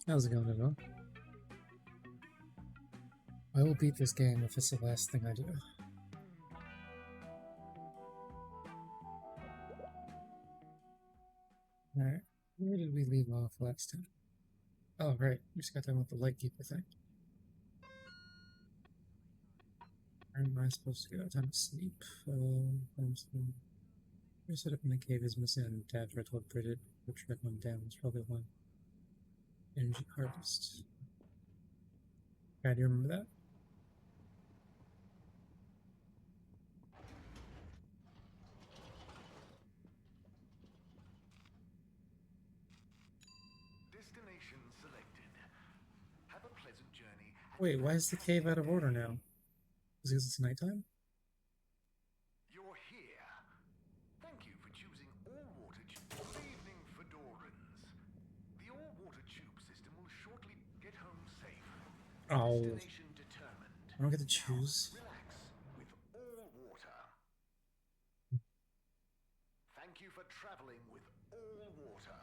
How's it going, everyone? I will beat this game if it's the last thing I do. Alright, where did we leave off last time? Oh, right, we just got done with the Lightkeeper thing. Where am I supposed to go? Time to sleep. We're set up in the cave is missing and tabs were told Bridget, which read one down. It's probably one. Energy Harvest. Yeah, do you remember that? Destination selected. Have a pleasant journey. Wait, why is the cave out of order now? Is it because it's nighttime? You're here. Thank you for choosing all-water tube. Good evening, Fedorans. The all-water tube system will shortly get home safe. Oh, Destination determined. I don't get to Now, choose. relax with all water. Thank you for traveling with all water.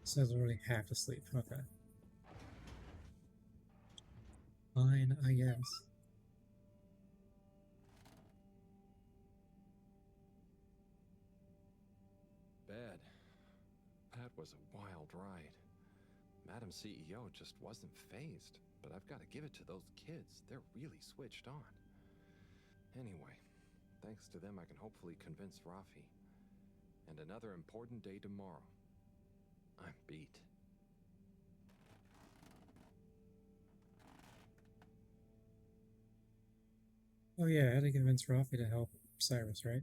Says already half asleep. Okay. Fine, I guess. Bad. That was a wild ride. Madam CEO just wasn't phased, but I've got to give it to those kids. They're really switched on. Anyway, thanks to them, I can hopefully convince Rafi. And another important day tomorrow. I'm beat. Oh yeah, I had to convince Rafi to help Cyrus, right?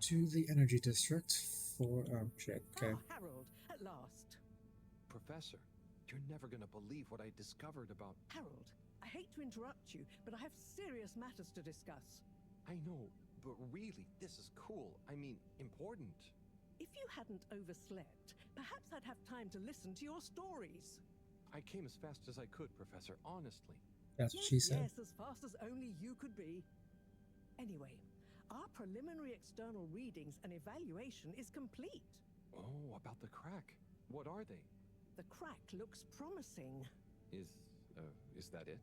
To the energy district for oh shit, okay. Ah, Harold, at last. Professor, you're never gonna believe what I discovered about... Harold, I hate to interrupt you, but I have serious matters to discuss. I know, but really, this is cool. I mean, important. If you hadn't overslept, perhaps I'd have time to listen to your stories. I came as fast as I could, Professor, honestly. That's what Yes, she said. yes, as fast as only you could be. Anyway, our preliminary external readings and evaluation is complete. Oh, about the crack. What are they? The crack looks promising. Is that it?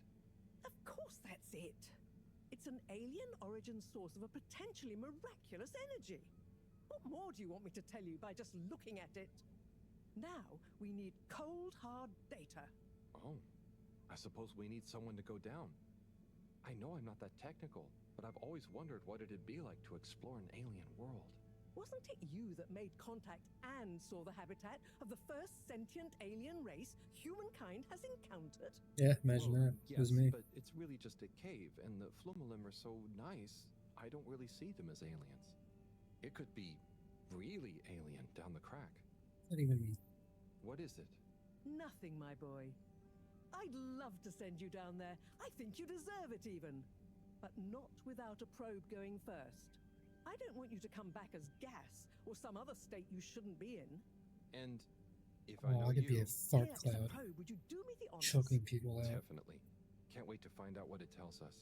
Of course that's it. It's an alien origin source of a potentially miraculous energy. What more do you want me to tell you by just looking at it? Now we need cold, hard data. Oh, I suppose we need someone to go down. I know I'm not that technical, but I've always wondered what it'd be like to explore an alien world. Wasn't it you that made contact and saw the habitat of the first sentient alien race humankind has encountered? Yeah, imagine that. Yes, It was me. but it's really just a cave, and the Flumalim are so nice, I don't really see them as aliens. It could be really alien down the crack. Not even me. What is it? Nothing, my boy. I'd love to send you down there. I think you deserve it even. But not without a probe going first. I don't want you to come back as gas or some other state you shouldn't be in. And if I know I could be you... a fart Here is cloud, a probe. Would you do me the honors? choking people out. Definitely. Can't wait to find out what it tells us.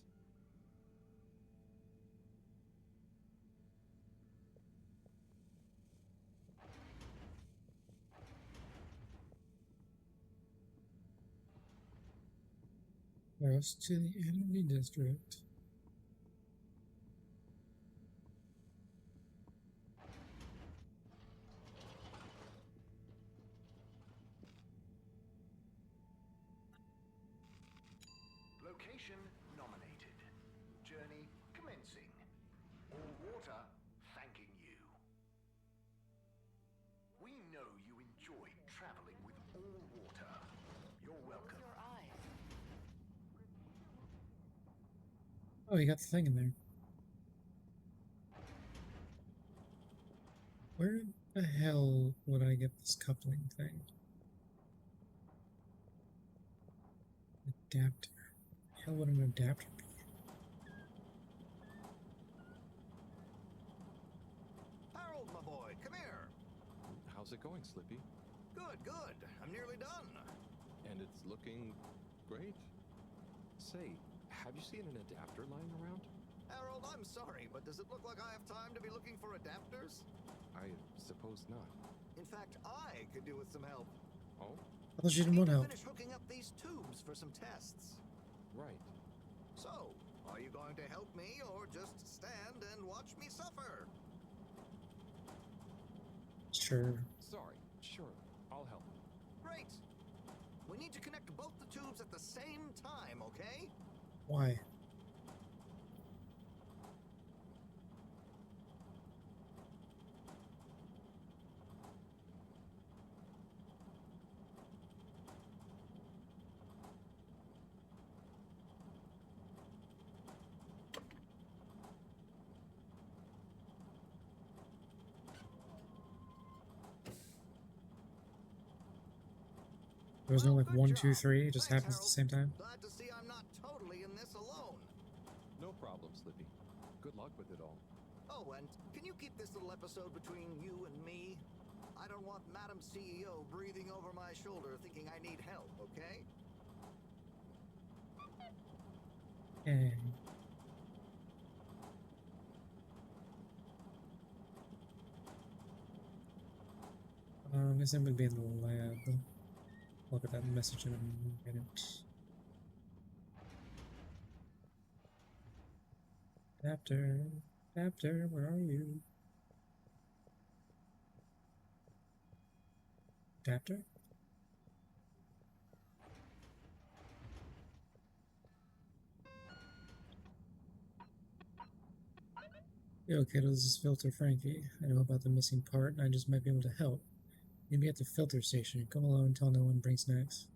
First to the enemy district. Location nominated. Journey commencing. All water thanking you. We know you enjoyed traveling Oh, you got the thing in there. Where the hell would I get this coupling thing? Adapter. The hell would an adapter be? Harold, my boy, come here. How's it going, Slippy? Good, good. I'm nearly done. And it's looking great. Say, have you seen an adapter lying around? Harold, I'm sorry, but does it look like I have time to be looking for adapters? I suppose not. In fact, I could do with some help. Oh, I thought you I didn't need want to help. finish hooking up these tubes for some tests. right. So, are you going to help me or just stand and watch me suffer? Sure. Sorry. Sure. I'll help. Great. We need to connect both the tubes at the same time, okay? Why? There's no like Well, 1, good 2, job. 3. It just Thanks, happens at the Harold. same time. Glad to see I'm not totally in this alone. No problem, Slippy. Good luck with it all. Oh, and can you keep this little episode between you and me? I don't want Madam CEO breathing over my shoulder thinking I need help, okay? Okay. I guess I'm gonna be in the lab. Look at that message in a minute. Adapter, adapter, where are you? Adapter? Yo, kiddo, this is Filter Frankie. I know about the missing part, and I just might be able to help. Meet me at the filter station. Come along until no one brings snacks.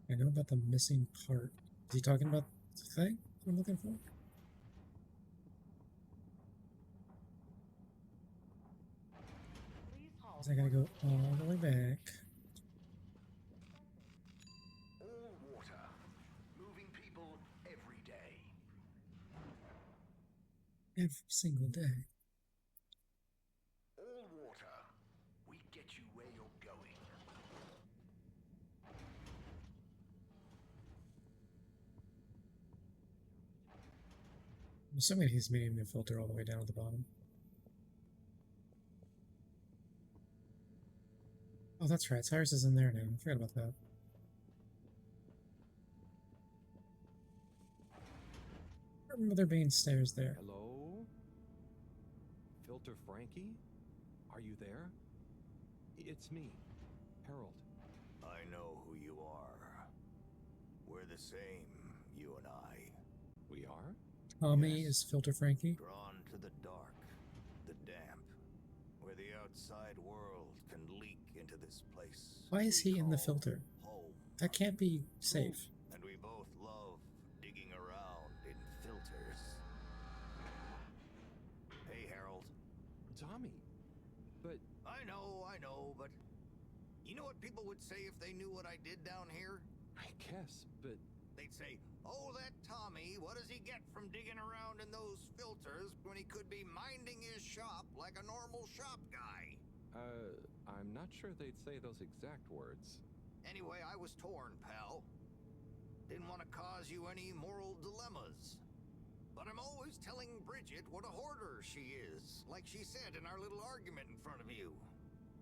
I know about the missing part. Is he talking about the thing I'm looking for? I gotta go all the way back. All water. Moving people every day. Every single day. All water. We get you where you're going. I'm assuming he's meeting the filter all the way down at the bottom. Oh, that's right. Cyrus is in there now. I forgot about that. I remember there being stairs there. Hello? Filter Frankie? Are you there? It's me, Harold. I know who you are. We're the same, you and I. We are? Tommy Yes. is Filter Frankie. Drawn to the dark, the damp, where the outside world can leak into this place. Why is we he in the call filter? home. That can't be safe. And we both love digging around in filters. Hey, Harold. Tommy. But I know, but you know what people would say if they knew what I did down here? I guess, but They'd say, oh, that Tommy, what does he get from digging around in those filters when he could be minding his shop like a normal shop guy? I'm not sure they'd say those exact words. Anyway, I was torn, pal. Didn't want to cause you any moral dilemmas. But I'm always telling Bridget what a hoarder she is, like she said in our little argument in front of you.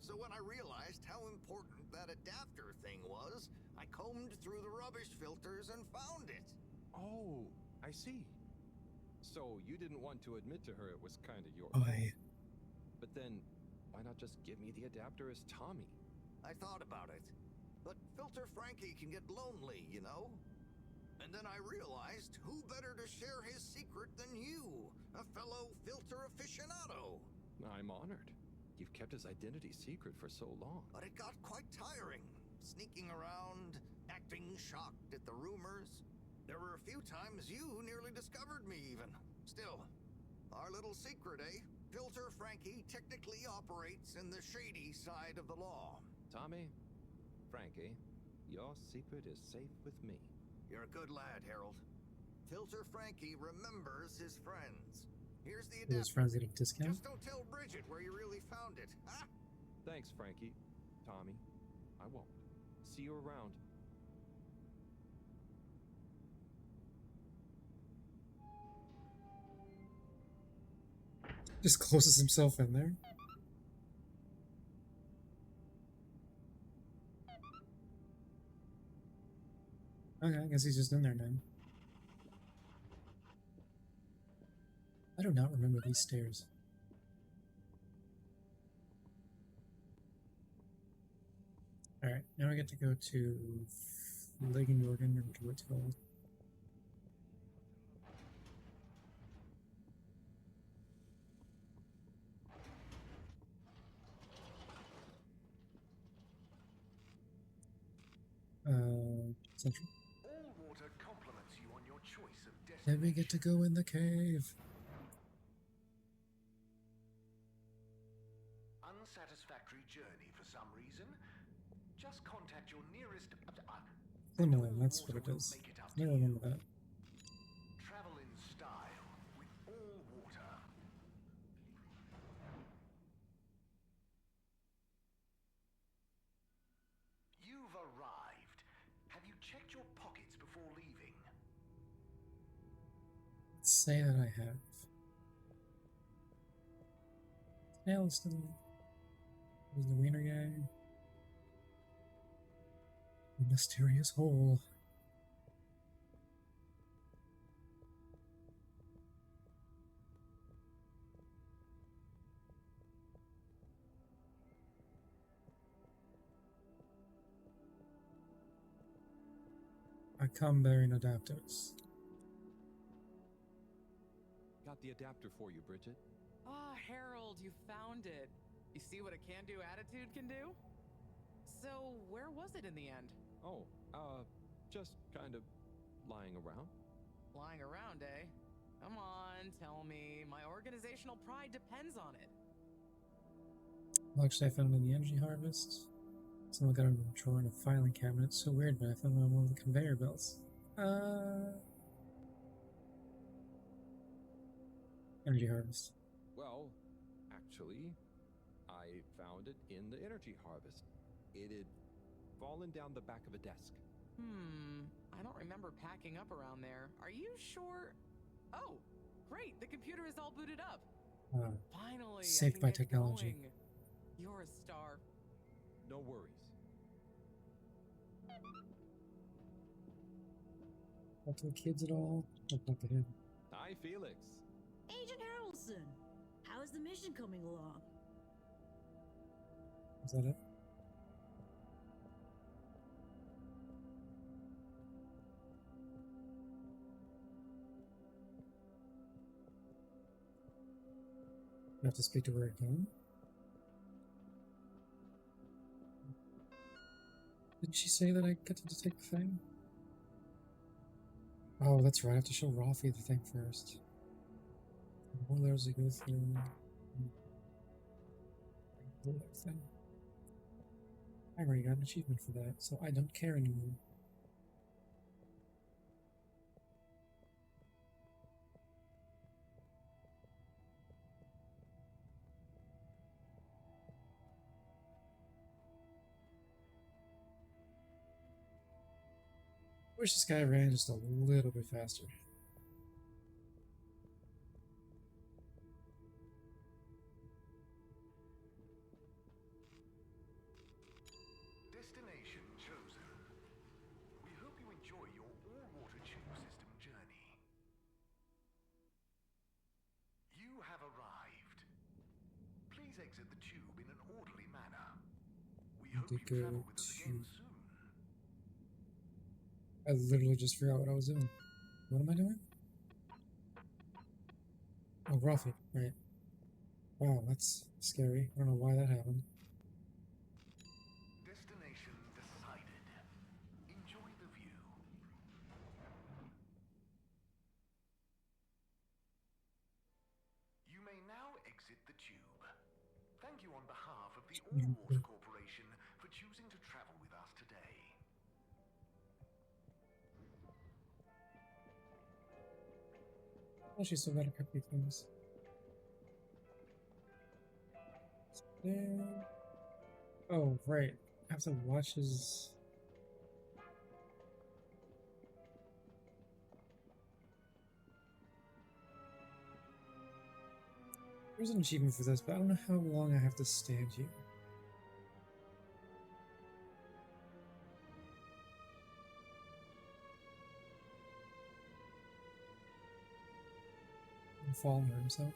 So when I realized how important that adapter thing was, I combed through the rubbish filters and found it. Oh, I see. So you didn't want to admit to her it was kind of your Oh, fault. But then, why not just give me the adapter as Tommy? I thought about it. But Filter Frankie can get lonely, you know? And then I realized who better to share his secret than you, a fellow filter aficionado. I'm honored. You've kept his identity secret for so long. But it got quite tiring, sneaking around, acting shocked at the rumors. There were a few times you nearly discovered me, even. Still, our little secret, eh? Filter Frankie technically operates in the shady side of the law. Tommy, Frankie, your secret is safe with me. You're a good lad, Harold. Filter Frankie remembers his friends. Here's the His adapter. friends get a discount. Just don't tell Bridget where you really found it, huh? Thanks, Frankie. Tommy, I won't. See you around. Just closes himself in there. Okay, I guess he's just in there now. I do not remember these stairs. Alright, now I get to go to Legenjorgen, or what it's called. Central. All water compliments you on your choice of destination. Then we get to go in the cave. Unsatisfactory journey for some reason? Just contact your nearest. Oh no, that's what it is. I don't remember that. Travel in style with all water. You've arrived. Have you checked your pockets before leaving? Let's say that I have. Snail is still. There's the wiener guy. The mysterious hole. I come bearing adapters. Got the adapter for you, Bridget. Ah, Harold, you found it. You see what a can-do attitude can do? So, where was it in the end? Oh, just kind of lying around. Lying around, eh? Come on, tell me. My organizational pride depends on it. Well, actually, I found it in the energy harvest. Someone got a drawer in a filing cabinet. So weird, but I found it on one of the conveyor belts. Energy harvest. Well, actually, I found it in the energy harvest. It had fallen down the back of a desk. I don't remember packing up around there. Are you sure? Oh, great. The computer is all booted up. Finally, saved I can by get technology. going. You're a star. No worries. Not to the kids at all. Oh, not to him. Hi, Felix. Agent Harrelson, how is the mission coming along? Is that it? I have to speak to her again. Didn't she say that I get to take the thing? Oh, that's right. I have to show Rafi the thing first. What layers to go through? The thing. I already got an achievement for that, so I don't care anymore. Wish this guy ran just a little bit faster. Destination chosen. We hope you enjoy your all-water tube system journey. You have arrived. Please exit the tube in an orderly manner. We hope you travel with us again soon. I literally just forgot what I was doing. What am I doing? Oh, Rafi, right. Wow, that's scary. I don't know why that happened. Destination decided. Enjoy the view. the Allwater Corporation for choosing to travel with us today. Oh, she still got a couple of things. There. Oh, right. I have to watch his. There's an achievement for this, but I don't know how long I have to stand here. Falling on himself.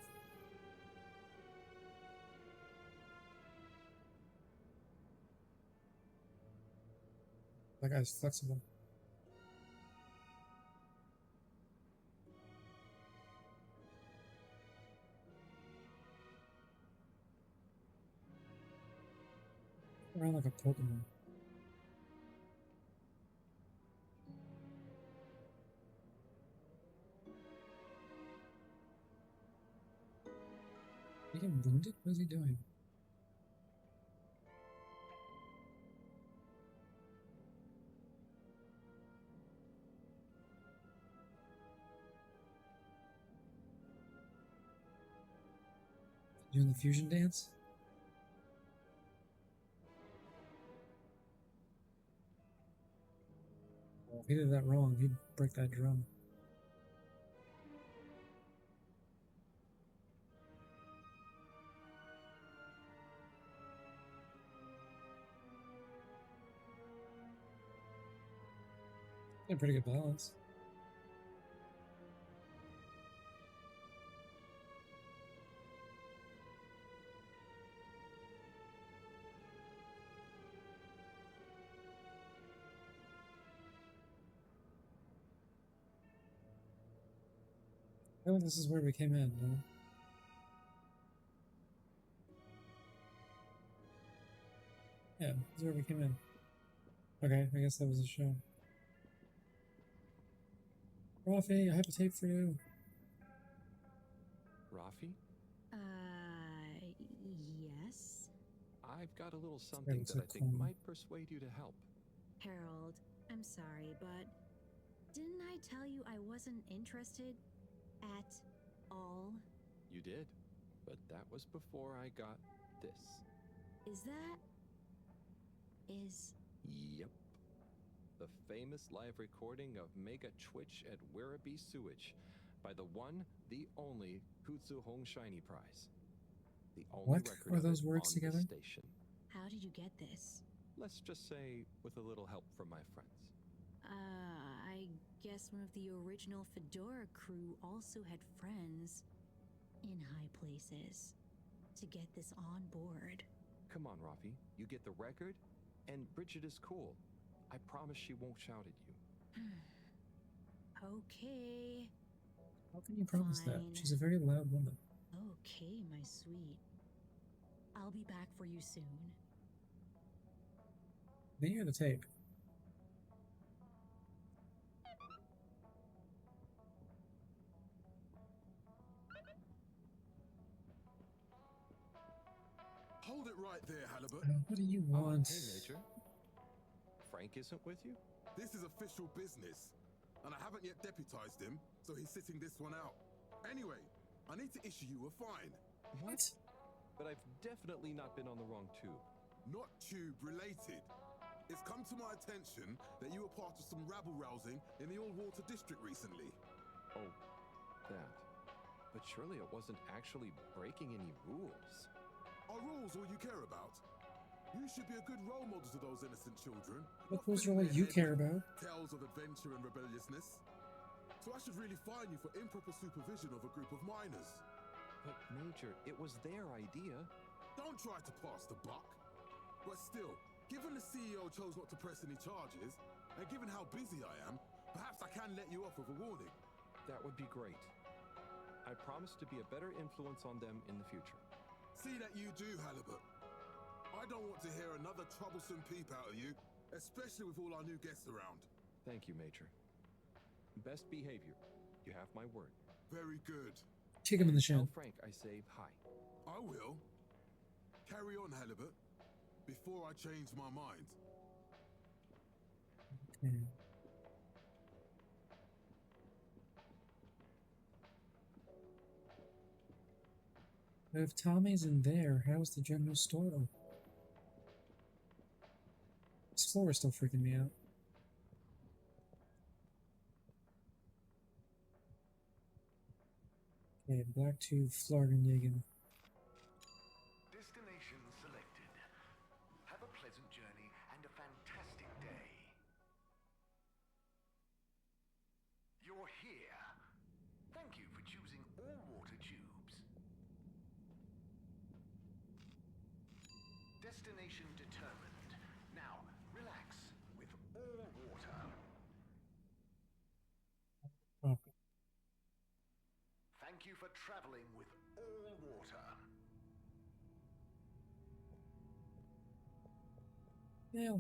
That guy's flexible. Around like a Pokemon. Did he get wounded? What is he doing? Doing the fusion dance? Well, if he did that wrong, he'd break that drum. Yeah, pretty good balance. Oh, this is where we came in, no? Yeah, this is where we came in. Okay, I guess that was a show. Rafi, I have a tape for you. Rafi, Yes? I've got a little something looks that I like think corn. might persuade you to help. Harold, I'm sorry, but didn't I tell you I wasn't interested at all? You did, but that was before I got this. Is that... is... Yep. The famous live recording of Mega Twitch at Werribee Sewage by the one, the only Kutsu Hong Shiny Prize. The only What record are of those it words on together? the station. How did you get this? Let's just say with a little help from my friends. I guess one of the original Fedora crew also had friends in high places to get this on board. Come on, Rafi. You get the record, and Bridget is cool. I promise she won't shout at you. Okay. How can you promise that? Fine. She's a very loud woman. Okay, my sweet. I'll be back for you soon. They hear the tape. Hold it right there, Halibut. What do you want? Hey, Major. Frank isn't with you? This is official business, and I haven't yet deputized him, so he's sitting this one out. Anyway, I need to issue you a fine. What? But I've definitely not been on the wrong tube. Not tube related. It's come to my attention that you were part of some rabble-rousing in the Allwater district recently. Oh, that. But surely it wasn't actually breaking any rules. Are rules all you care about? You should be a good role model to those innocent children. What not rules filling are all their you heads care with about? Tales of adventure and rebelliousness. So I should really fine you for improper supervision of a group of minors. But Major, it was their idea. Don't try to pass the buck. But still, given the CEO chose not to press any charges, and given how busy I am, perhaps I can let you off with a warning. That would be great. I promise to be a better influence on them in the future. See that you do, Halibut. I don't want to hear another troublesome peep out of you, especially with all our new guests around. Thank you, Major. Best behavior. You have my word. Very good. Kick him in the Tell shin. Frank I say hi. I will. Carry on, Halibut. before I changed my mind. Okay. But if Tommy's in there, how's the general store? This floor is still freaking me out. Okay, back to Flargenjagen. Destination selected. Have a pleasant journey and a fantastic day. You're here. Thank you for choosing all water tubes. Destination determined. Now, relax with all water. Okay. Thank you for traveling with all water. Yeah.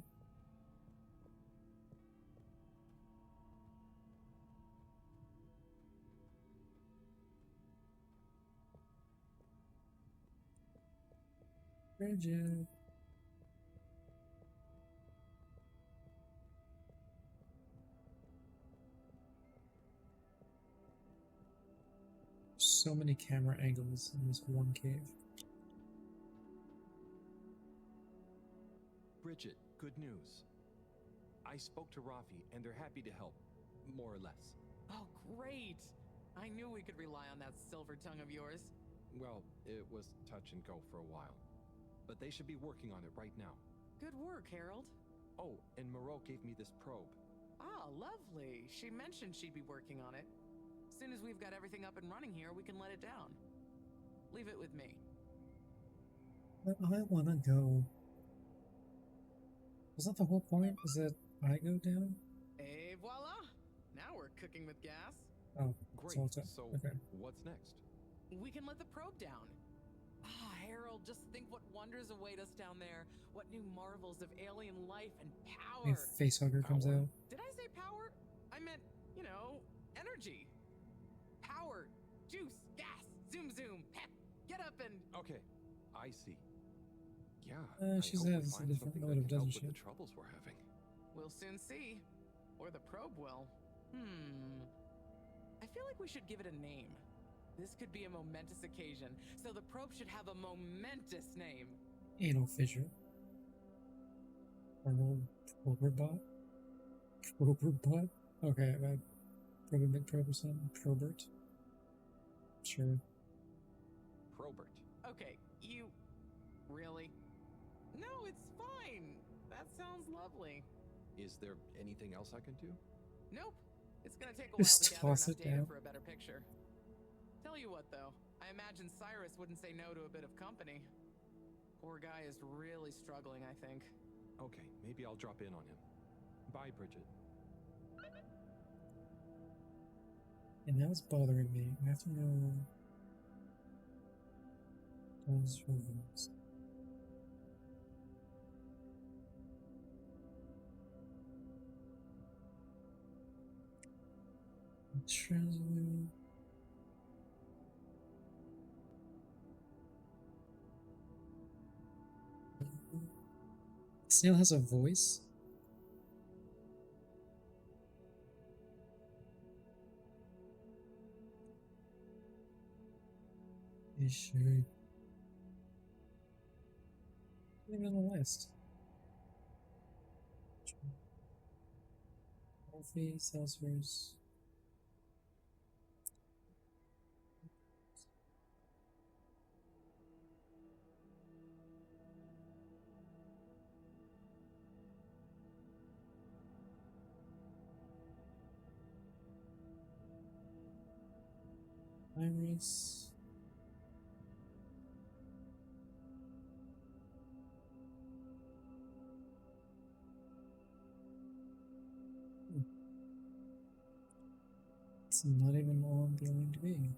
Bridget. So many camera angles in this one cave. Bridget, good news. I spoke to Rafi, and they're happy to help, more or less. Oh, great! I knew we could rely on that silver tongue of yours. Well, it was touch and go for a while. But they should be working on it right now. Good work, Harold. Oh, and Moreau gave me this probe. Ah, lovely. She mentioned she'd be working on it. As soon as we've got everything up and running here, we can let it down. Leave it with me. But I wanna go. Was that the whole point? Is that I go down? Et voila! Now we're cooking with gas. Oh, Great. it's all So, okay. what's next? We can let the probe down. Ah, Harold, just think what wonders await us down there. What new marvels of alien life and power. A facehugger comes Power? out. Did I say power? I meant, you know, energy. Power, juice, gas, zoom zoom, pep. Get up and... Okay, I see. Yeah, She I hope we has a find different something that motive, can help doesn't with she? the troubles we're having. We'll soon see. Or the probe will. I feel like we should give it a name. This could be a momentous occasion, so the probe should have a momentous name. Anal fissure. Arnold Proberbot? Proberbot? Okay, about Probert McProbe or something. Probert. Sure. Probert. Okay, you... Really? No, it's fine. That sounds lovely. Is there anything else I can do? Nope. It's gonna take a while Just to gather toss enough it data down. for a better picture. Tell you what, though. I imagine Cyrus wouldn't say no to a bit of company. Poor guy is really struggling, I think. Okay, maybe I'll drop in on him. Bye, Bridget. And now it's bothering me. I have to know those rules. Treasure. Snail has a voice? Is she? Even on the list. Coffee, seltzers. Iris. It's not even all I'm going to be.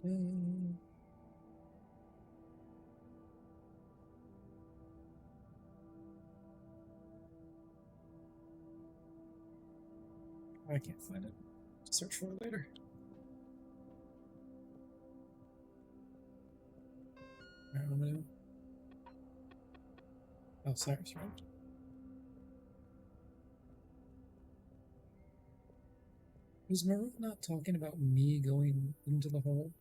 I can't find it. Search for it later. Alright, what am I doing? Oh, Cyrus, right? Was Maruk not talking about me going into the hole?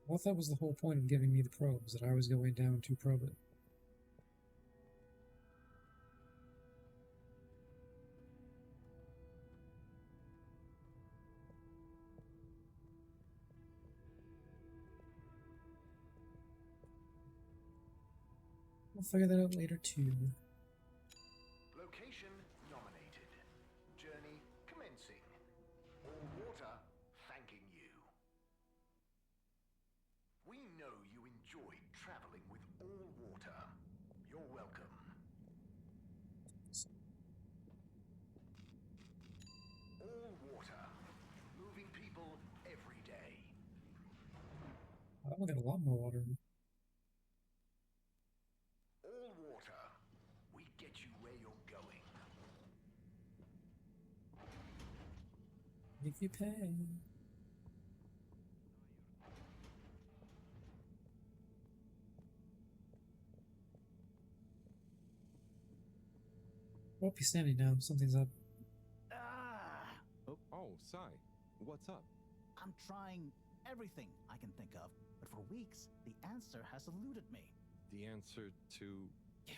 I thought that was the whole point of giving me the probes, that I was going down to probe it. We'll figure that out later too. Location nominated. Journey commencing. All water thanking you. We know you enjoyed traveling with all water. You're welcome. All water. Moving people every day. I want to get a lot more water. All water. We get you where you're going. If you pay. Won't be standing down. Something's up. Oh, Sai, what's up? I'm trying everything I can think of, but for weeks, the answer has eluded me. The answer to...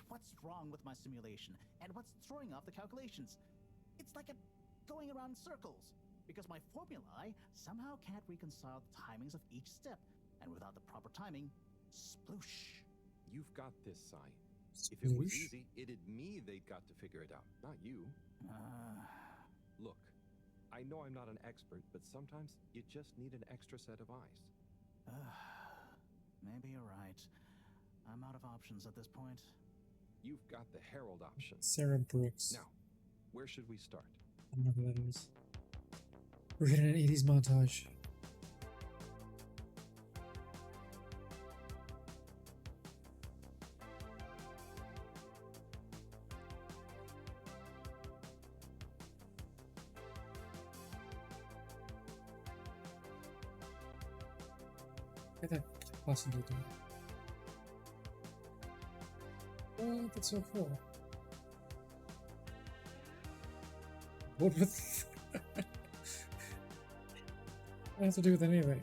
What's wrong with my simulation, and what's throwing off the calculations? It's like I'm going around in circles, because my formulae somehow can't reconcile the timings of each step, and without the proper timing, sploosh. You've got this, Sai. If it was Sploosh? easy, it'd me they'd got to figure it out, not you. Look, I know I'm not an expert, but sometimes you just need an extra set of eyes. Maybe you're right. I'm out of options at this point. You've got the Harold option. Sarah Brooks. Now, where should we start? I don't know who that is. We're getting an 80s montage. What could that possibly do? Oh, that's so cool. What would that have to do with anything?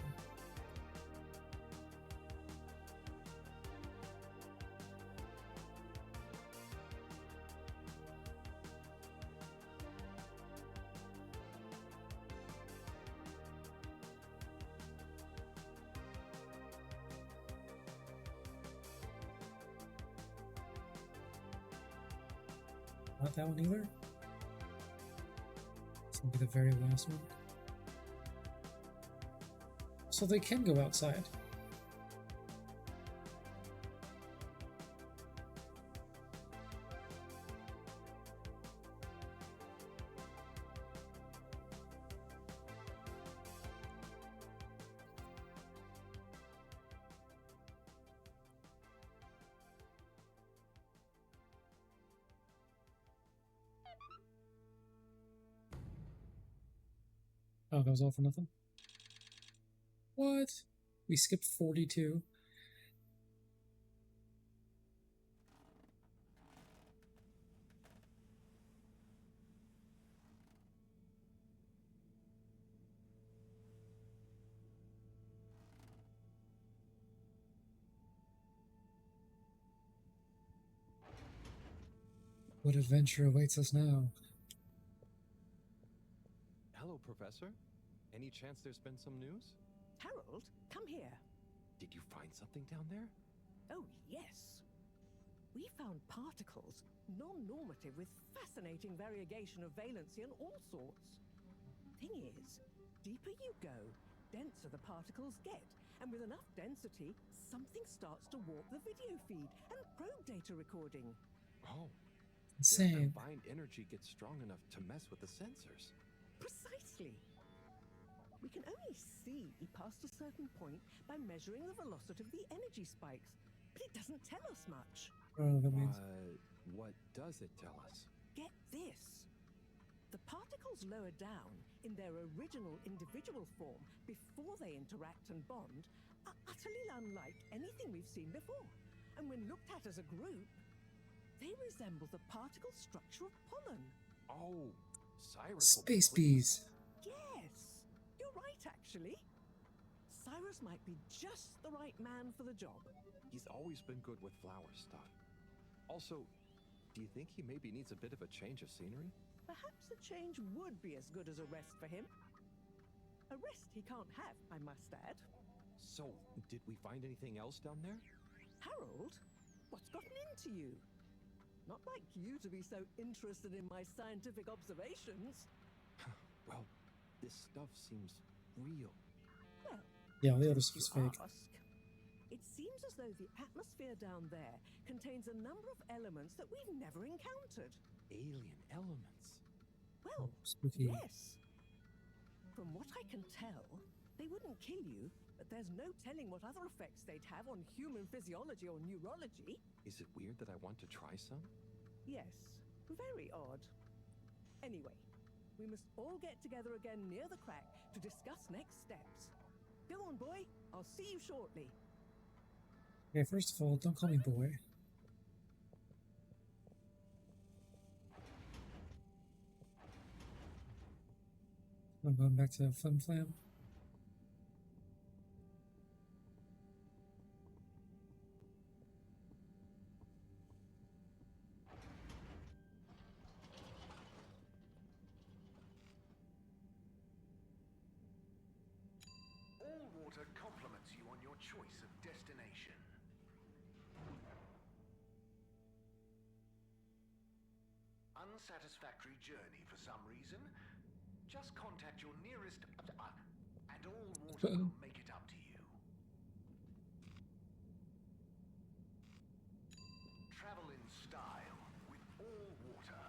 Not that one either? It's gonna be the very last one. So they can go outside. Oh, that was all for nothing? What? We skipped 42. What adventure awaits us now? Hello, Professor. Any chance there's been some news? Harold, come here. Did you find something down there? Oh, yes. We found particles, non-normative, with fascinating variegation of valency and all sorts. Thing is, deeper you go, denser the particles get. And with enough density, something starts to warp the video feed and probe data recording. Oh. Insane. Their combined energy gets strong enough to mess with the sensors. Precisely. We can only see past a certain point by measuring the velocity of the energy spikes, but it doesn't tell us much. Oh, that means What does it tell us? Get this. The particles lower down in their original individual form before they interact and bond are utterly unlike anything we've seen before. And when looked at as a group, they resemble the particle structure of pollen. Oh, Cyrus will be space pleased. bees. Yes, you're right, actually. Cyrus might be just the right man for the job. He's always been good with flower stuff. Also, do you think he maybe needs a bit of a change of scenery? Perhaps a change would be as good as a rest for him. A rest he can't have, I must add. So, did we find anything else down there? Harold, what's gotten into you? Not like you to be so interested in my scientific observations. Well, this stuff seems real. Well, Yeah, the other stuff you is fake. ask. It seems as though the atmosphere down there contains a number of elements that we've never encountered. Alien elements. Well, Spooky. yes. From what I can tell, they wouldn't kill you, but there's no telling what other effects they'd have on human physiology or neurology. Is it weird that I want to try some? Yes, very odd. Anyway, we must all get together again near the crack to discuss next steps. Go on, boy. I'll see you shortly. Okay, first of all, don't call me boy. I'm going back to Flim Flam. All water compliments you on your choice of destination. Unsatisfactory journey for some reason? Just contact your nearest and all water will make it up to you. Travel in style with all water.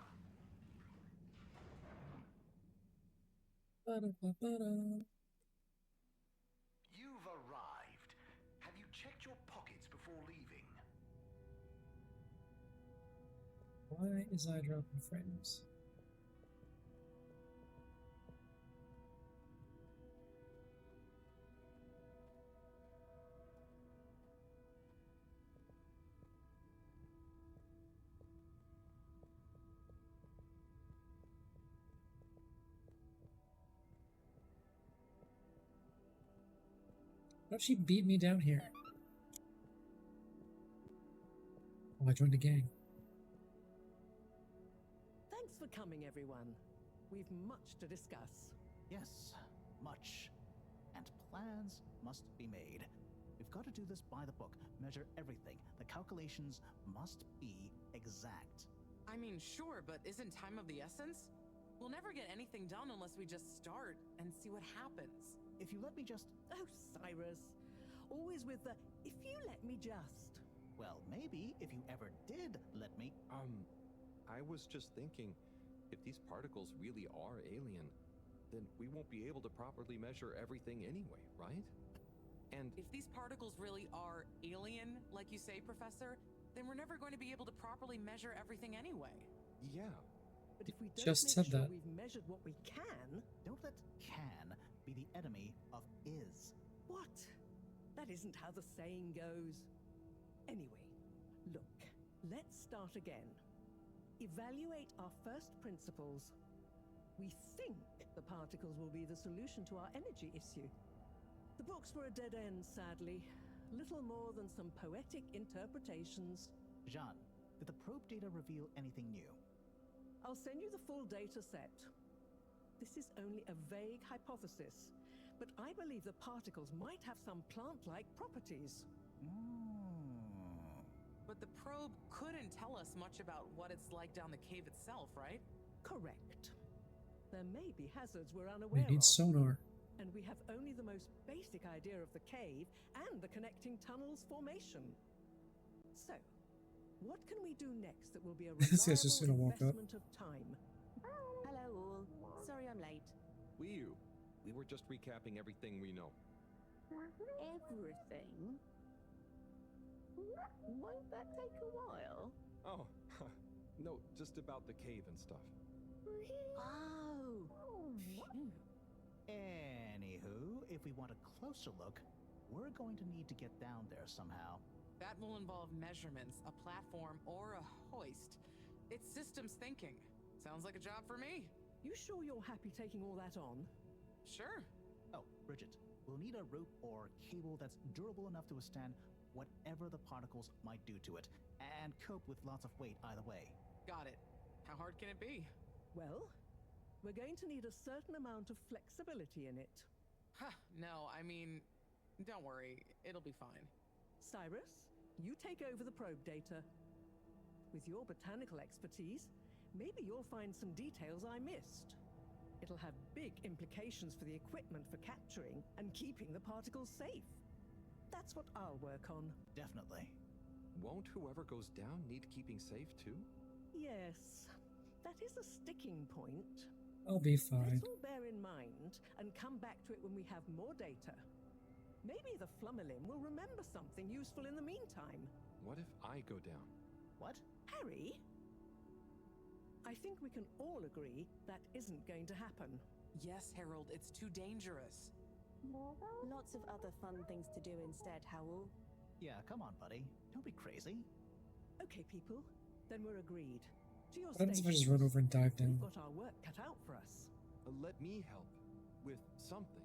Ba-da-ba-ba-da. You've arrived. Have you checked your pockets before leaving? Why is I dropping frames? How'd she beat me down here? Oh, I joined the gang. Thanks for coming, everyone. We've much to discuss. Yes, much. And plans must be made. We've got to do this by the book, measure everything. The calculations must be exact. I mean, sure, but isn't time of the essence? We'll never get anything done unless we just start and see what happens. If you let me just... Oh, Cyrus. Always with the, if you let me just. Well, maybe if you ever did let me... I was just thinking, if these particles really are alien, then we won't be able to properly measure everything anyway, right? And If these particles really are alien, like you say, Professor, then we're never going to be able to properly measure everything anyway. yeah, But if we don't Just make said sure that. we've measured what we can... Don't let can be the enemy of is. What? That isn't how the saying goes. Anyway, look, let's start again. Evaluate our first principles. We think the particles will be the solution to our energy issue. The books were a dead end, sadly. Little more than some poetic interpretations. Jean, did the probe data reveal anything new? I'll send you the full data set. This is only a vague hypothesis, but I believe the particles might have some plant-like properties. But the probe couldn't tell us much about what it's like down the cave itself, right? Correct. There may be hazards we're unaware We need of, sonar. and we have only the most basic idea of the cave and the connecting tunnels formation. So, what can we do next that will be a This guy's just reliable gonna walk up. investment of time? Hello all. Sorry I'm late. Wii U, We were just recapping everything we know. Everything? Won't that take a while? Oh, no, just about the cave and stuff. Oh. Phew. Anywho, if we want a closer look, we're going to need to get down there somehow. That will involve measurements, a platform, or a hoist. It's systems thinking. Sounds like a job for me. You sure you're happy taking all that on? Sure. Oh, Bridget, we'll need a rope or cable that's durable enough to withstand whatever the particles might do to it, and cope with lots of weight either way. Got it. How hard can it be? Well, we're going to need a certain amount of flexibility in it. Huh, no, I mean, don't worry. It'll be fine. Cyrus, you take over the probe data. With your botanical expertise, maybe you'll find some details I missed. It'll have big implications for the equipment for capturing and keeping the particles safe. That's what I'll work on. Definitely. Won't whoever goes down need keeping safe too? Yes, that is a sticking point. I'll be fine. Let's all bear in mind and come back to it when we have more data. Maybe the Flummerlim will remember something useful in the meantime. What if I go down? What? Harry? I think we can all agree that isn't going to happen. Yes, Harold, it's too dangerous. Lots of other fun things to do instead, Howell. Yeah, come on, buddy. Don't be crazy. Okay, people, then we're agreed. To your What happens if I just stations. run over and dive down? We've got our work cut out for us. Let me help with something.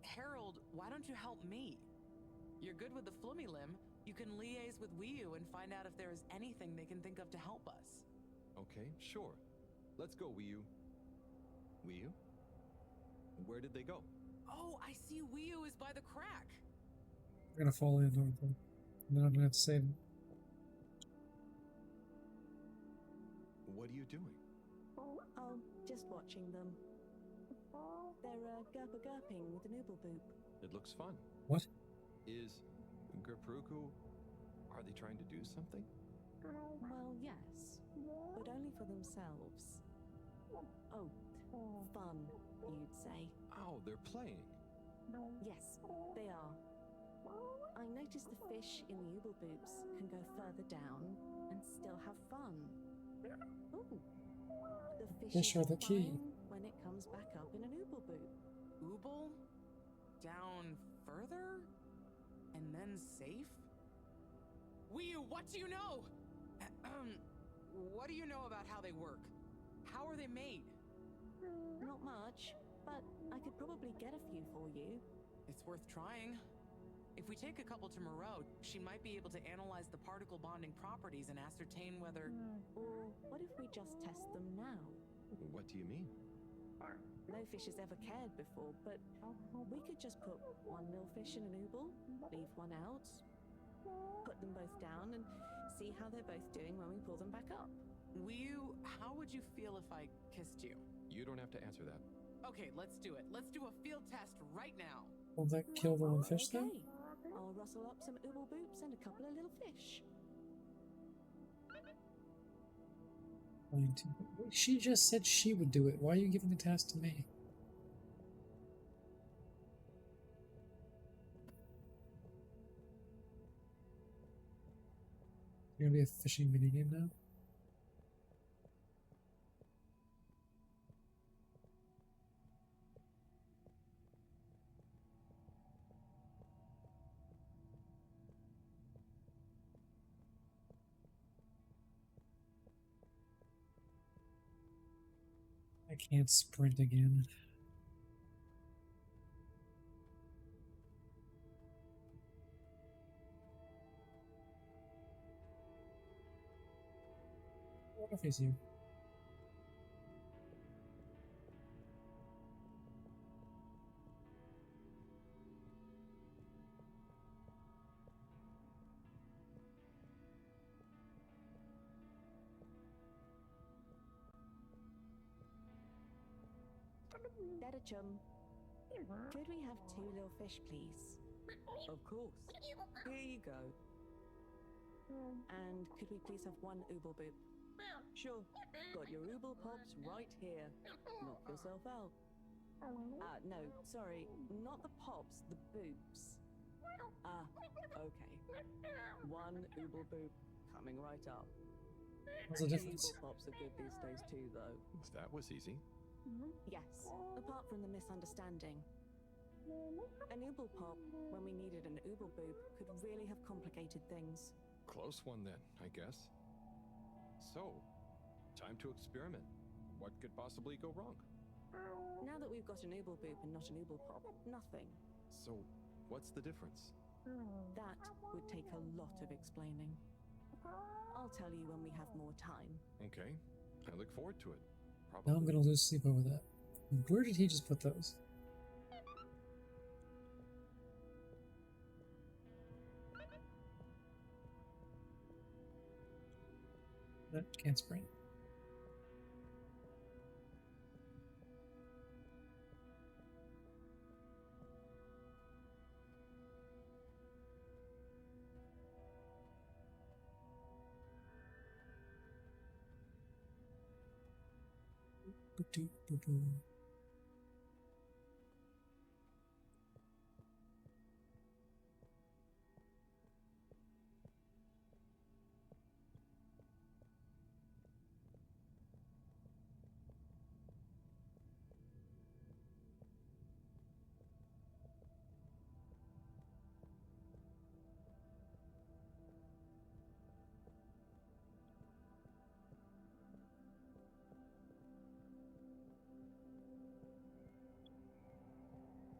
Harold, why don't you help me? You're good with the Flummerlim. You can liaise with Wiu and find out if there is anything they can think of to help us. Okay, sure. Let's go, Wiu. Wiu? Where did they go? Oh, I see Wiu is by the crack. I'm gonna fall in over them. And then I'm gonna have to save them. What are you doing? Oh, just watching them. They're gurping with an ooble boop. It looks fun. What? Is Gerpruku... Are they trying to do something? Well, yes, but only for themselves. Oh, fun, you'd say. Oh, they're playing. Yes, they are. I noticed the fish in the ooble boops can go further down and still have fun. Ooh. The Fish are the key. fine when it comes back up in an ooble boop. Ooble? Down further? And then safe? Wiu, what do you know? What do you know about how they work? How are they made? Not much, but I could probably get a few for you. It's worth trying. If we take a couple to Moreau, she might be able to analyze the particle bonding properties and ascertain whether... Or what if we just test them now? What do you mean? No fish has ever cared before, but we could just put one millfish in an ooble, leave one out, put them both down, and see how they're both doing when we pull them back up. Wiu, how would you feel if I kissed you? You don't have to answer that. Okay, let's do it. Let's do a field test right now. Will that kill the one fish Okay, then? I'll rustle up some ooble boops and a couple of little fish. She just said she would do it. Why are you giving the task to me? Gonna be a fishing minigame now? I can't sprint again. What if he's here? Better chum. Could we have 2 little fish, please? Of course. Here you go. And could we please have 1 ooble boop? Sure. Got your ooble pops right here. Knock yourself out. No, sorry, not the pops, the boops. Okay. One ooble boop coming right up. What's the difference? Ooble pops are good these days too, though. That was easy. Yes, apart from the misunderstanding. An ooble pop, when we needed an ooble boop, could really have complicated things. Close one then, I guess. So, time to experiment. What could possibly go wrong? Now that we've got an ooble boop and not an ooble pop, nothing. So, what's the difference? That would take a lot of explaining. I'll tell you when we have more time. Okay, I look forward to it. Now I'm gonna lose sleep over that. Where did he just put those? That can't spring.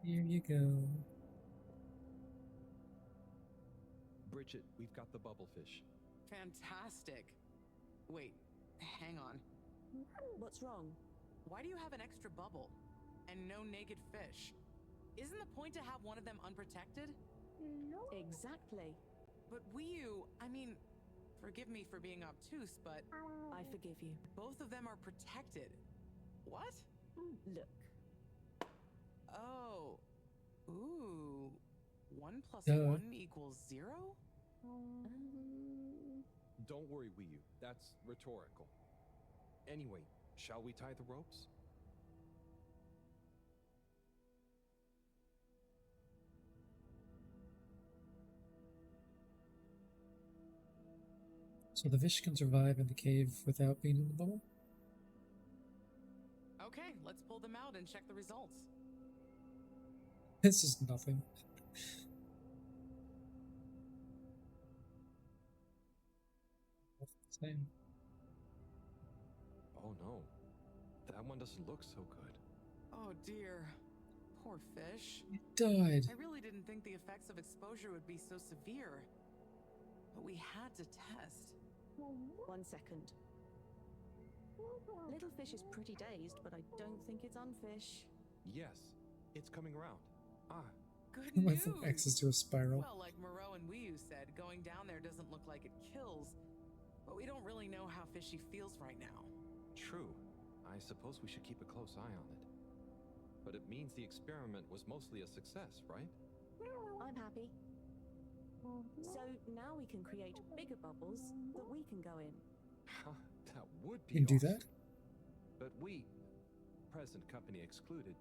Here you go. Bridget, we've got the bubblefish. Fantastic. Wait, hang on. What's wrong? Why do you have an extra bubble? And no naked fish? Isn't the point to have one of them unprotected? Exactly. But I mean, forgive me for being obtuse, but I forgive you. both of them are protected. What? Look. Oh. Ooh. 1 plus Duh. 1 equals 0? Don't worry, Wii U. That's rhetorical. Anyway, shall we tie the ropes? So the fish can survive in the cave without being in the bubble? Okay, let's pull them out and check the results. This is nothing. Same. Oh no. That one doesn't look so good. Oh dear. Poor fish. It died. I really didn't think the effects of exposure would be so severe. But we had to test. 1 second. Little fish is pretty dazed, but I don't think it's unfish. Yes, it's coming around. Good Went news! from X's to a spiral. Well, like Moreau and Wiyu said, going down there doesn't look like it kills, but we don't really know how fishy feels right now. True. I suppose we should keep a close eye on it. But it means the experiment was mostly a success, right? I'm happy. So now we can create bigger bubbles that we can go in. That would be You can do awesome. that? But we, present company excluded,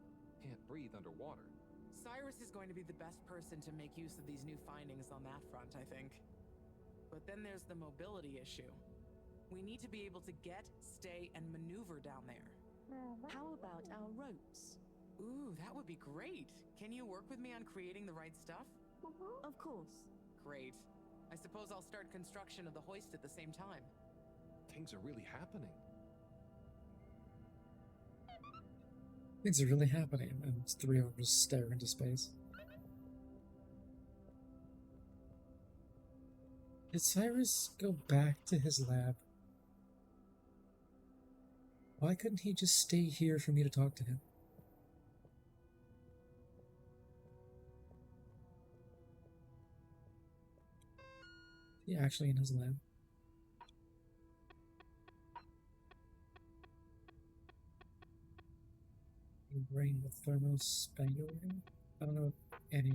can't breathe underwater. Cyrus is going to be the best person to make use of these new findings on that front, I think. But then there's the mobility issue. We need to be able to get, stay, and maneuver down there. How about our ropes? Ooh, that would be great. Can you work with me on creating the right stuff? Of course. Great. I suppose I'll start construction of the hoist at the same time. Things are really happening. Things are really happening, and three of them just stare into space. Did Cyrus go back to his lab? Why couldn't he just stay here for me to talk to him? Is he actually in his lab? Bring the thermospangulator? I don't know if any.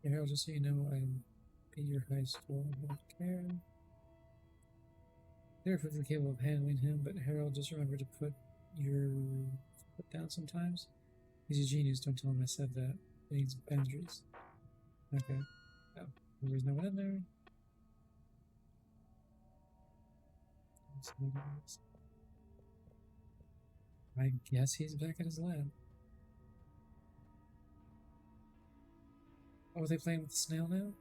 Yeah, Harold, just so you know, I'm in your high school and health care. They're perfectly capable of handling him, but Harold, just remember to put put down sometimes. He's a genius, don't tell him I said that. He needs boundaries. Okay. Oh, there's no one in there. I guess he's back at his lab. Oh, are they playing with the snail now?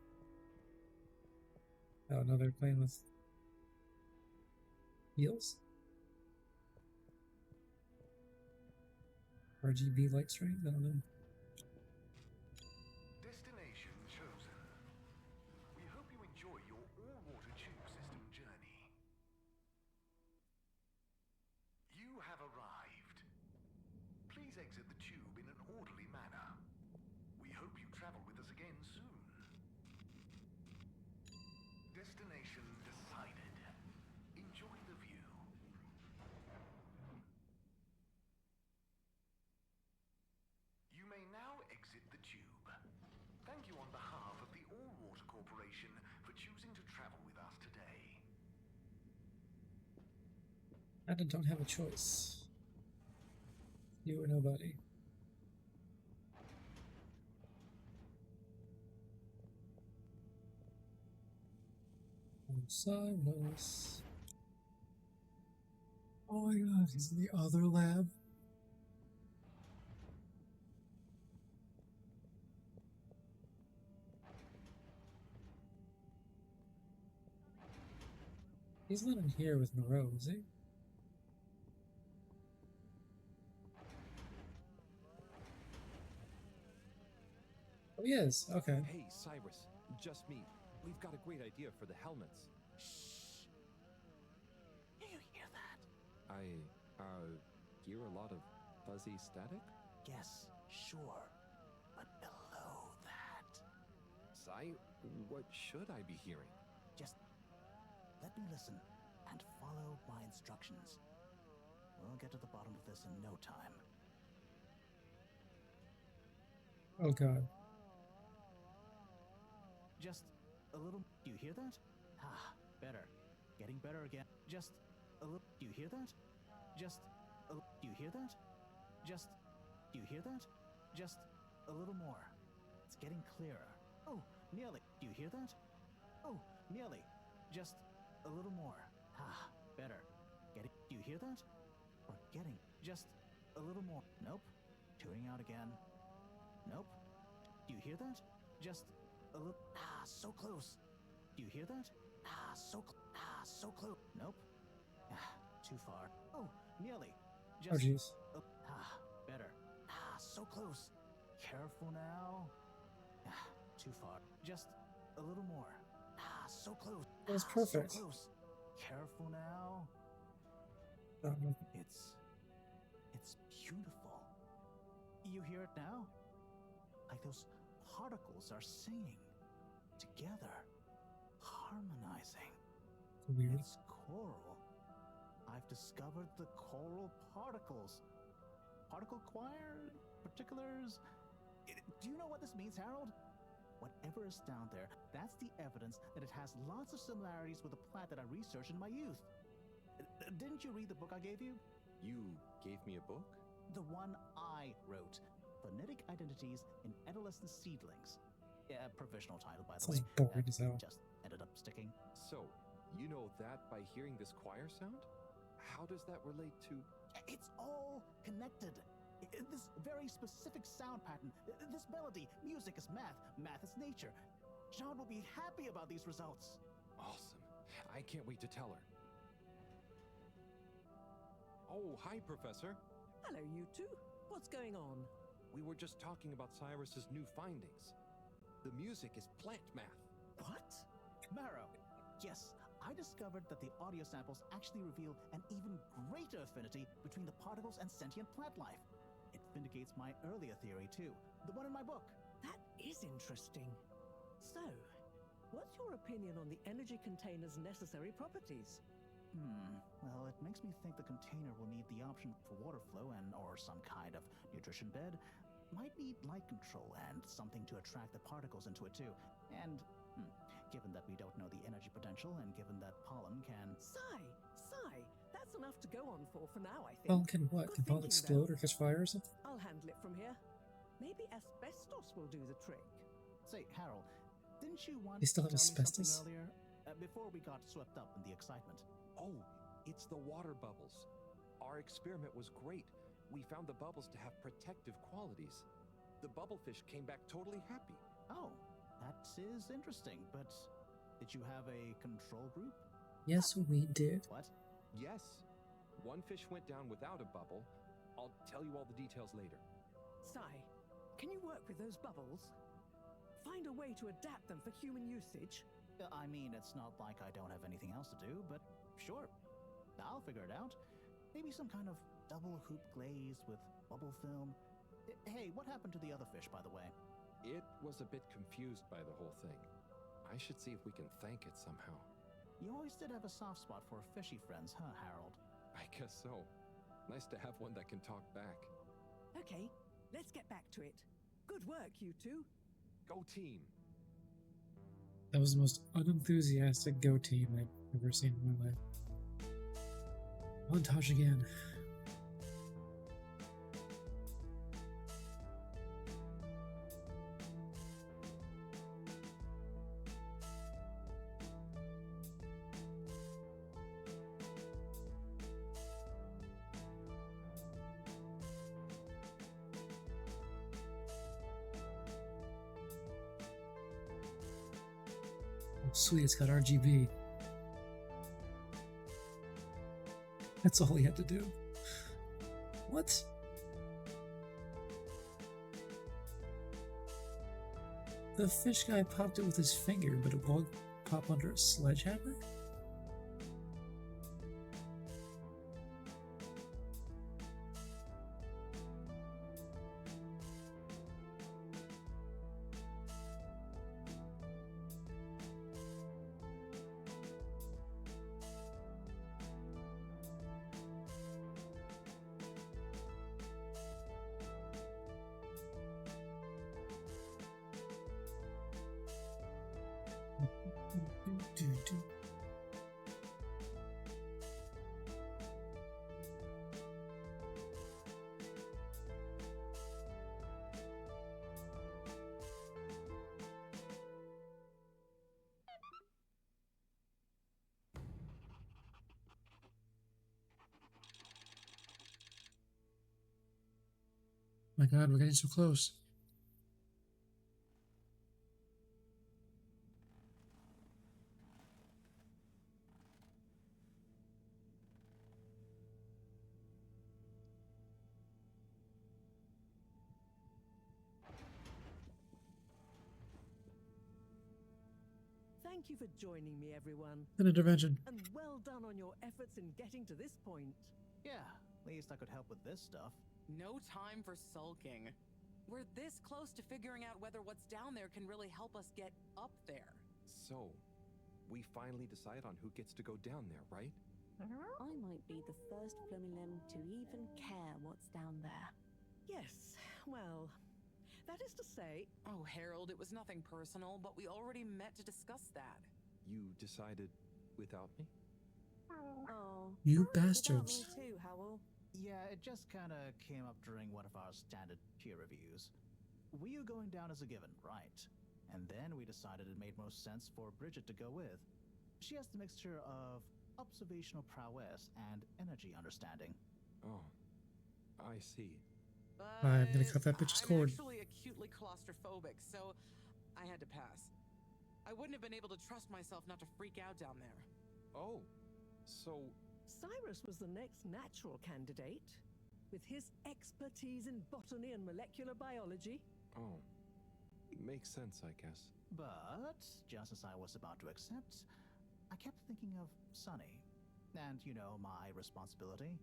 Oh, no, they're playing with heels? RGB light strength? I don't know. Destination chosen. We hope you enjoy your all-water tube system journey. You have arrived. Please exit the tube in an orderly manner. We hope you travel with us again soon. Destination decided. Enjoy the view. You may now exit the tube. Thank you on behalf of the All-Water Corporation for choosing to travel with us today. I don't have a choice. You or nobody. Cyrus. Oh my god, he's in the other lab. He's not in here with Moreau, is he? Oh, he is. Okay. Hey, Cyrus, just me. We've got a great idea for the helmets. Shh. Do you hear that? I, hear a lot of fuzzy static? Yes, sure. But below that, What should I be hearing? just let me listen and follow my instructions. We'll get to the bottom of this in no time. Oh god. Just a little. Do you hear that? Ah, better. Getting better again. Just a little. Do you hear that? Just a. Do you hear that? Just. Do you hear that? Just a little more. It's getting clearer. Oh, nearly. Do you hear that? Oh, nearly. Just a little more. Ah, better. Getting. Do you hear that? We're getting just a little more. Nope. Tuning out again. Nope. Do you hear that? Just a little. Ah, so close. Do you hear that? Ah, so close. Nope. Ah, too far. Oh, nearly. Oh Just. jeez. Ah, better. Ah, so close. Careful now. Ah, too far. Just a little more. Ah, so close. That was Ah, perfect. So close. Careful now. It's beautiful. You hear it now? Like those particles are singing together, harmonizing. Weird. It's choral. I've discovered the choral particles. Particle choir? Particulars? Do you know what this means, Harold? Whatever is down there, that's the evidence that it has lots of similarities with the plant that I researched in my youth. Didn't you read the book I gave you? You gave me a book? The one I wrote. Phonetic Identities in Adolescent Seedlings. Yeah, provisional title, by the Sounds way. boring as hell. Just ended up sticking. So, you know that by hearing this choir sound? How does that relate to... It's all connected. This very specific sound pattern, this melody, music is math, math is nature. John will be happy about these results. Awesome. I can't wait to tell her. Oh, hi, Professor. Hello, you two. What's going on? We were just talking about Cyrus's new findings. The music is plant math. What? Marrow. Yes, I discovered that the audio samples actually reveal an even greater affinity between the particles and sentient plant life. It vindicates my earlier theory, too. The one in my book. That is interesting. So, what's your opinion on the energy container's necessary properties? Well, it makes me think the container will need the option for water flow or some kind of nutrition bed. Might need light control and something to attract the particles into it, too. And, given that we don't know the energy potential and given that pollen can... Sigh! That's That's enough to go on for now, I think. Bomb can what? Good Can bomb thinking, explode though. or catch fire or something? I'll handle it from here. Maybe asbestos will do the trick. Say, Harold, didn't you want They still have to tell me something asbestos? earlier? Before we got swept up in the excitement. Oh, it's the water bubbles. Our experiment was great. We found the bubbles to have protective qualities. The bubblefish came back totally happy. Oh, that is interesting, but did you have a control group? Yes, we did. What? Yes. One fish went down without a bubble. I'll tell you all the details later. Sai, can you work with those bubbles? Find a way to adapt them for human usage? I mean, it's not like I don't have anything else to do, but sure. I'll figure it out. Maybe some kind of double hoop glaze with bubble film. Hey, what happened to the other fish, by the way? It was a bit confused by the whole thing. I should see if we can thank it somehow. You always did have a soft spot for fishy friends, huh, Harold? I guess so. Nice to have one that can talk back. Okay, let's get back to it. Good work, you two. Go team! That was the most unenthusiastic Go team I've ever seen in my life. Montage again. Sweet, it's got RGB. That's all he had to do. What? The fish guy popped it with his finger, but it won't pop under a sledgehammer? My god, we're getting so close. Thank you for joining me, everyone. An intervention. And well done on your efforts in getting to this point. Yeah, at least I could help with this stuff. No time for sulking. We're this close to figuring out whether what's down there can really help us get up there. So, we finally decide on who gets to go down there, right? I might be the first Flumilim to even care what's down there. Yes, well, that is to say... Oh, Harold, it was nothing personal, but we already met to discuss that. You decided without me? Oh. You Without bastards. me too, Howell. Yeah, it just kinda came up during one of our standard peer reviews. We were going down as a given, right? And then we decided it made most sense for Bridget to go with. She has the mixture of observational prowess and energy understanding. Oh, I see. But I'm gonna cut that bitch's cord. I'm actually acutely claustrophobic, so I had to pass. I wouldn't have been able to trust myself not to freak out down there. Oh, so... Cyrus was the next natural candidate, with his expertise in botany and molecular biology. Oh, makes sense, I guess. But, just as I was about to accept, I kept thinking of Sunny. And, you know, my responsibility.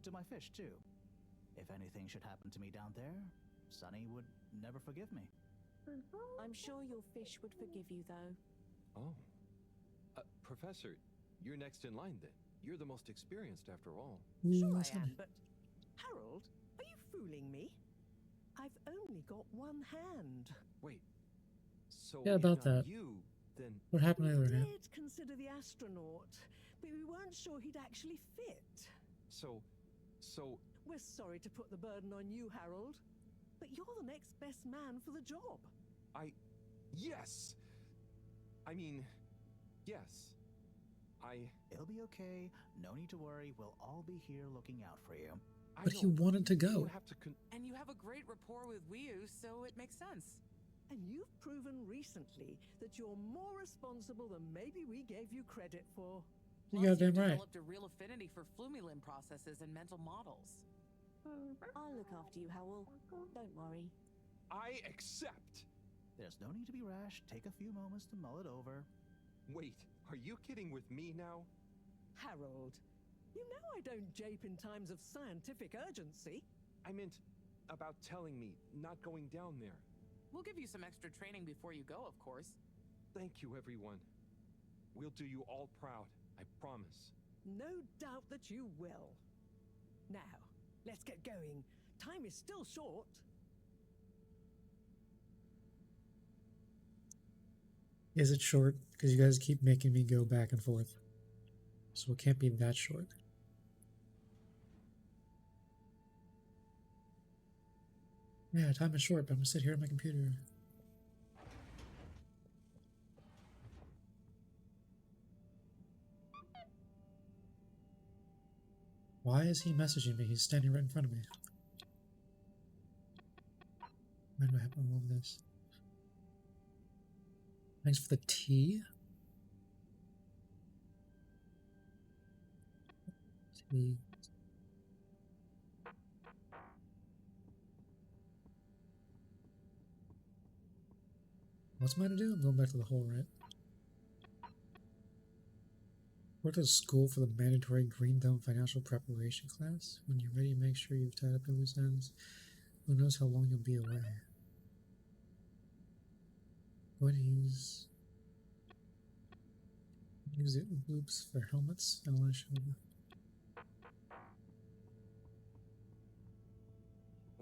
To my fish, too. If anything should happen to me down there, Sunny would never forgive me. I'm sure your fish would forgive you, though. Oh. Professor, you're next in line then. You're the most experienced after all. Sure I That's am, funny. but... Harold, are you fooling me? I've only got one hand. Wait. So Yeah, if about not that. you, then... What happened to the I other hand? did consider the astronaut, but we weren't sure he'd actually fit. So, We're sorry to put the burden on you, Harold, but you're the next best man for the job. yes! I mean, yes. It'll be okay. No need to worry. We'll all be here looking out for you. But he wanted to You go. don't have to And you have a great rapport with Wiu, so it makes sense. And you've proven recently that you're more responsible than maybe we gave you credit for. You Plus, goddamn you've right. developed a real affinity for Flumilim processes and mental models. I'll look after you, Howell. Don't worry. I accept! There's no need to be rash. Take a few moments to mull it over. Wait, are you kidding with me now? Harold, you know I don't jape in times of scientific urgency. I meant about telling me, not going down there. We'll give you some extra training before you go, of course. Thank you, everyone. We'll do you all proud, I promise. No doubt that you will. Now, let's get going. Time is still short. Is it short? Because you guys keep making me go back and forth. So it can't be that short. Yeah, time is short, but I'm gonna sit here on my computer. Why is he messaging me? He's standing right in front of me. Why do I have all of this? Thanks for the tea. Tea. What's mine to do? I'm going back to the hole, right? Go to school for the mandatory Green Thumb financial preparation class. When you're ready, make sure you've tied up your loose ends. Who knows how long you'll be away? Going to use the loops for helmets. I want to show you.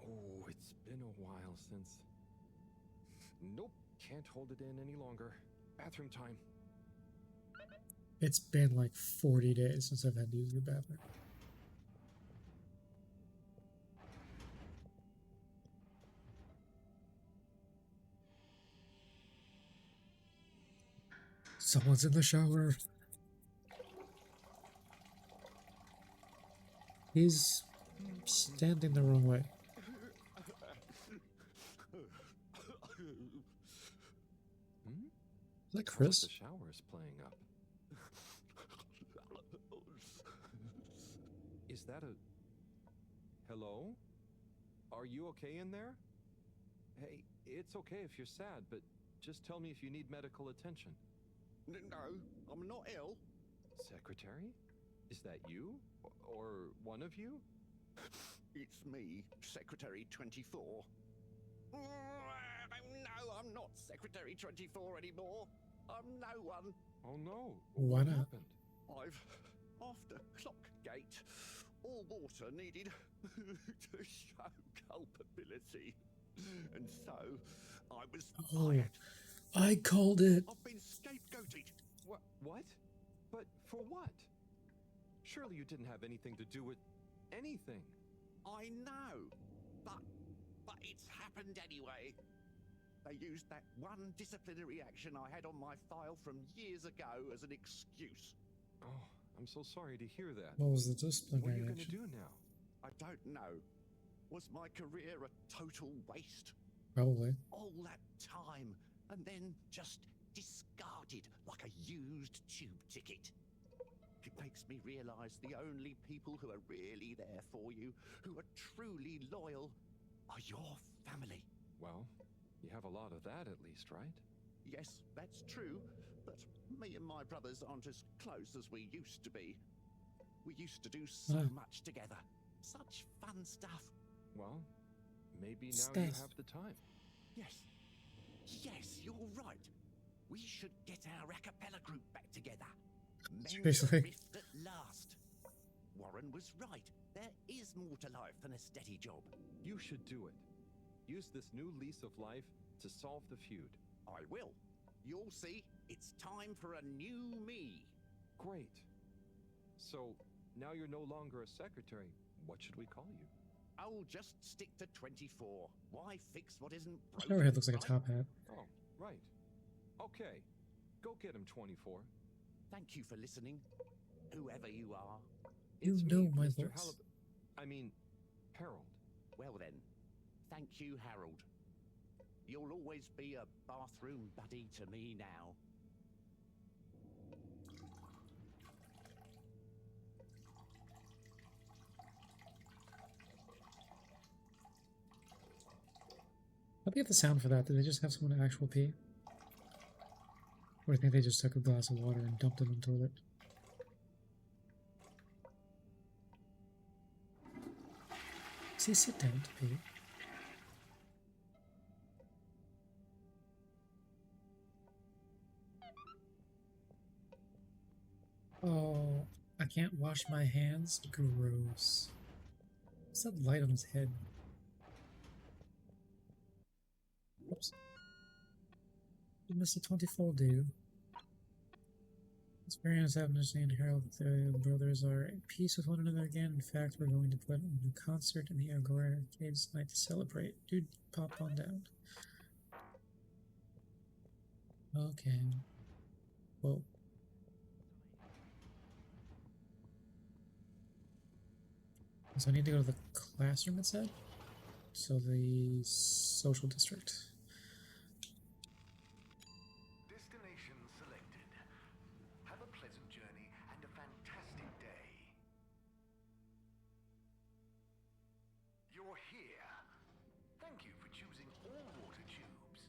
Oh, it's been a while since. Nope, can't hold it in any longer. Bathroom time. It's been like 40 days since I've had to use the bathroom. Someone's in the shower. He's standing the wrong way. Is that Chris? The shower is playing up. Is that a... Hello? Are you okay in there? Hey, it's okay if you're sad, but just tell me if you need medical attention. No, I'm not ill. Secretary? Is that you? Or one of you? It's me, Secretary 24. No, I'm not Secretary 24 anymore. I'm no one. Oh no. Why What not? happened? After Clockgate, all water needed to show culpability. And so, I was fired. I called it. I've been scapegoated. What? But for what? Surely you didn't have anything to do with anything. I know, but it's happened anyway. They used that one disciplinary action I had on my file from years ago as an excuse. Oh, I'm so sorry to hear that. What was the What are disciplinary you going to action? do now? I don't know. Was my career a total waste? Probably. All that time, and then just discarded like a used tube ticket. It makes me realize the only people who are really there for you, who are truly loyal, are your family. Well, you have a lot of that at least, right? Yes, that's true, but me and my brothers aren't as close as we used to be. We used to do so much together. Such fun stuff. Well, maybe now you Stuff. have the time. Yes, you're right. We should get our a cappella group back together. Mend the Seriously? rift at last. Warren was right. There is more to life than a steady job. You should do it. Use this new lease of life to solve the feud. I will. You'll see. It's time for a new me. Great. So, now you're no longer a secretary. What should we call you? I'll just stick to 24. Why fix what isn't broken? Her head looks like a right? top hat. Oh, right. Okay. Go get him, 24. Thank you for listening, whoever you are. You It's know me, my Mr. voice. I mean, Harold. Well then, thank you, Harold. You'll always be a bathroom buddy to me now. How do you get the sound for that? Did they just have someone actual pee? Or do you think they just took a glass of water and dumped it in the toilet? Does he sit down to pee? Oh, I can't wash my hands? Gross. What's that light on his head? Oops. Did Mr. 24 do? Experience Amnesty and Harold, the brothers are at peace with one another again. In fact, we're going to put a new concert in the Agora Arcades tonight to celebrate. Dude, pop on down. Okay. Whoa. So I need to go to the classroom, it said? So the social district. Destination selected. Have a pleasant journey and a fantastic day. You're here. Thank you for choosing all water tubes.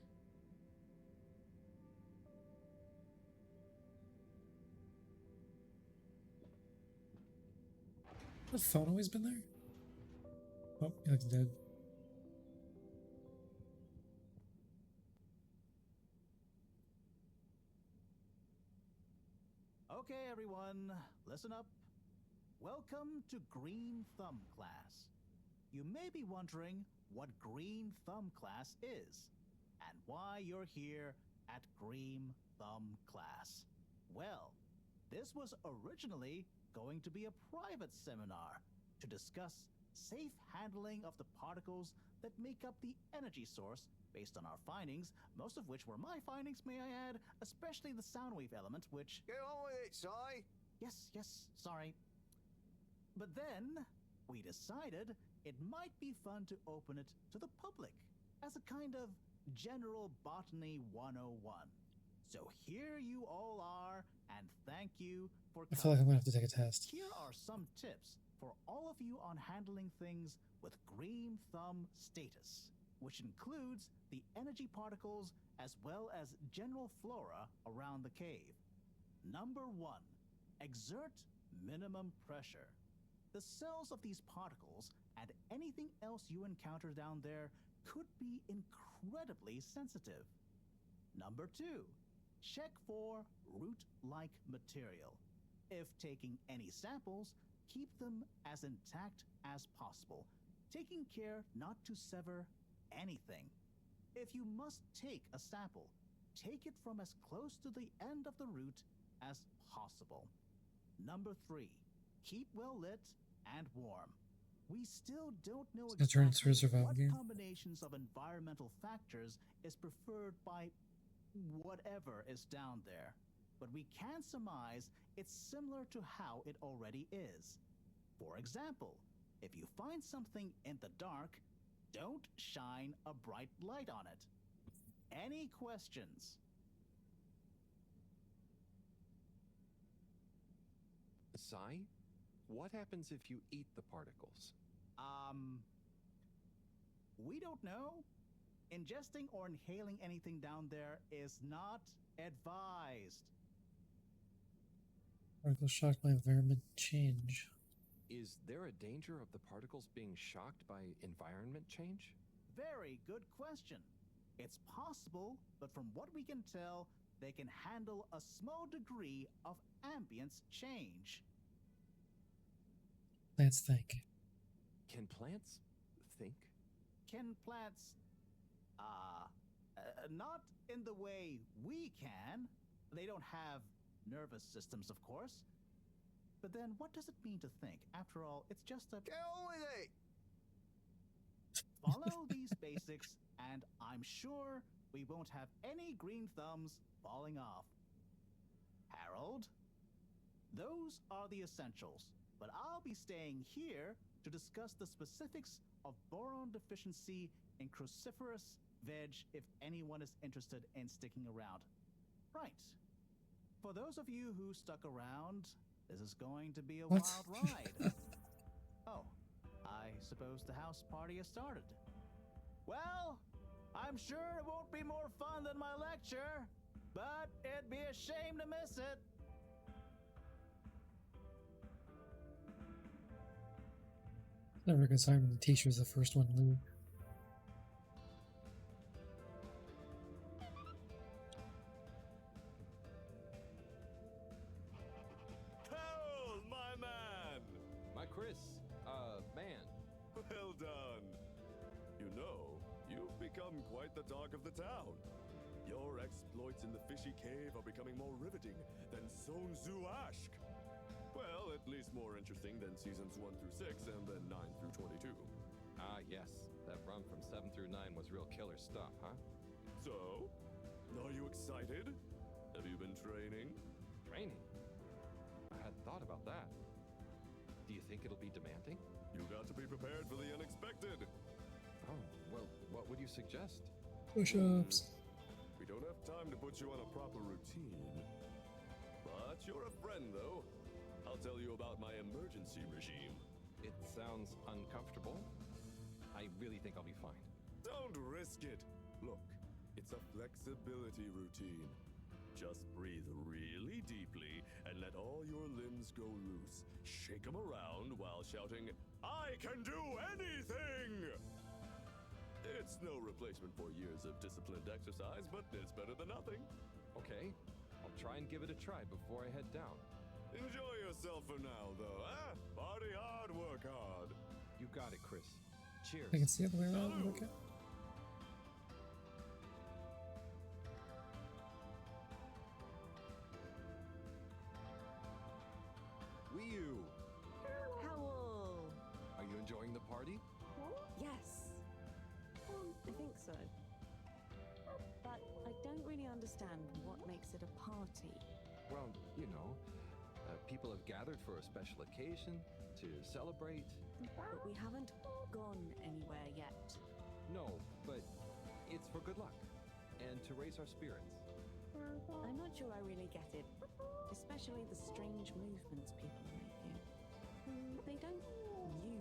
Has the phone always been there? Oh, he looks dead. Okay, everyone, listen up. Welcome to Green Thumb class. You may be wondering what Green Thumb class is and why you're here at Green Thumb class. Well, this was originally going to be a private seminar to discuss safe handling of the particles that make up the energy source based on our findings, most of which were my findings, may I add, especially the sound wave element, which... Get on with it, Si. Yes, sorry. But then, we decided it might be fun to open it to the public as a kind of General Botany 101. So here you all are, and thank you for I feel like I'm gonna have to take a test. Here are some tips for all of you on handling things with Green Thumb status, which includes the energy particles as well as general flora around the cave. Number 1. Exert minimum pressure. The cells of these particles and anything else you encounter down there could be incredibly sensitive. Number 2. Check for root-like material. If taking any samples, keep them as intact as possible, taking care not to sever anything. If you must take a sample, take it from as close to the end of the root as possible. Number 3. Keep well lit and warm. We still don't know exactly what combinations of environmental factors is preferred by whatever is down there, but we can surmise it's similar to how it already is. For example, if you find something in the dark, don't shine a bright light on it. Any questions? Si, what happens if you eat the particles? We don't know. Ingesting or inhaling anything down there is not advised. Particles shocked by environment change. Is there a danger of the particles being shocked by environment change? Very good question. It's possible, but from what we can tell, they can handle a small degree of ambience change. Plants think. Can plants think? Can plants... not in the way we can. They don't have nervous systems, of course. But then what does it mean to think? After all, it's just a... Get on with it! Follow these basics, and I'm sure we won't have any green thumbs falling off. Harold? Those are the essentials, but I'll be staying here to discuss the specifics of boron deficiency in cruciferous veg if anyone is interested in sticking around. Right. For those of you who stuck around, this is going to be a What? wild ride. Oh, I suppose the house party has started. Well, I'm sure it won't be more fun than my lecture, but it'd be a shame to miss it. Never a good sign when the teacher's the first one to leave. Harold, my man! My Chris, man. Well done. You know, you've become quite the talk of the town. Your exploits in the fishy cave are becoming more riveting than Sun Tzu Ashk. Well, at least more interesting than seasons 1 through 6 and then 9 through 22. Ah, yes. That run from 7 through 9 was real killer stuff, huh? So, are you excited? Have you been training? Training? I hadn't thought about that. Do you think it'll be demanding? You got to be prepared for the unexpected. Oh, well, what would you suggest? Push-ups. We don't have time to put you on a proper routine. But you're a friend, though. I'll tell you about my emergency regime. It sounds uncomfortable. I really think I'll be fine. Don't risk it. Look, it's a flexibility routine. Just breathe really deeply and let all your limbs go loose. Shake them around while shouting, "I can do anything!" It's no replacement for years of disciplined exercise, but it's better than nothing. Okay, I'll try and give it a try before I head down. Enjoy yourself for now, though, eh? Party hard, work hard. You got it, Chris. Cheers. I think it's the other way around. Salute. Okay. Wii U! Howl! Are you enjoying the party? Yes. I think so. But I don't really understand what makes it a party. Well, you know, people have gathered for a special occasion to celebrate. But we haven't gone anywhere yet. No, but it's for good luck and to raise our spirits. I'm not sure I really get it. Especially the strange movements people are making. They don't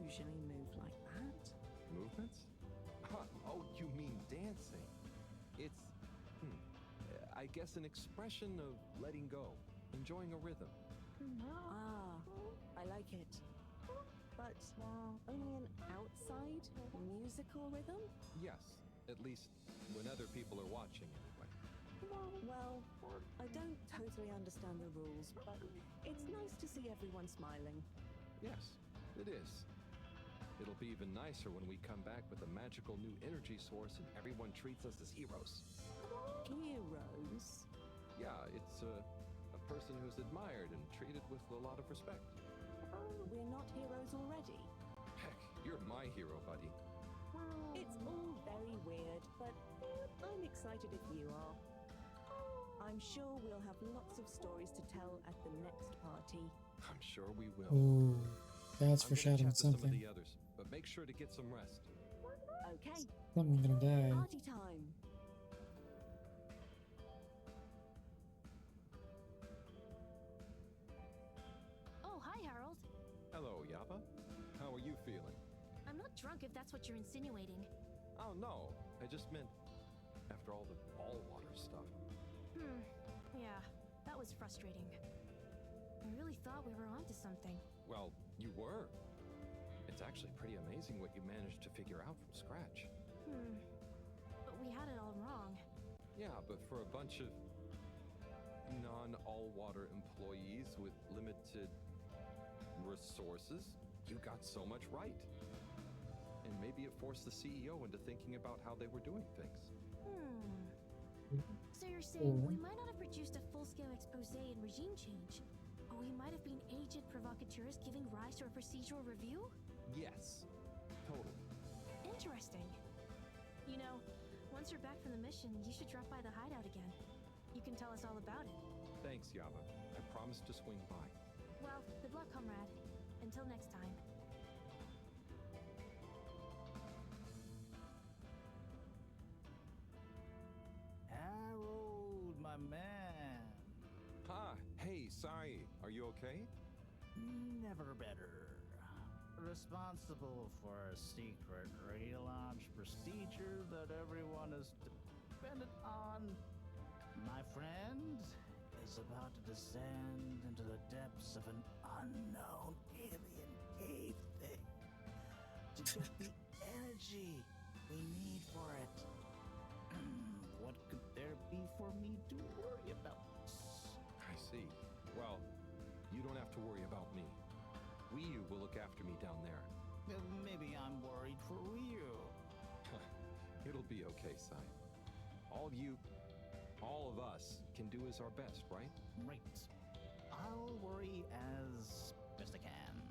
usually move like that. Movements? Oh, you mean dancing? It's, I guess an expression of letting go, enjoying a rhythm. Ah, I like it. But only an outside musical rhythm? Yes, at least when other people are watching anyway. Well, I don't totally understand the rules, but it's nice to see everyone smiling. Yes, it is. It'll be even nicer when we come back with a magical new energy source and everyone treats us as heroes. Heroes? Yeah, it's a person who's admired and treated with a lot of respect. We're not heroes already. Heck, you're my hero, buddy. It's all very weird, but I'm excited if you are. I'm sure we'll have lots of stories to tell at the next party. I'm sure we will. Oh, that's I'm gonna foreshadowing chat to some of something. the others, but make sure to get some rest. Okay, Someone's gonna die. party time. Oh, hi, Harold. Hello, Yapa. How are you feeling? I'm not drunk if that's what you're insinuating. Oh, no. I just meant after all the ball water stuff. Yeah, that was frustrating. I really thought we were onto something. Well, you were. It's actually pretty amazing what you managed to figure out from scratch. But we had it all wrong. Yeah, but for a bunch of non-all-water employees with limited resources, you got so much right. And maybe it forced the CEO into thinking about how they were doing things. So you're saying we might not have produced a full-scale expose and regime change, Oh, he might have been aged provocateurs giving rise to a procedural review? Yes. Totally. Interesting. You know, once you're back from the mission, you should drop by the hideout again. You can tell us all about it. Thanks, Yava. I promise to swing by. Well, good luck, comrade. Until next time. Harold, my man. Ha! Hey, Sai, are you okay? Never better. Responsible for a secret relaunch procedure that everyone is dependent on. My friend is about to descend into the depths of an unknown alien cave thing to get the energy we need for it. What could there be for me to worry about? I see. Well, you don't have to worry about me. Ryu will look after me down there. Maybe I'm worried for you. It'll be okay, Sai. All of us can do is our best, right? Right. I'll worry as best I can.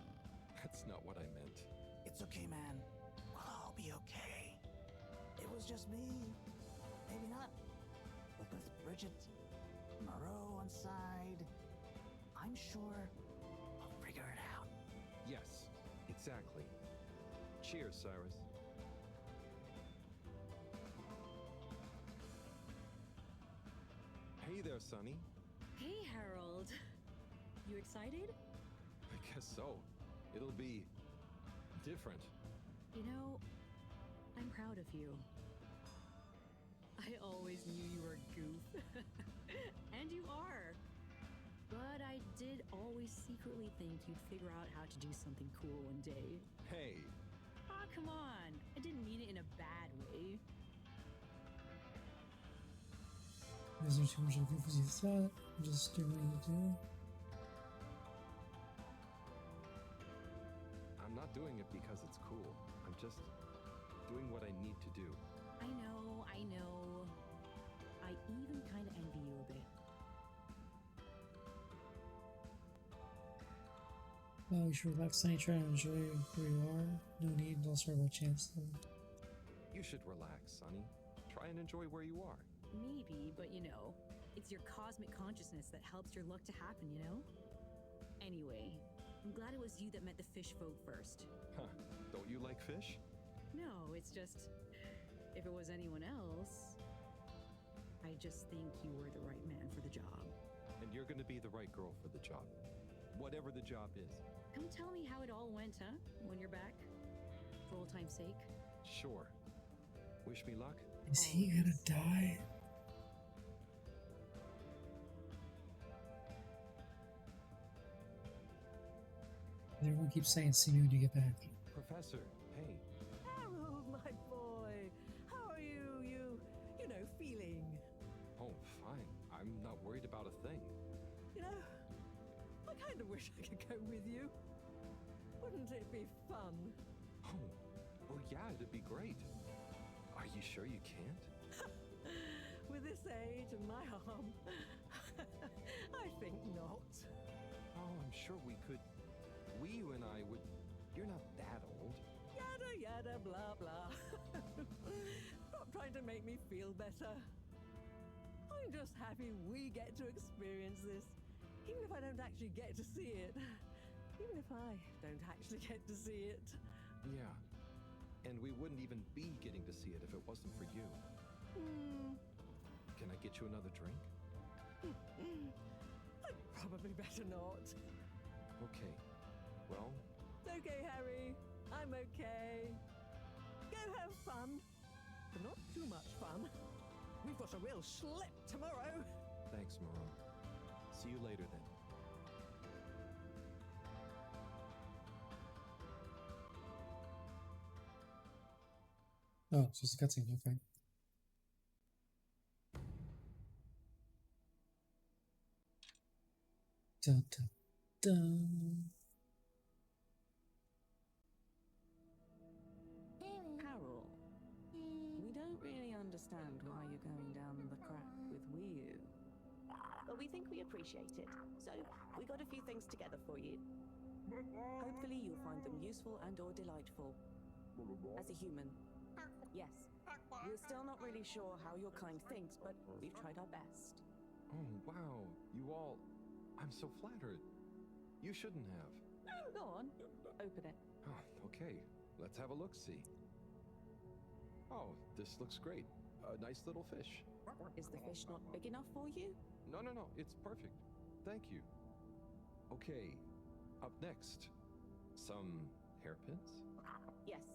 That's not what I meant. It's okay, man. We'll all be okay. It was just me. Maybe not. But with Bridget, Moreau on side, I'm sure we'll figure it out. Yes, exactly. Cheers, Cyrus. Hey there, Sonny. Hey, Harold. You excited? I guess so. It'll be different. You know, I'm proud of you. I always knew you were a goof. And you are. But I did always secretly think you'd figure out how to do something cool one day. Hey. Ah, come on. I didn't mean it in a bad way. Is there too much of a goof as you thought? Just do what you do. I'm not doing it because it's cool. I'm just doing what I need to do. I know. I even kind of envy you a bit. Well, you should relax and try to enjoy where you are. No need to worry about chance though. You should relax, Sonny. Try and enjoy where you are. Maybe, but you know, it's your cosmic consciousness that helps your luck to happen, you know? Anyway, I'm glad it was you that met the fish folk first. Huh. Don't you like fish? No, it's just, if it was anyone else, I just think you were the right man for the job. And you're gonna be the right girl for the job. Whatever the job is. Come tell me how it all went, huh? When you're back? For old time's sake? Sure. Wish me luck? Is he gonna die? Everyone keeps saying, see me when you get back. Professor, hey. Harold, my boy. How are you know, feeling? Oh, fine. I'm not worried about a thing. You know, I kind of wish I could go with you. Wouldn't it be fun? Oh, well, yeah, it'd be great. Are you sure you can't? With this age and my arm, I think not. Oh, I'm sure we could. You and I would. You're not that old. Yada yada blah blah. Stop trying to make me feel better. I'm just happy we get to experience this, even if I don't actually get to see it. Even if I don't actually get to see it. Yeah. And we wouldn't even be getting to see it if it wasn't for you. Can I get you another drink? I'd probably better not. Okay. Well... It's okay, Harry. I'm okay. Go have fun. But not too much fun. We've got a real schlep tomorrow. Thanks, Moreau. See you later, then. Oh, it's just a cutscene, okay. Dun, dun, dun. Harold, we don't really understand why you're going down the crack with Wii U. but we think we appreciate it. So we got a few things together for you. Hopefully you'll find them useful and or delightful. As a human. Yes. We're still not really sure how your kind thinks, but we've tried our best. Oh, wow. You all... I'm so flattered. You shouldn't have. Go on. Open it. Oh, okay. Let's have a look-see. Oh, this looks great. A nice little fish. Is the fish not big enough for you? No, it's perfect. Thank you. Okay, up next, some hairpins? Yes.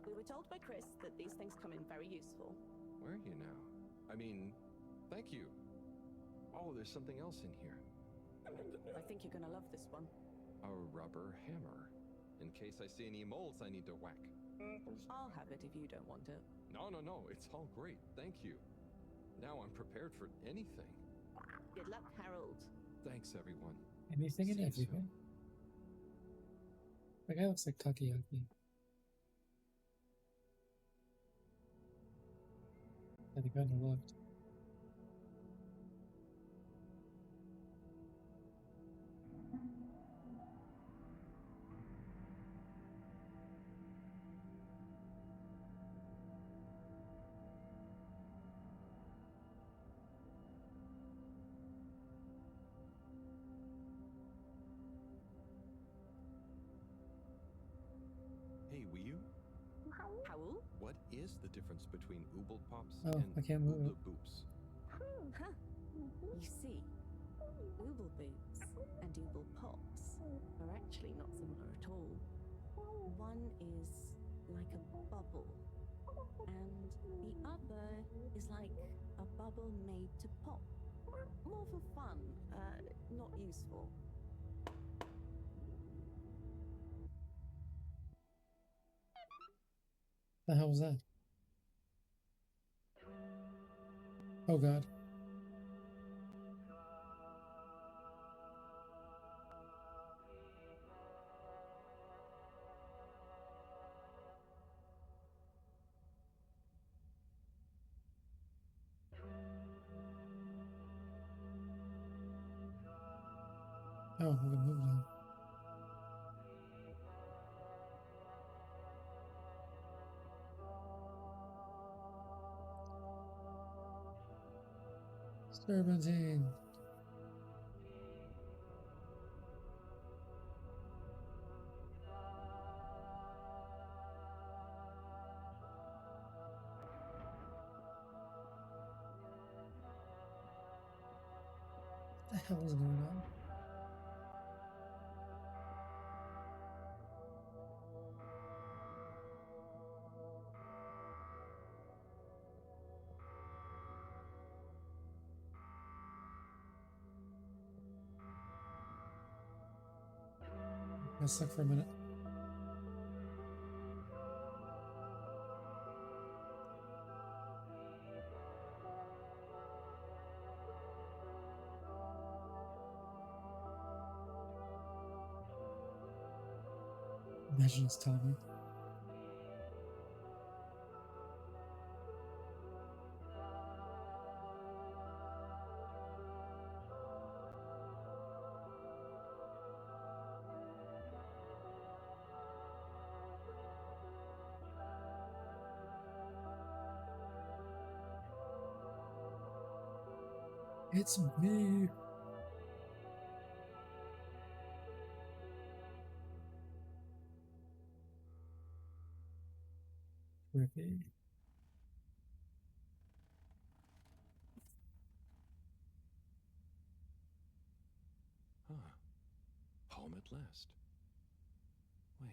We were told by Chris that these things come in very useful. Where are you now? I mean, thank you. Oh, there's something else in here. I think you're gonna love this one. A rubber hammer. In case I see any moles I need to whack. I'll have it if you don't want it. No, it's all great. Thank you. Now I'm prepared for anything. Good luck, Harold. Thanks, everyone. Anything and See you everything. That guy looks like Takoyaki. I think I looked. Hey, will you? Howl? What is the difference between Ooble Pops Oh, and I can't move it. Ooble Boops? Huh. You see, Ooble Boots and Ooble Pops are actually not similar at all. One is like a bubble, and the other is like a bubble made to pop. More for fun, not useful. The hell was that? Oh god. Oh, we can move now. Serpentine. What the hell is going on? Let's look for a minute. Imagine it's telling me. It's me. Rippy. Home at last. Wait.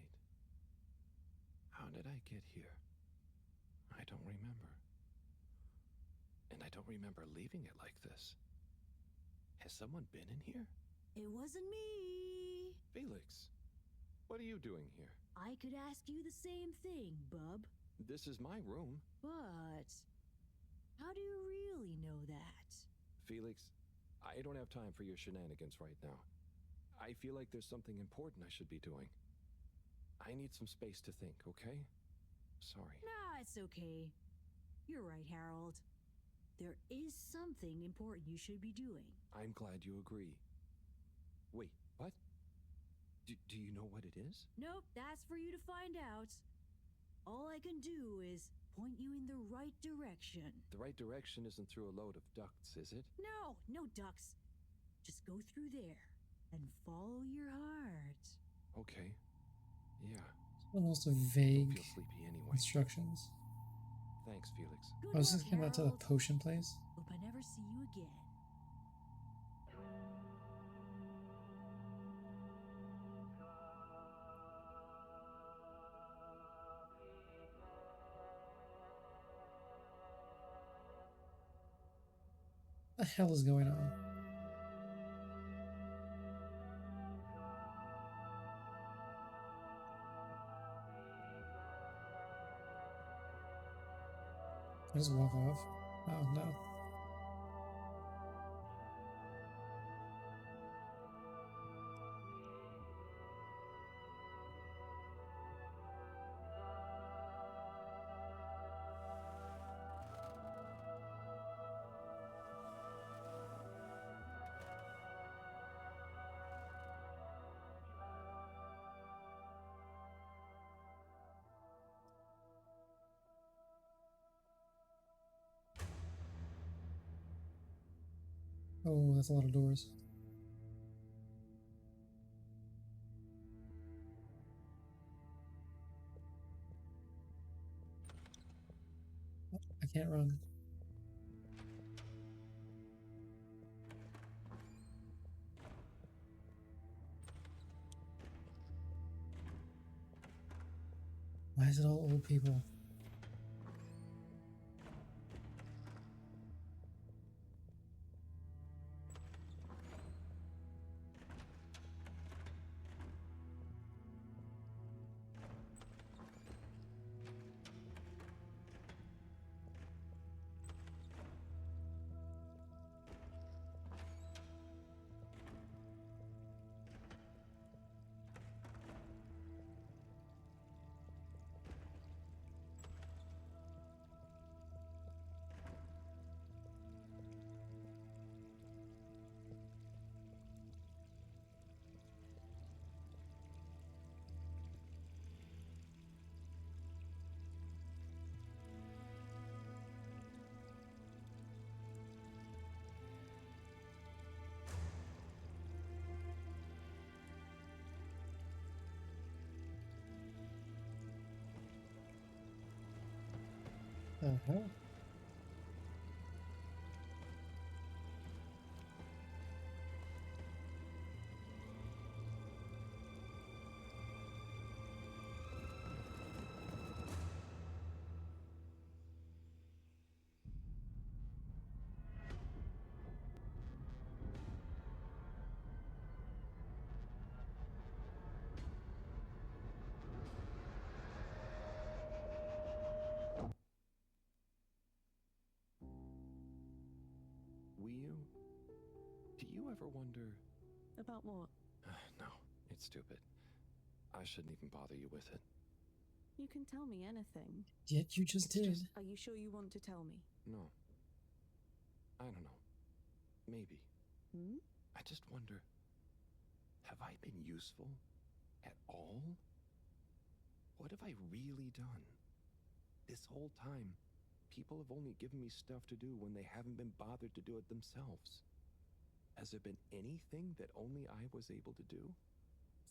How did I get here? I don't remember. And I don't remember leaving it like this. Has someone been in here? It wasn't me. Felix, what are you doing here? I could ask you the same thing, bub. This is my room. But how do you really know that? Felix, I don't have time for your shenanigans right now. I feel like there's something important I should be doing. I need some space to think, okay? Sorry. Nah, it's okay. You're right, Harold. there is something important you should be doing. I'm glad you agree. Wait, what? Do you know what it is? Nope, that's for you to find out. All I can do is point you in the right direction. The right direction isn't through a load of ducts, is it? No, no ducks. Just go through there and follow your heart. Okay. Yeah. And also Don't vague feel sleepy anyway. instructions. Thanks, Felix. Good I was luck, just thinking about to the Harold. potion place. Hope I never see you again. What the hell is going on? I just walk off. Oh no. Oh, that's a lot of doors. I can't run. Why is it all old people? Uh-huh. Do you ever wonder? About what? No, it's stupid. I shouldn't even bother you with it. You can tell me anything. Yet you just did. Are you sure you want to tell me? No. I don't know. Maybe. Hmm? I just wonder, have I been useful at all? What have I really done? This whole time, people have only given me stuff to do when they haven't been bothered to do it themselves. Has there been anything that only I was able to do?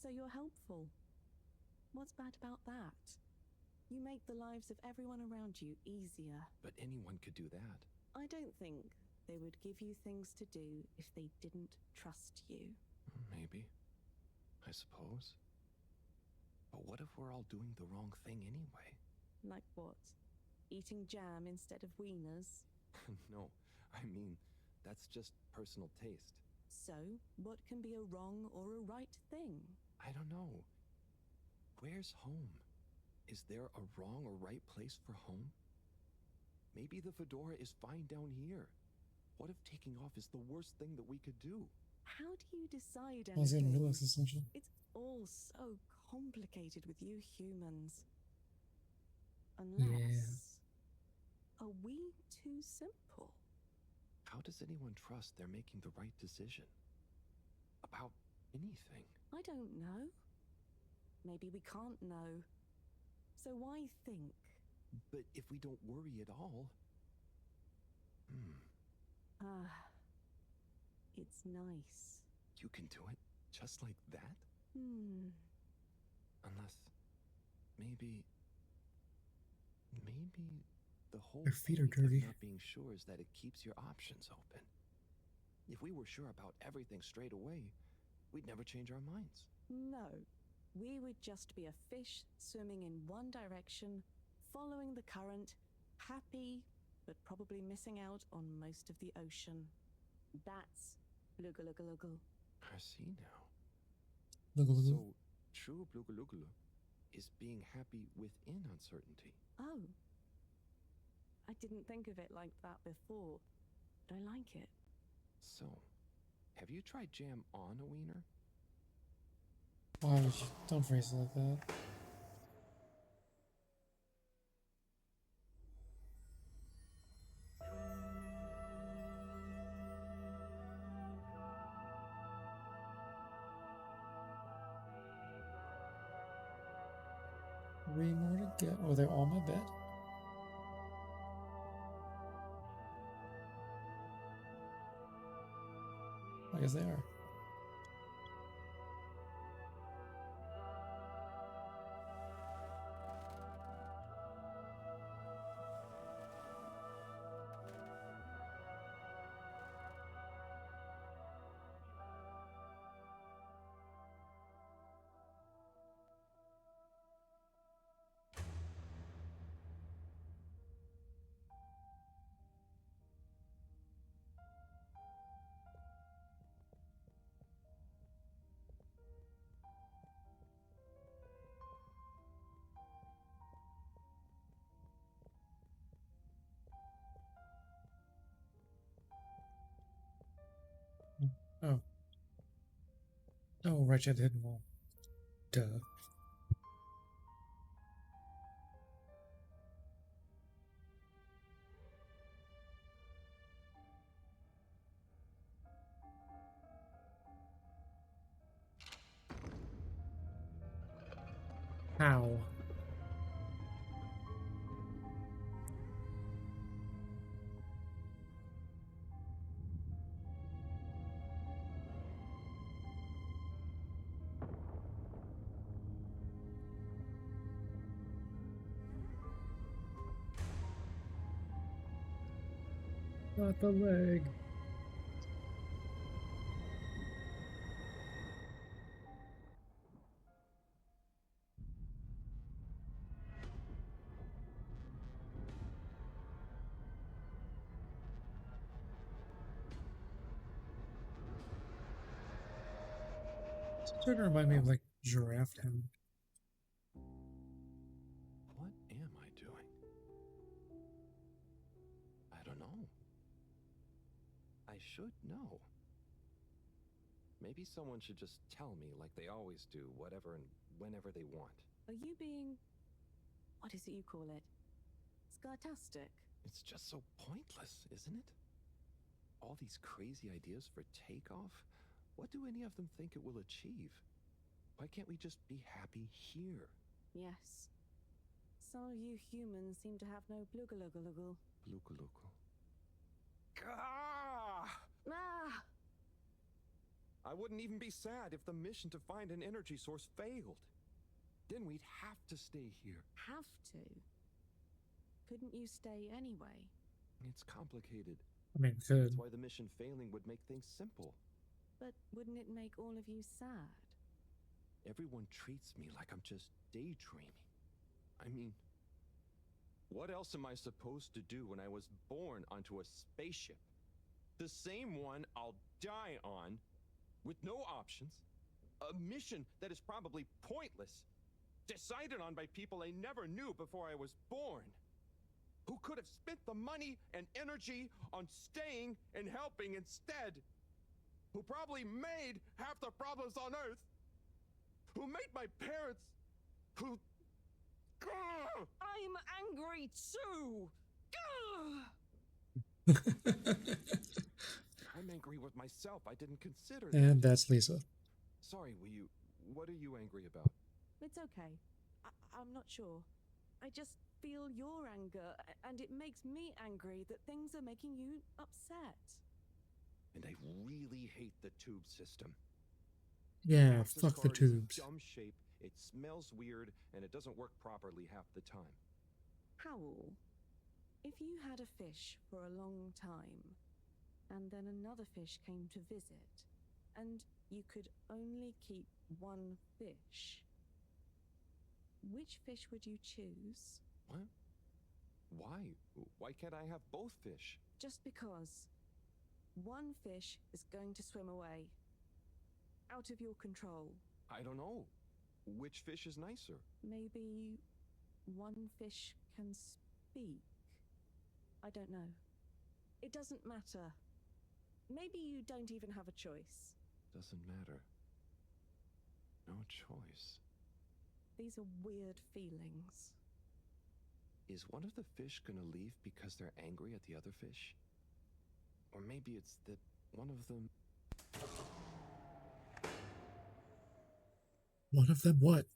So you're helpful. What's bad about that? You make the lives of everyone around you easier. But anyone could do that. I don't think they would give you things to do if they didn't trust you. Maybe. I suppose. But what if we're all doing the wrong thing anyway? Like what? Eating jam instead of wieners? No, I mean, that's just personal taste. So, what can be a wrong or a right thing? I don't know. Where's home? Is there a wrong or right place for home? Maybe the fedora is fine down here. What if taking off is the worst thing that we could do? How do you decide I was in the middle anything? of essential. It's all so complicated with you humans. Unless... Are we too simple? how does anyone trust they're making the right decision? About anything? I don't know. Maybe we can't know. So why think? But if we don't worry at all... It's nice. You can do it just like that? Unless... Maybe the whole Their feet are point of dirty. not being sure is that it keeps your options open. If we were sure about everything straight away, we'd never change our minds. No. We would just be a fish swimming in one direction, following the current, happy, but probably missing out on most of the ocean. That's Blugalugalogal. I see now. Lugaloo. So, true Blugalugalo is being happy within uncertainty. Oh. I didn't think of it like that before, but I like it. So, have you tried jam on a wiener? Why would you? Don't phrase it like that. Three more to go. Oh, they're all my bed. I guess they are. Oh. Oh, right, you had the hidden wall. Duh. How? Not the leg. It's starting to remind me of like Giraffe Town. What am I doing? I don't know. I should know. Maybe someone should just tell me like they always do, whatever and whenever they want. Are you being... what is it you call it? Scartastic? It's just so pointless, isn't it? All these crazy ideas for takeoff, what do any of them think it will achieve? Why can't we just be happy here? Yes. Some of you humans seem to have no blugalugalogal. Blugalugul. Gah! Ah! I wouldn't even be sad if the mission to find an energy source failed. Then we'd have to stay here. Have to? Couldn't you stay anyway? It's complicated. I mean, good. That's why the mission failing would make things simple. But wouldn't it make all of you sad? Everyone treats me like I'm just daydreaming. I mean, what else am I supposed to do when I was born onto a spaceship? The same one I'll die on, with no options. A mission that is probably pointless. Decided on by people I never knew before I was born. Who could have spent the money and energy on staying and helping instead. Who probably made half the problems on Earth. Who made my parents. Who... I'm angry too! I'm angry with myself. I didn't consider that. And that's Lisa. Sorry, what are you angry about? It's okay. I'm not sure. I just feel your anger, and it makes me angry that things are making you upset. And I really hate the tube system. Yeah, Access fuck the card is a tubes. dumb shape, it smells weird, and it doesn't work properly half the time. Howl, if you had a fish for a long time, and then another fish came to visit, and you could only keep one fish, which fish would you choose? What? Why? Why can't I have both fish? Just because one fish is going to swim away. Out of your control. I don't know. Which fish is nicer? Maybe one fish can speak. I don't know. It doesn't matter. Maybe you don't even have a choice. Doesn't matter. No choice. These are weird feelings. Is one of the fish gonna leave because they're angry at the other fish? Or maybe it's that one of them... One of them what?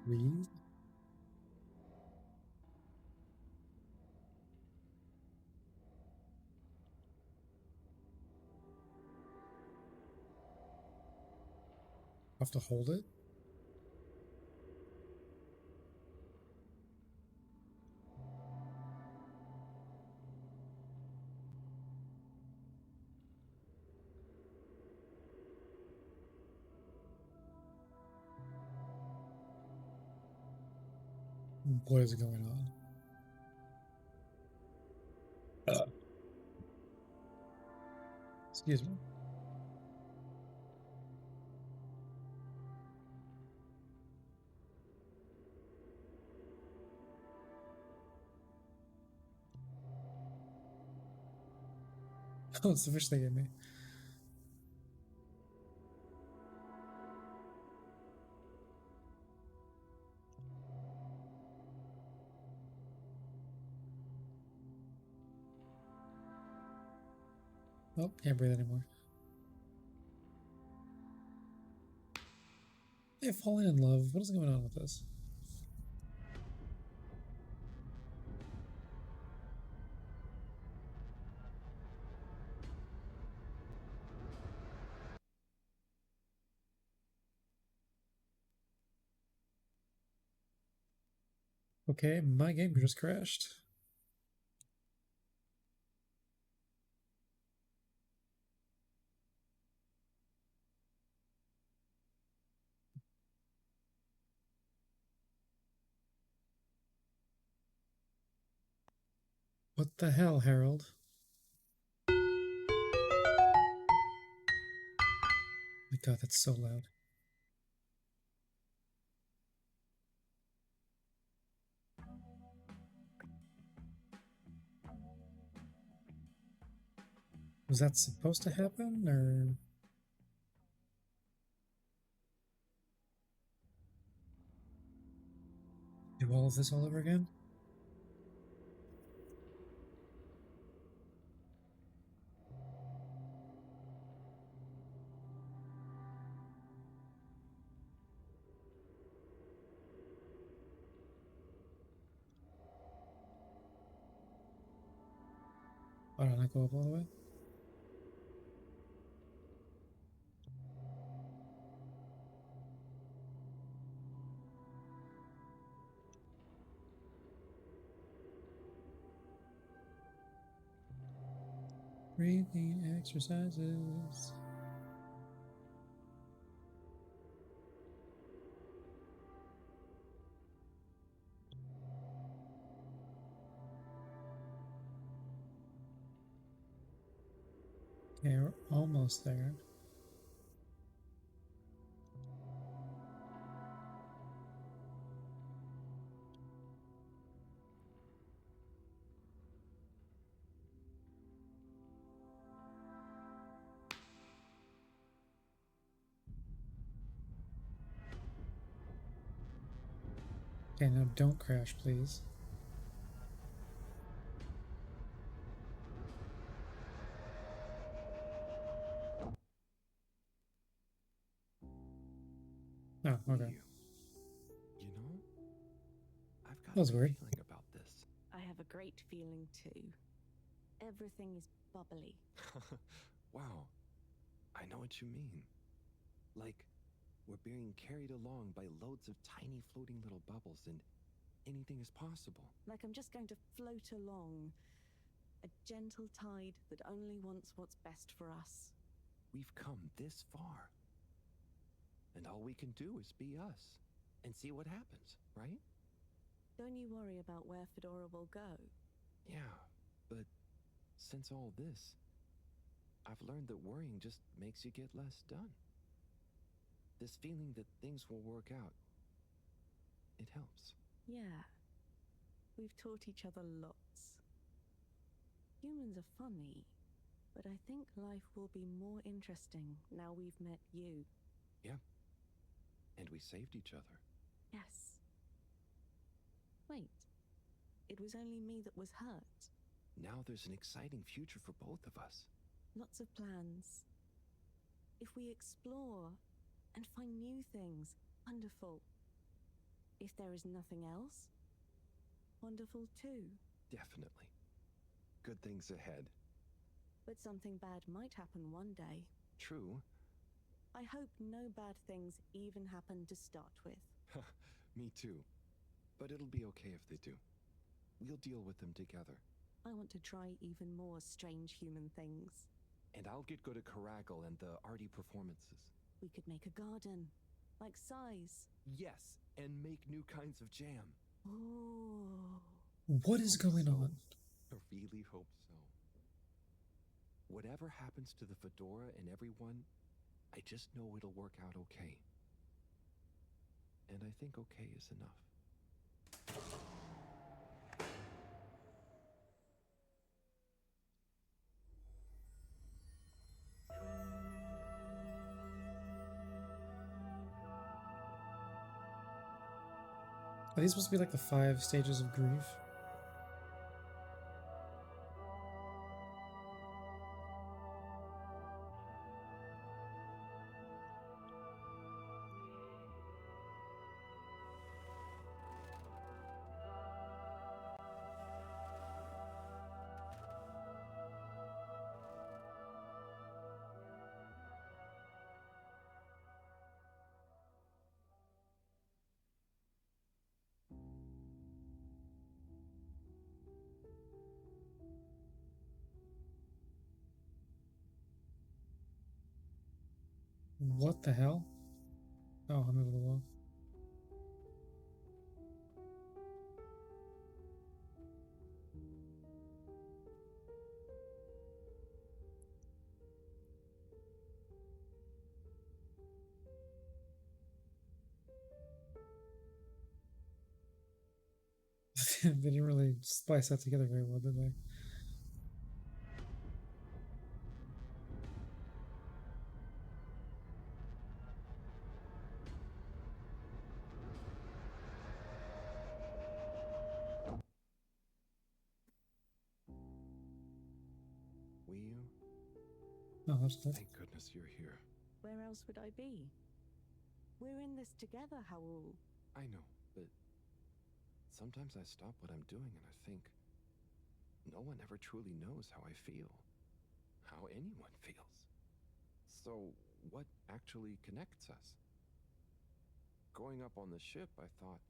Read? Have to hold it? What is going on? Excuse me. Oh, it's the fish they gave me. Oh, can't breathe anymore. They've fallen in love. What is going on with this? Okay, my game just crashed. What the hell, Harold? My God, that's so loud. Was that supposed to happen, or... do all of this all over again? Why don't I go up all the way? Breathing exercises. Okay, we're almost there. Okay, now don't crash, please. Oh, okay. You know, I've got That was a good weird. feeling about this. I have a great feeling too. Everything is bubbly. Wow, I know what you mean. Like, we're being carried along by loads of tiny floating little bubbles, and anything is possible. Like I'm just going to float along. A gentle tide that only wants what's best for us. We've come this far. And all we can do is be us and see what happens, right? Don't you worry about where Fedora will go. Yeah, but since all this, I've learned that worrying just makes you get less done. This feeling that things will work out, it helps. Yeah. We've taught each other lots. Humans are funny, but I think life will be more interesting now we've met you. Yeah. And we saved each other. Yes. Wait. It was only me that was hurt. Now there's an exciting future for both of us. Lots of plans. If we explore and find new things, wonderful. If there is nothing else, wonderful too. Definitely. Good things ahead. But something bad might happen one day. True. I hope no bad things even happen to start with. Me too. But it'll be okay if they do. We'll deal with them together. I want to try even more strange human things. And I'll get good at Caragal and the arty performances. We could make a garden, like size. Yes, and make new kinds of jam. Oh. What is going on? I really hope so. Whatever happens to the Fedora and everyone, I just know it'll work out okay. And I think okay is enough. Are these supposed to be like the 5 stages of grief? What the hell? Oh, I'm over the wall. They didn't really splice that together very well, did they? Will? Oh, that's good. Thank goodness you're here. Where else would I be? We're in this together, Harold. I know, but sometimes I stop what I'm doing and I think, no one ever truly knows how I feel, how anyone feels. So, what actually connects us? Growing up on the ship, I thought,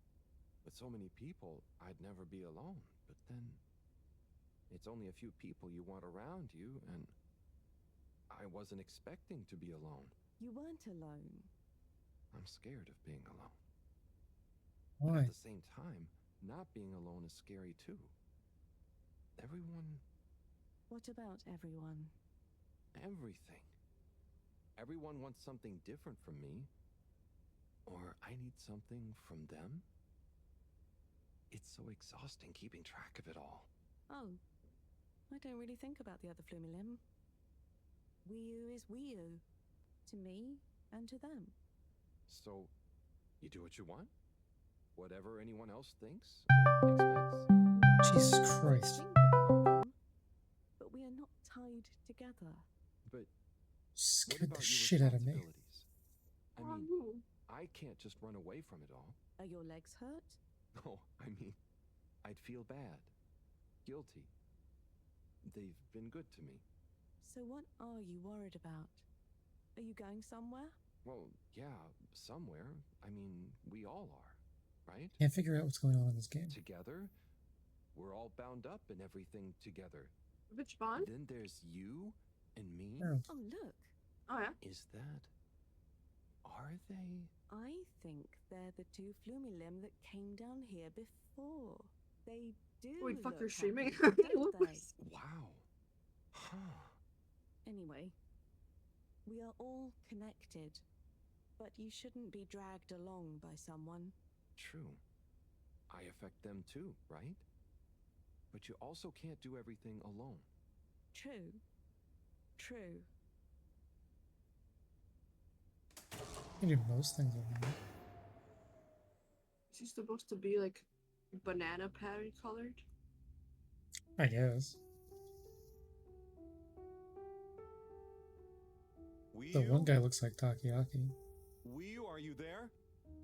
with so many people, I'd never be alone. But then, it's only a few people you want around you, and I wasn't expecting to be alone. You weren't alone. I'm scared of being alone. Why? At the same time, not being alone is scary too. Everyone... What about everyone? everything. Everyone wants something different from me. Or I need something from them. It's so exhausting keeping track of it all. Oh, I don't really think about the other Flumilim. Wii U is Wii U. To me and to them. So, you do what you want? Whatever anyone else thinks or expects? Jesus Christ. Think about them, but we are not tied together. But what Scared about the your shit out of me. responsibilities? I mean, I can't just run away from it all. Are your legs hurt? No, I mean, I'd feel bad. Guilty. They've been good to me. So what are you worried about? Are you going somewhere? Well, yeah, somewhere. I mean, we all are, right? Can't figure out what's going on in this game. Together. We're all bound up in everything together. Which bond? Then there's you and me. Harold. Oh, look. Oh, yeah? Is that... Are they? I think they're the two Flumilim that came down here before. They do. Wait, fuck, look you're streaming? happy, don't they? Wow. Huh. Anyway, we are all connected, but you shouldn't be dragged along by someone. True. I affect them too, right? But you also can't do everything alone. True. True. You can do most things alone. Is he supposed to be like banana patty colored? I guess. The one guy looks like Takoyaki. Wii U, are you there?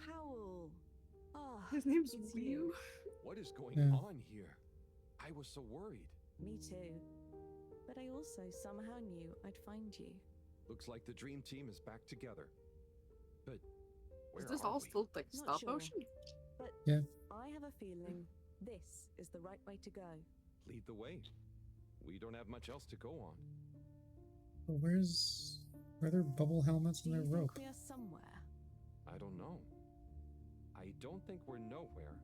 Powell. Ah, His name's it's Wii U. you. What is going Yeah. on here? I was so worried. Me too. But I also somehow knew I'd find you. Looks like the dream team is back together. But where Is this are all we? still like Not stop sure. motion? But Yeah. I have a feeling this is the right way to go. Lead the way. We don't have much else to go on. But where are their bubble helmets Do and you their think rope? we are somewhere? I don't know. I don't think we're nowhere.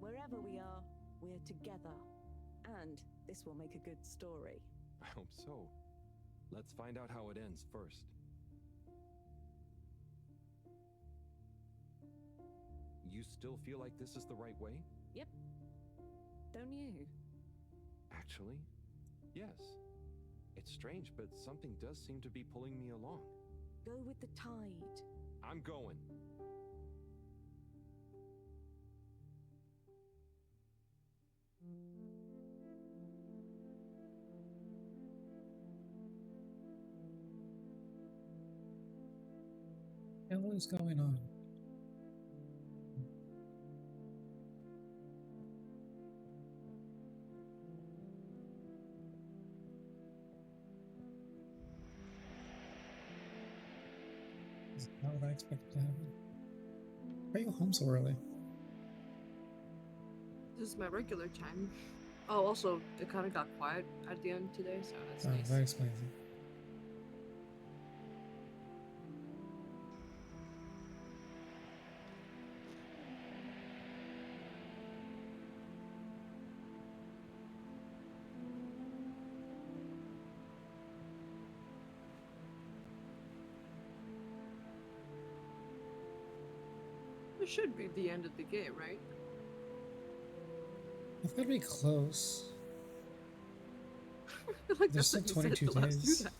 Wherever we are, we're together. And this will make a good story. I hope so. Let's find out how it ends first. You still feel like this is the right way? Yep. Don't you? Actually, yes. It's strange, but something does seem to be pulling me along. Go with the tide. I'm going. And what is going on? This is not what I expected to happen. Why are you home so early? This is my regular time. Oh, also, it kind of got quiet at the end today, so that's Oh, nice. that explains it. It should be the end of the game, right? I've got to be close. Like There's that's still what you said 22 the last days. two times.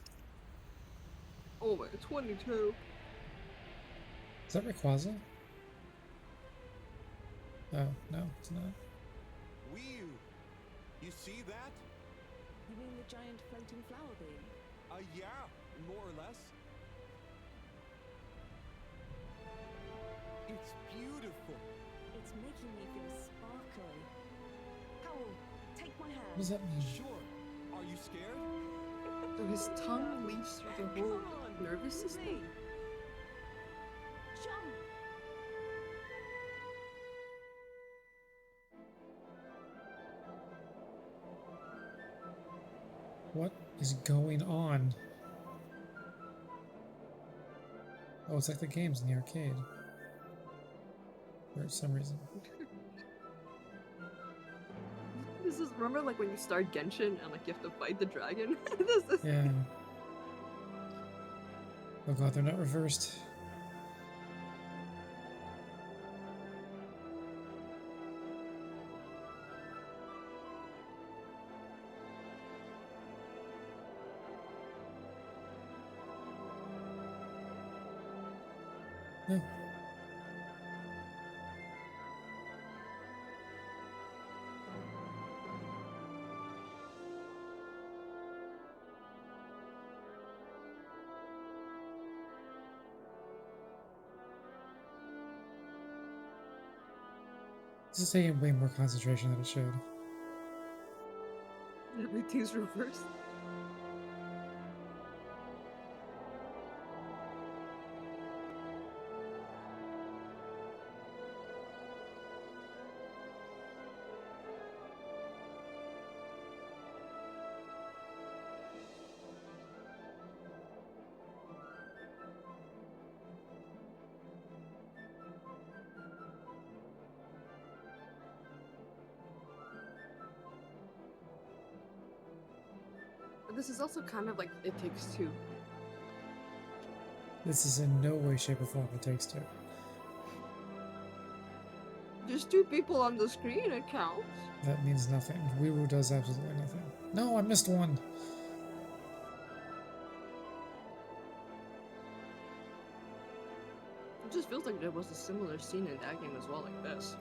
Oh my, 22. Is that Rayquaza? Oh, no, it's not. Wii U! You see that? You mean the giant floating flower beam? Yeah, more or less. It's beautiful. It's making me feel sparkly. Powell, take my hand. What does that mean? Sure. Are you scared? So his tongue leads through the whole Come on, nervous with system. me. Jump! What is going on? Oh, it's like the games in the arcade. For some reason. This is, remember like when you start Genshin and like you have to fight the dragon? This is Yeah. Oh god, they're not reversed. No. This is taking way more concentration than it should. Everything's reversed. But this is also kind of like It Takes Two. This is in no way, shape, or form It Takes Two. There's 2 people on the screen, it counts. That means nothing. Weeru does absolutely nothing. No, I missed one. It just feels like there was a similar scene in that game as well, like this.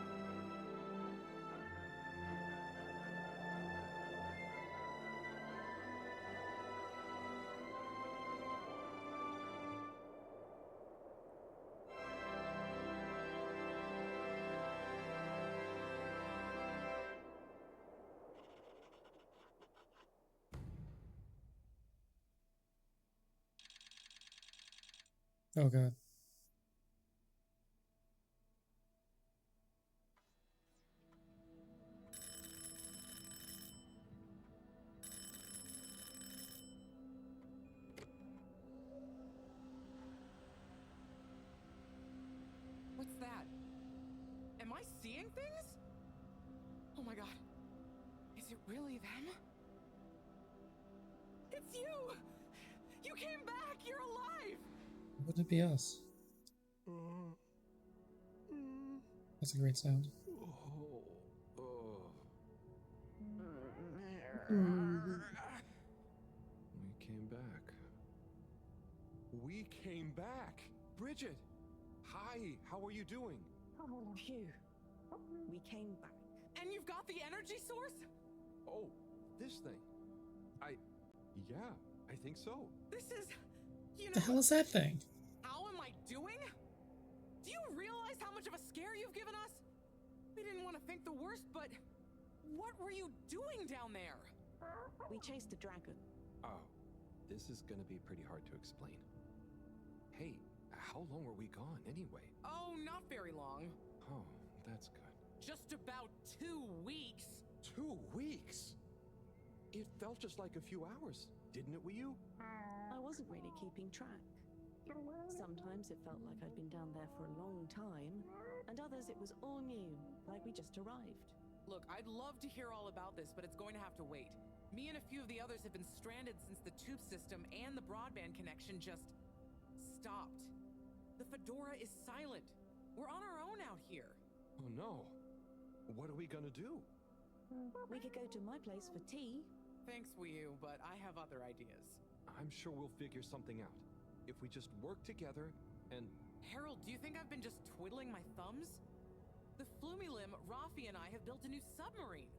Oh god. What's that? Am I seeing things? Oh my god. Is it really them? It's you! You came back! You're alive! Wouldn't it be us? That's a great sound. We came back. We came back! Bridget! Hi, how are you doing? Phew. We came back. And you've got the energy source? Oh, this thing. Yeah, I think so. This is, you The know, hell is that thing? how am I doing? Do you realize how much of a scare you've given us? We didn't want to think the worst, but what were you doing down there? We chased a dragon. Oh, this is gonna be pretty hard to explain. Hey, how long were we gone anyway? Oh, not very long. Oh, that's good. Just about 2 weeks. 2 weeks? It felt just like a few hours, didn't it, Wii-U? I wasn't really keeping track. Sometimes it felt like I'd been down there for a long time, and others it was all new, like we just arrived. Look, I'd love to hear all about this, but it's going to have to wait. Me and a few of the others have been stranded since the tube system and the broadband connection just stopped. The Fedora is silent. We're on our own out here. Oh no. What are we gonna do? We could go to my place for tea. Thanks, Wii-U, but I have other ideas. I'm sure we'll figure something out. If we just work together and... Harold, do you think I've been just twiddling my thumbs? The Flumilim, Rafi, and I have built a new submarine.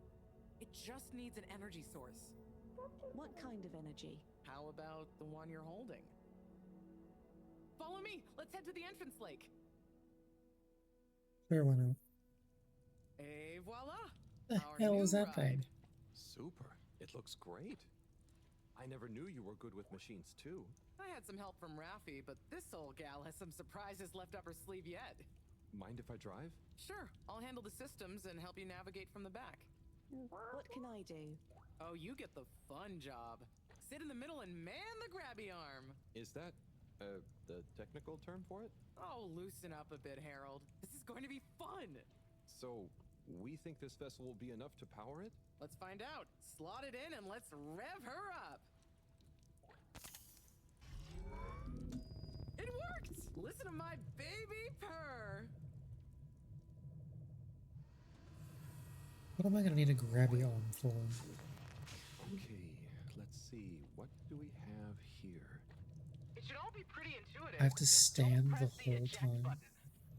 It just needs an energy source. What kind of energy? How about the one you're holding? Follow me! Let's head to the entrance lake! Sure, why not? Et voila! The Our hell new is that ride. thing? Super. It looks great. I never knew you were good with machines, too. I had some help from Rafi, but this old gal has some surprises left up her sleeve yet. Mind if I drive? Sure, I'll handle the systems and help you navigate from the back. What can I do? Oh, you get the fun job. Sit in the middle and man the grabby arm. Is that, the technical term for it? Oh, loosen up a bit, Harold. This is going to be fun. So, we think this vessel will be enough to power it? Let's find out. Slot it in and let's rev her up. What am I gonna need a grabby arm for? Okay, let's see. What do we have here? It should all be pretty intuitive. I have to Just don't stand the press whole eject time. button.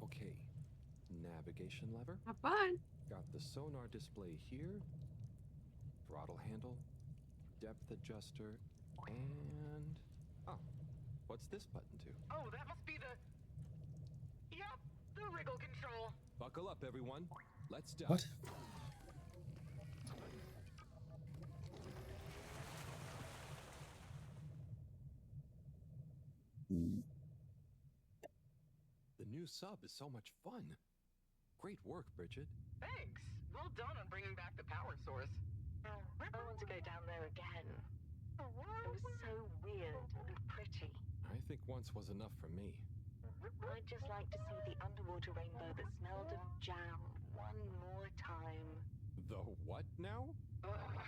Okay, navigation lever. Have fun. Got the sonar display here. Throttle handle, depth adjuster, and... Oh, what's this button do? Oh, that must be the... Yep, the wriggle control. Buckle up, everyone. Let's dive. What? The new sub is so much fun. Great work, Bridget. Thanks. Well done on bringing back the power source. I want to go down there again. It was so weird and pretty. I think once was enough for me. I'd just like to see the underwater rainbow that smelled of jam one more time. The what now?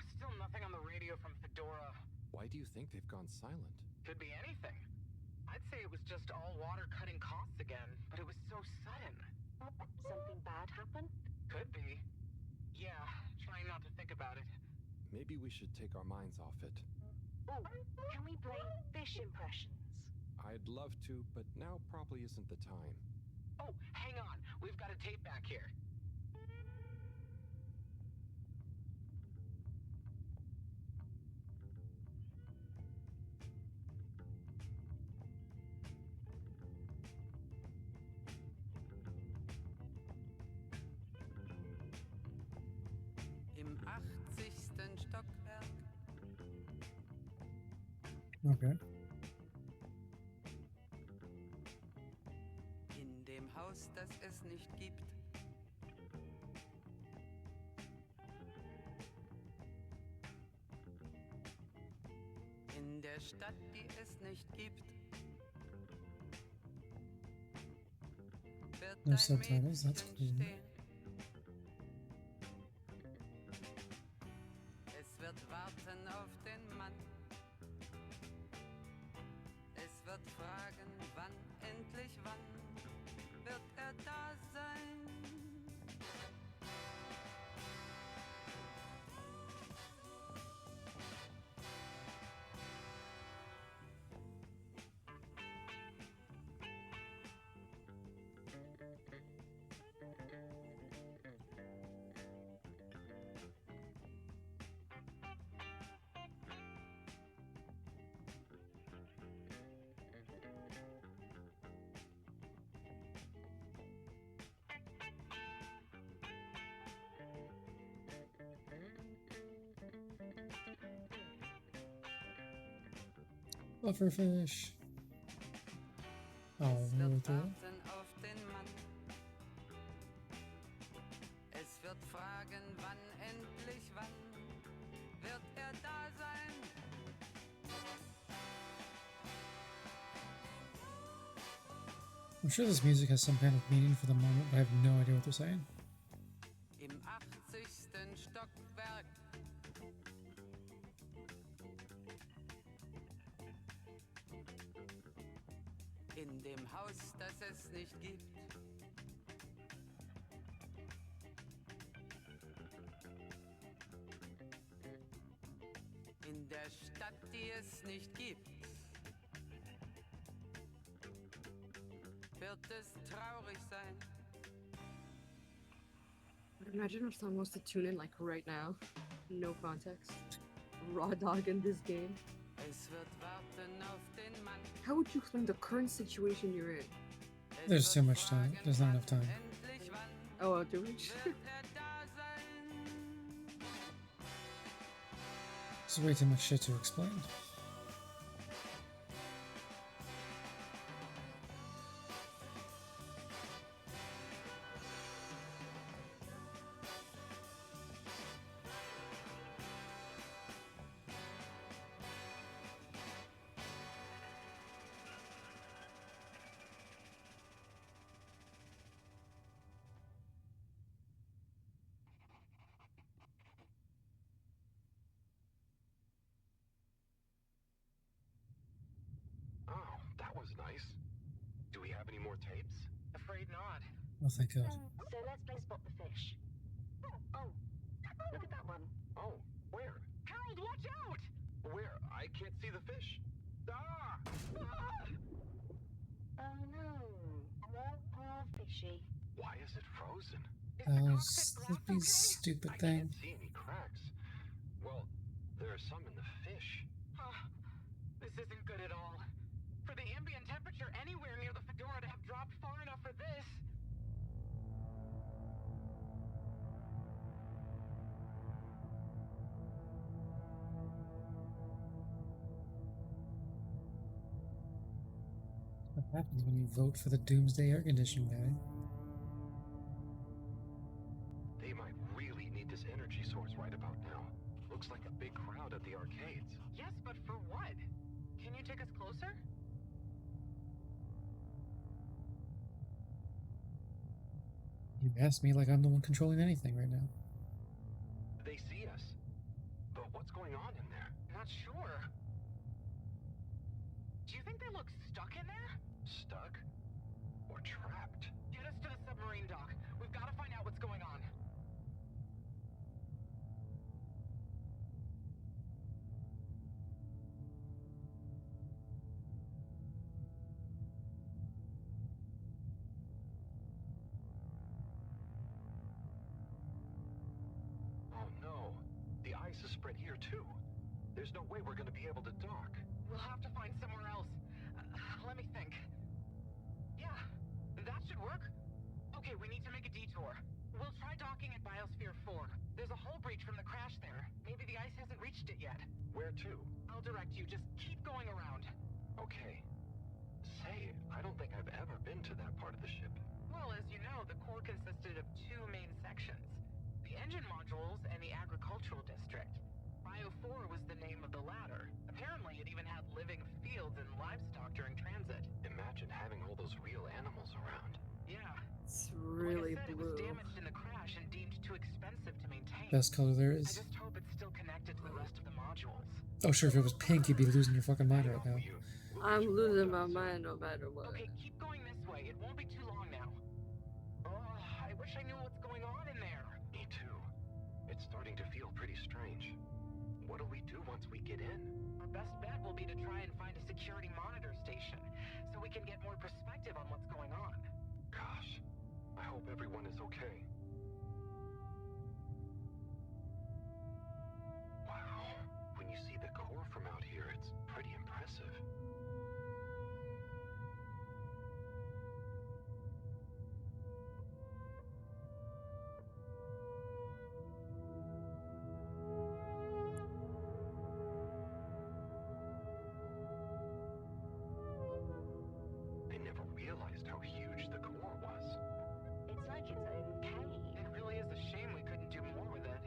Still nothing on the radio from Fedora. Why do you think they've gone silent? Could be anything. I'd say it was just all water cutting costs again, but it was so sudden. Something bad happened? Could be. Yeah, trying not to think about it. Maybe we should take our minds off it. Oh, can we play fish impressions? I'd love to, but now probably isn't the time. Oh, hang on. We've got a tape back here. Im 80. Stockwerk. Okay. In dem Haus, das es nicht gibt. In der Stadt, die es nicht gibt. Wird No ein subtitles, that's Mädchen cool. stehen. Es wird warten auf den Mann. Es wird fragen, wann, endlich wann, wird er da sein? Pufferfish. Oh, Es really wird cool. warten auf den Mann. Es wird fragen, wann, endlich wann, wird er da sein? I'm sure this music has some kind of meaning for the moment, but I have no idea what they're saying. Im 80. Stockwerk. In dem Haus, das es nicht gibt. In der Stadt, die es nicht gibt. Wird es traurig sein. Imagine if someone was to tune in like right now. No context. Raw dog in this game. Es wird warten auf den Mann. How would you explain the current situation you're in? There's too much time. There's not enough time. Endlich wann Oh, do we? wird er da sein? There's way too much shit to explain. Oh, that was nice. Do we have any more tapes? Afraid not. Oh, thank God. So let's play spot the fish. Oh, Look at that one. Oh, where? Harold, watch out! Where? I can't see the fish. Ah! Oh no. Poor fishy. Why is it frozen? Oh, slippy, stupid I thing. can't see any cracks. Well, there are some in the fish. This isn't good at all. For the ambient temperature anywhere near the Fedora to have dropped far enough for this. What happens when you vote for the Doomsday air conditioning guy? They might really need this energy source right about now. Looks like a big crowd at the arcades. Yes, but for what? Can you take us closer? You asked me like I'm the one controlling anything right now. They see us. But what's going on in there? Not sure. Do you think they look stuck in there? Stuck? Or trapped? Get us to the submarine dock. We've got to find out what's going on. Oh no. The ice is spread here too. There's no way we're gonna be able to dock. We'll have to find somewhere else. Let me think. Yeah, that should work. Okay, we need to make a detour. We'll try docking at Biosphere 4. There's a hull breach from the crash there. Maybe the ice hasn't reached it yet. Where to? I'll direct you. Just keep going around. Okay. Say, I don't think I've ever been to that part of the ship. Well, as you know, the core consisted of two main sections. The engine modules and the agricultural district. Bio 4 was the name of the latter. Apparently, it even had living fields and livestock during transit. Imagine having all those real animals around. Yeah. It's really like I said, blue. It was damaged in the crash and deemed too expensive to maintain. Best color there I is. just hope it's still connected to the rest of the modules. Oh, sure, if it was pink, you'd be losing your fucking mind right now. I'm losing my mind no matter what. Okay, keep going this way. It won't be too long now. Oh, I wish I knew what's going on in there. Me too. It's starting to feel pretty strange. What'll we do once we get in? Our best bet will be to try and find a security monitor station, so we can get more perspective on what's going on. Gosh, I hope everyone is okay. Wow, when you see the core from out here, it's pretty impressive. I never realized how huge the core was. It's like its own cave. It really is a shame we couldn't do more with it.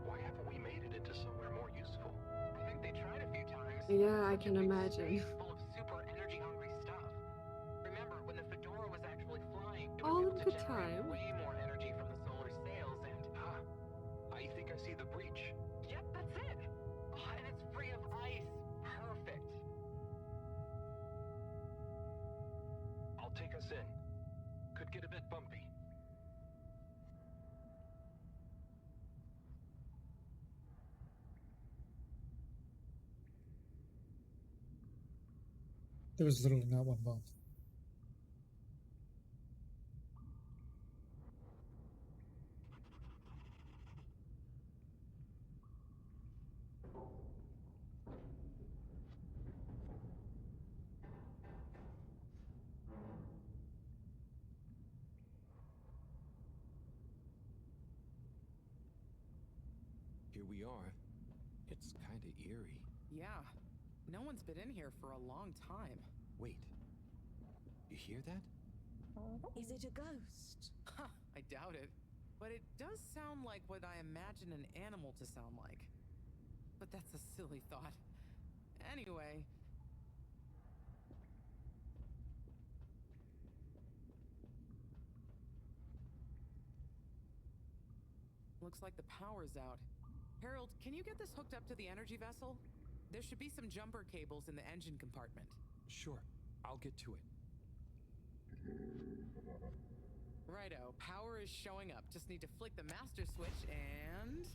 Why haven't we made it into somewhere more useful? I think they tried a few times. Yeah, I Such a can big imagine. space full of super energy-hungry stuff. Remember, when the Fedora was actually flying, it was All able of to the generate time. way more energy from the solar sails and... I think I see the breach. Yep, that's it! Oh, and it's free of ice. Perfect. I'll take us in. Could get a bit bumpy. There was literally not one bump. Here we are. It's kinda eerie. Yeah. No one's been in here for a long time. Wait. You hear that? Is it a ghost? Huh, I doubt it. But it does sound like what I imagine an animal to sound like. But that's a silly thought. Anyway. Looks like the power's out. Harold, can you get this hooked up to the energy vessel? There should be some jumper cables in the engine compartment. Sure, I'll get to it. Righto, power is showing up. Just need to flick the master switch and...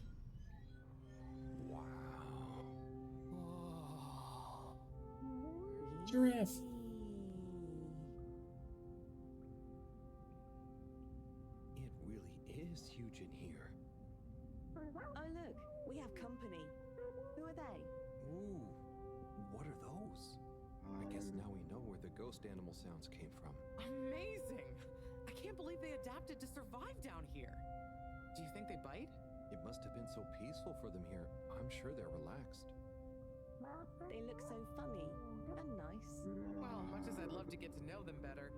Wow. Giraffe. It really is huge in here. Oh, look, we have company. Who are they? Ooh, what are those? I guess now we know where the ghost animal sounds came from. Amazing! I can't believe they adapted to survive down here. Do you think they bite? It must have been so peaceful for them here. I'm sure they're relaxed. They look so funny and nice. Well, much as I'd love to get to know them better,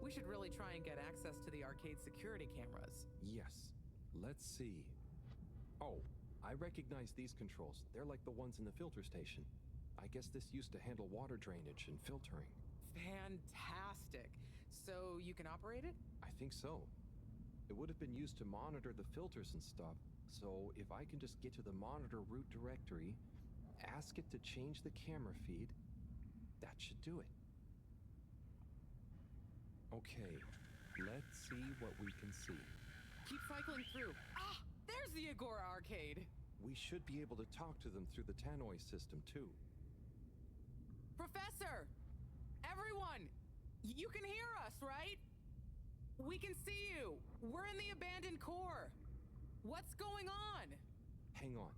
we should really try and get access to the arcade security cameras. Yes. Let's see. Oh, I recognize these controls. They're like the ones in the filter station. I guess this used to handle water drainage and filtering. Fantastic. So you can operate it? I think so. It would have been used to monitor the filters and stuff. So if I can just get to the monitor root directory, ask it to change the camera feed, that should do it. Okay, let's see what we can see. Keep cycling through. Ah, there's the Agora arcade. We should be able to talk to them through the tannoy system too. Professor! Everyone! You can hear us, right? We can see you. We're in the abandoned core. What's going on? Hang on.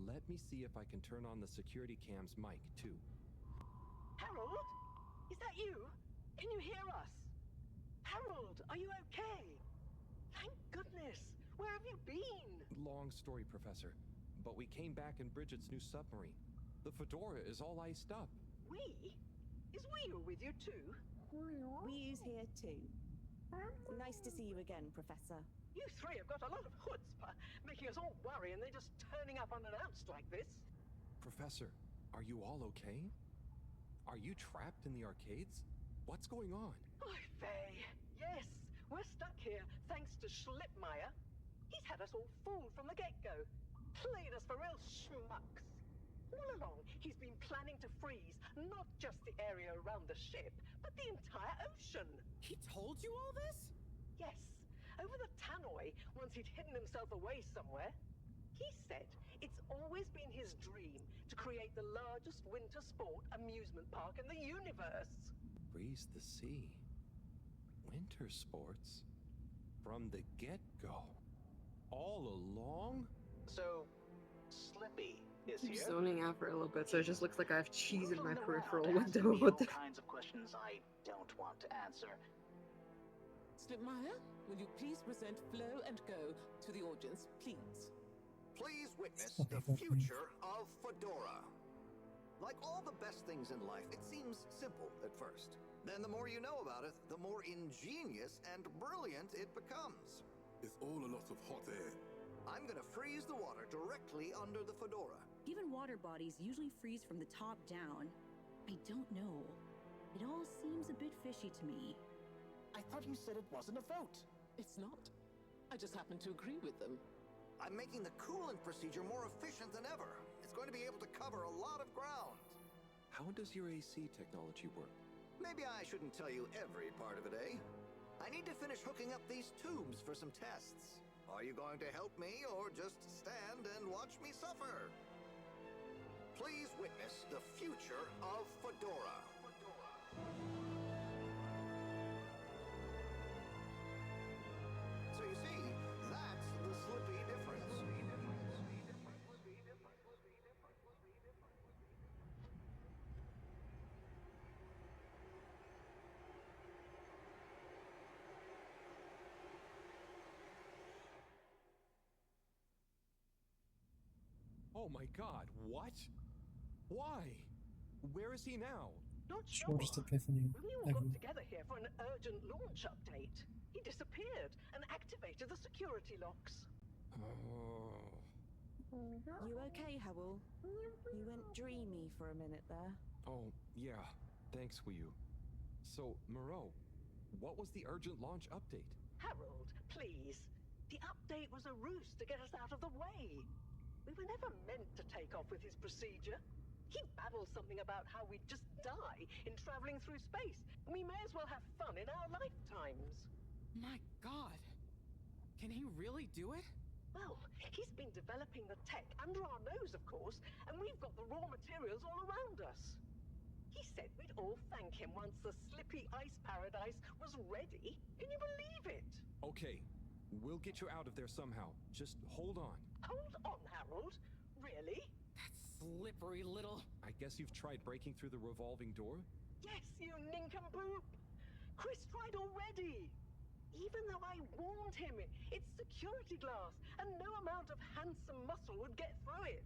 Let me see if I can turn on the security cam's mic too. Harold? Is that you? Can you hear us? Harold, are you okay? Thank goodness. Where have you been? Long story, Professor. But we came back in Bridget's new submarine. The Fedora is all iced up. We? Is we with you too? We use here too. Nice to see you again, Professor. You three have got a lot of chutzpah, making us all worry and then just turning up unannounced like this. Professor, are you all okay? Are you trapped in the arcades? What's going on? Oy vey. Yes, we're stuck here thanks to Schlipmeyer. He's had us all fooled from the get-go. Played us for real schmucks. All along, he's been planning to freeze not just the area around the ship, but the entire ocean. He told you all this? Yes. Over the tannoy, once he'd hidden himself away somewhere. He said it's always been his dream to create the largest winter sport amusement park in the universe. Freeze the sea. Winter sports? From the get-go. All along? So, Slippy is I'm here. zoning out for a little bit, so it just looks like I have cheese in my Moving peripheral around, window. asking me What the? all kinds of questions I don't want to answer. Slipmeyer, will you please present Flow and Go to the audience, please? Please witness the future of Fedora. Like all the best things in life, it seems simple at first. Then the more you know about it, the more ingenious and brilliant it becomes. It's all a lot of hot air. I'm gonna freeze the water directly under the Fedora. Even water bodies usually freeze from the top down. I don't know. It all seems a bit fishy to me. I thought you said it wasn't a vote. It's not. I just happen to agree with them. I'm making the coolant procedure more efficient than ever. It's going to be able to cover a lot of ground. How does your AC technology work? Maybe I shouldn't tell you every part of it, eh? I need to finish hooking up these tubes for some tests. Are you going to help me or just stand and watch me suffer? Please witness the future of Fedora. So you see, that's the Slippy difference. Oh my god, what? Why? Where is he now? Not sure. Shortest epiphany We all ever. got together here for an urgent launch update. He disappeared and activated the security locks. Oh. You okay, Howell? You went dreamy for a minute there. Oh, yeah. Thanks, Wii. So, Moreau, what was the urgent launch update? Harold, please. The update was a ruse to get us out of the way. We were never meant to take off with his procedure. He babbled something about how we'd just die in traveling through space, and we may as well have fun in our lifetimes. My God. Can he really do it? Well, he's been developing the tech under our nose, of course, and we've got the raw materials all around us. He said we'd all thank him once the slippy ice paradise was ready. Can you believe it? Okay, we'll get you out of there somehow. Just hold on. Hold on, Harold. Really? That slippery little... I guess you've tried breaking through the revolving door? Yes, you nincompoop. Chris tried already. Even though I warned him, it's security glass, and no amount of handsome muscle would get through it.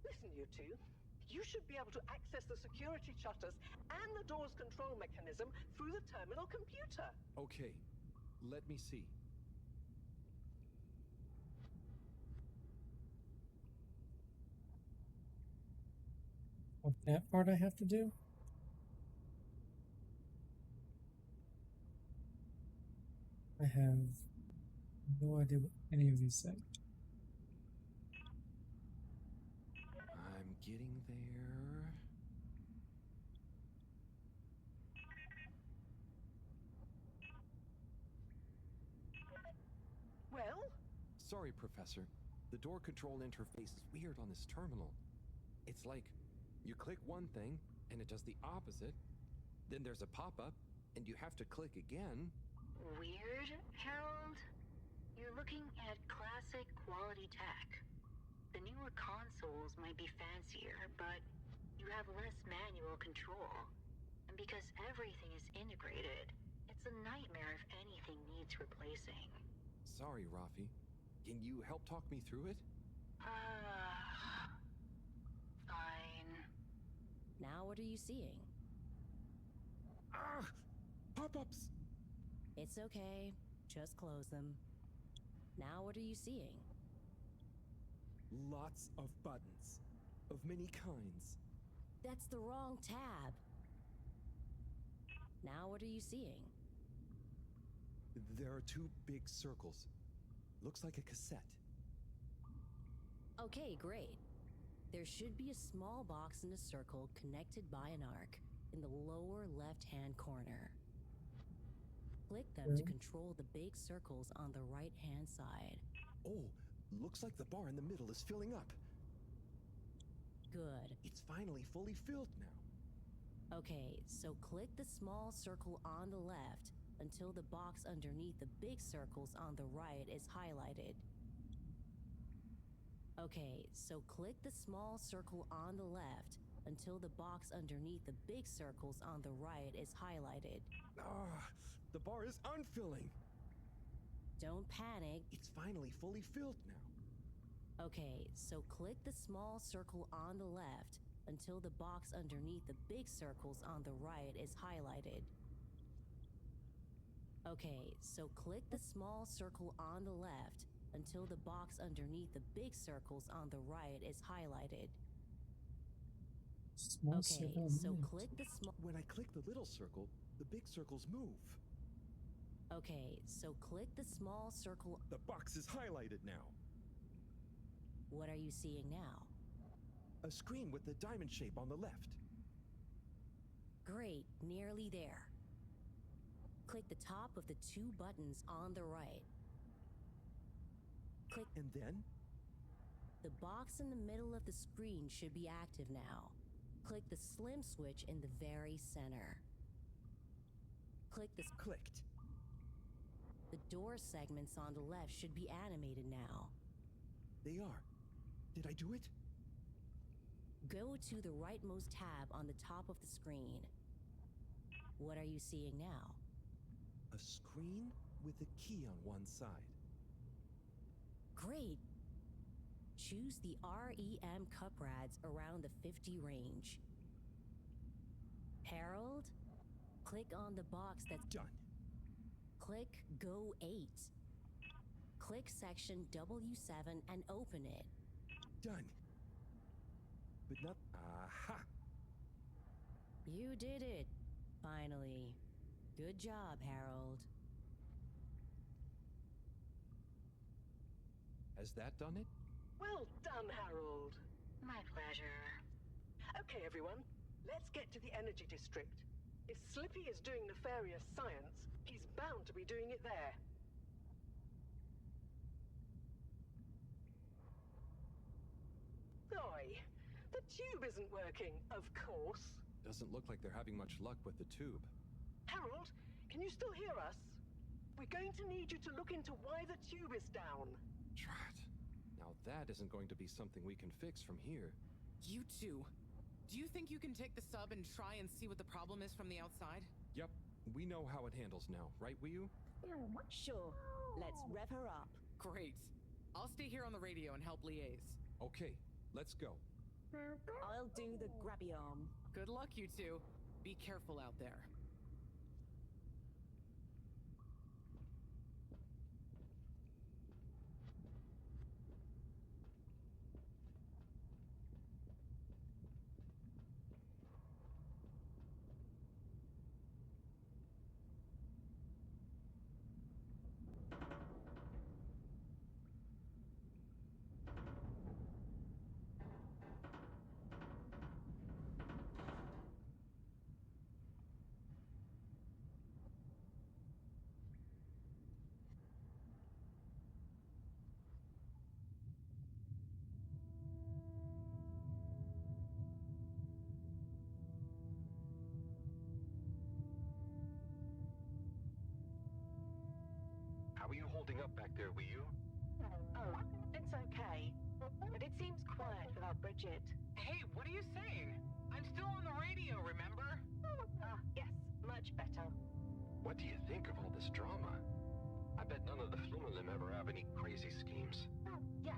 Listen, you two. You should be able to access the security shutters and the door's control mechanism through the terminal computer. Okay, let me see. What, that part I have to do? I have no idea what any of these say. I'm getting there. Well? Sorry, Professor. The door control interface is weird on this terminal. It's like you click one thing and it does the opposite. Then there's a pop-up and you have to click again. Weird, Harold? You're looking at classic quality tech. The newer consoles might be fancier, but you have less manual control. And because everything is integrated, it's a nightmare if anything needs replacing. Sorry, Rafi. Can you help talk me through it? Fine. Now what are you seeing? Ah! Pop-ups! It's okay. Just close them. Now what are you seeing? Lots of buttons. Of many kinds. That's the wrong tab. Now what are you seeing? There are two big circles. Looks like a cassette. Okay, great. There should be a small box in a circle connected by an arc in the lower left-hand corner. Click them to control the big circles on the right-hand side. Oh, looks like the bar in the middle is filling up. Good. It's finally fully filled now. Okay, so click the small circle on the left until the box underneath the big circles on the right is highlighted. Okay, so click the small circle on the left until the box underneath the big circles on the right is highlighted. Ah, the bar is unfilling. Don't panic. It's finally fully filled now. Okay, so click the small circle on the left until the box underneath the big circles on the right is highlighted. Okay, so click the small circle on the left until the box underneath the big circles on the right is highlighted. Small okay, circle so moved. click the small... When I click the little circle, the big circles move. Okay, so click the small circle... The box is highlighted now. What are you seeing now? A screen with the diamond shape on the left. Great, nearly there. Click the top of the two buttons on the right. Click... And then? The box in the middle of the screen should be active now. Click the slim switch in the very center. Click this... Clicked. The door segments on the left should be animated now. They are. Did I do it? Go to the rightmost tab on the top of the screen. What are you seeing now? A screen with a key on one side. Great! Choose the REM cup rads around the 50 range. Harold, click on the box that's done. Click Go 8. Click section W7 and open it. Done. But not. Aha! You did it, finally. Good job, Harold. Has that done it? Well done, Harold. My pleasure. Okay, everyone, let's get to the energy district. If Slippy is doing nefarious science, he's bound to be doing it there. Oi, the tube isn't working, of course. Doesn't look like they're having much luck with the tube. Harold, can you still hear us? We're going to need you to look into why the tube is down. Drat. Now that isn't going to be something we can fix from here. You two. Do you think you can take the sub and try and see what the problem is from the outside? Yep, we know how it handles now, right, Wiyu? Sure. Let's rev her up. Great. I'll stay here on the radio and help liaise. Okay, let's go. I'll do the grabby arm. Good luck, you two. Be careful out there. How are you holding up back there, Wiyu? Oh, it's okay. But it seems quiet without Bridget. Hey, what are you saying? I'm still on the radio, remember? Ah, yes, much better. What do you think of all this drama? I bet none of the Flumalim ever have any crazy schemes. Yes.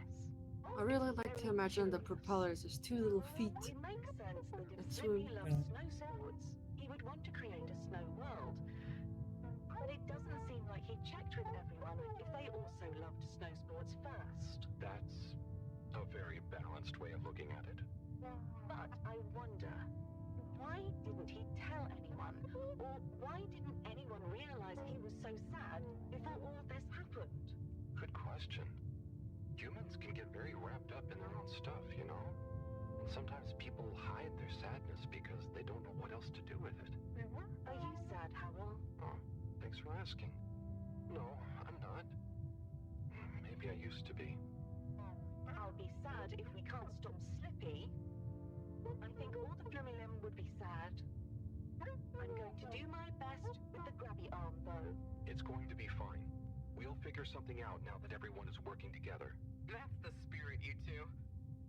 I really like to imagine the propellers as two little feet It makes sense that that if swim. Slippy loves snow sports, he would want to create a snow world. But it doesn't seem like he checked with everyone if they also loved snow sports first. That's a very balanced way of looking at it. But I wonder, why didn't he tell anyone? Or why didn't anyone realize he was so sad before all this happened? Good question. Humans can get very wrapped up in their own stuff, you know? And sometimes people hide their sadness because they don't know what else to do with it. Are you sad, Harold? Oh, thanks for asking. No, I'm not. Maybe I used to be. I'll be sad if we can't stop Slippy. I think all the Flumilim would be sad. I'm going to do my best with the grabby arm, though. It's going to be fine. We'll figure something out now that everyone is working together. That's the spirit, you two.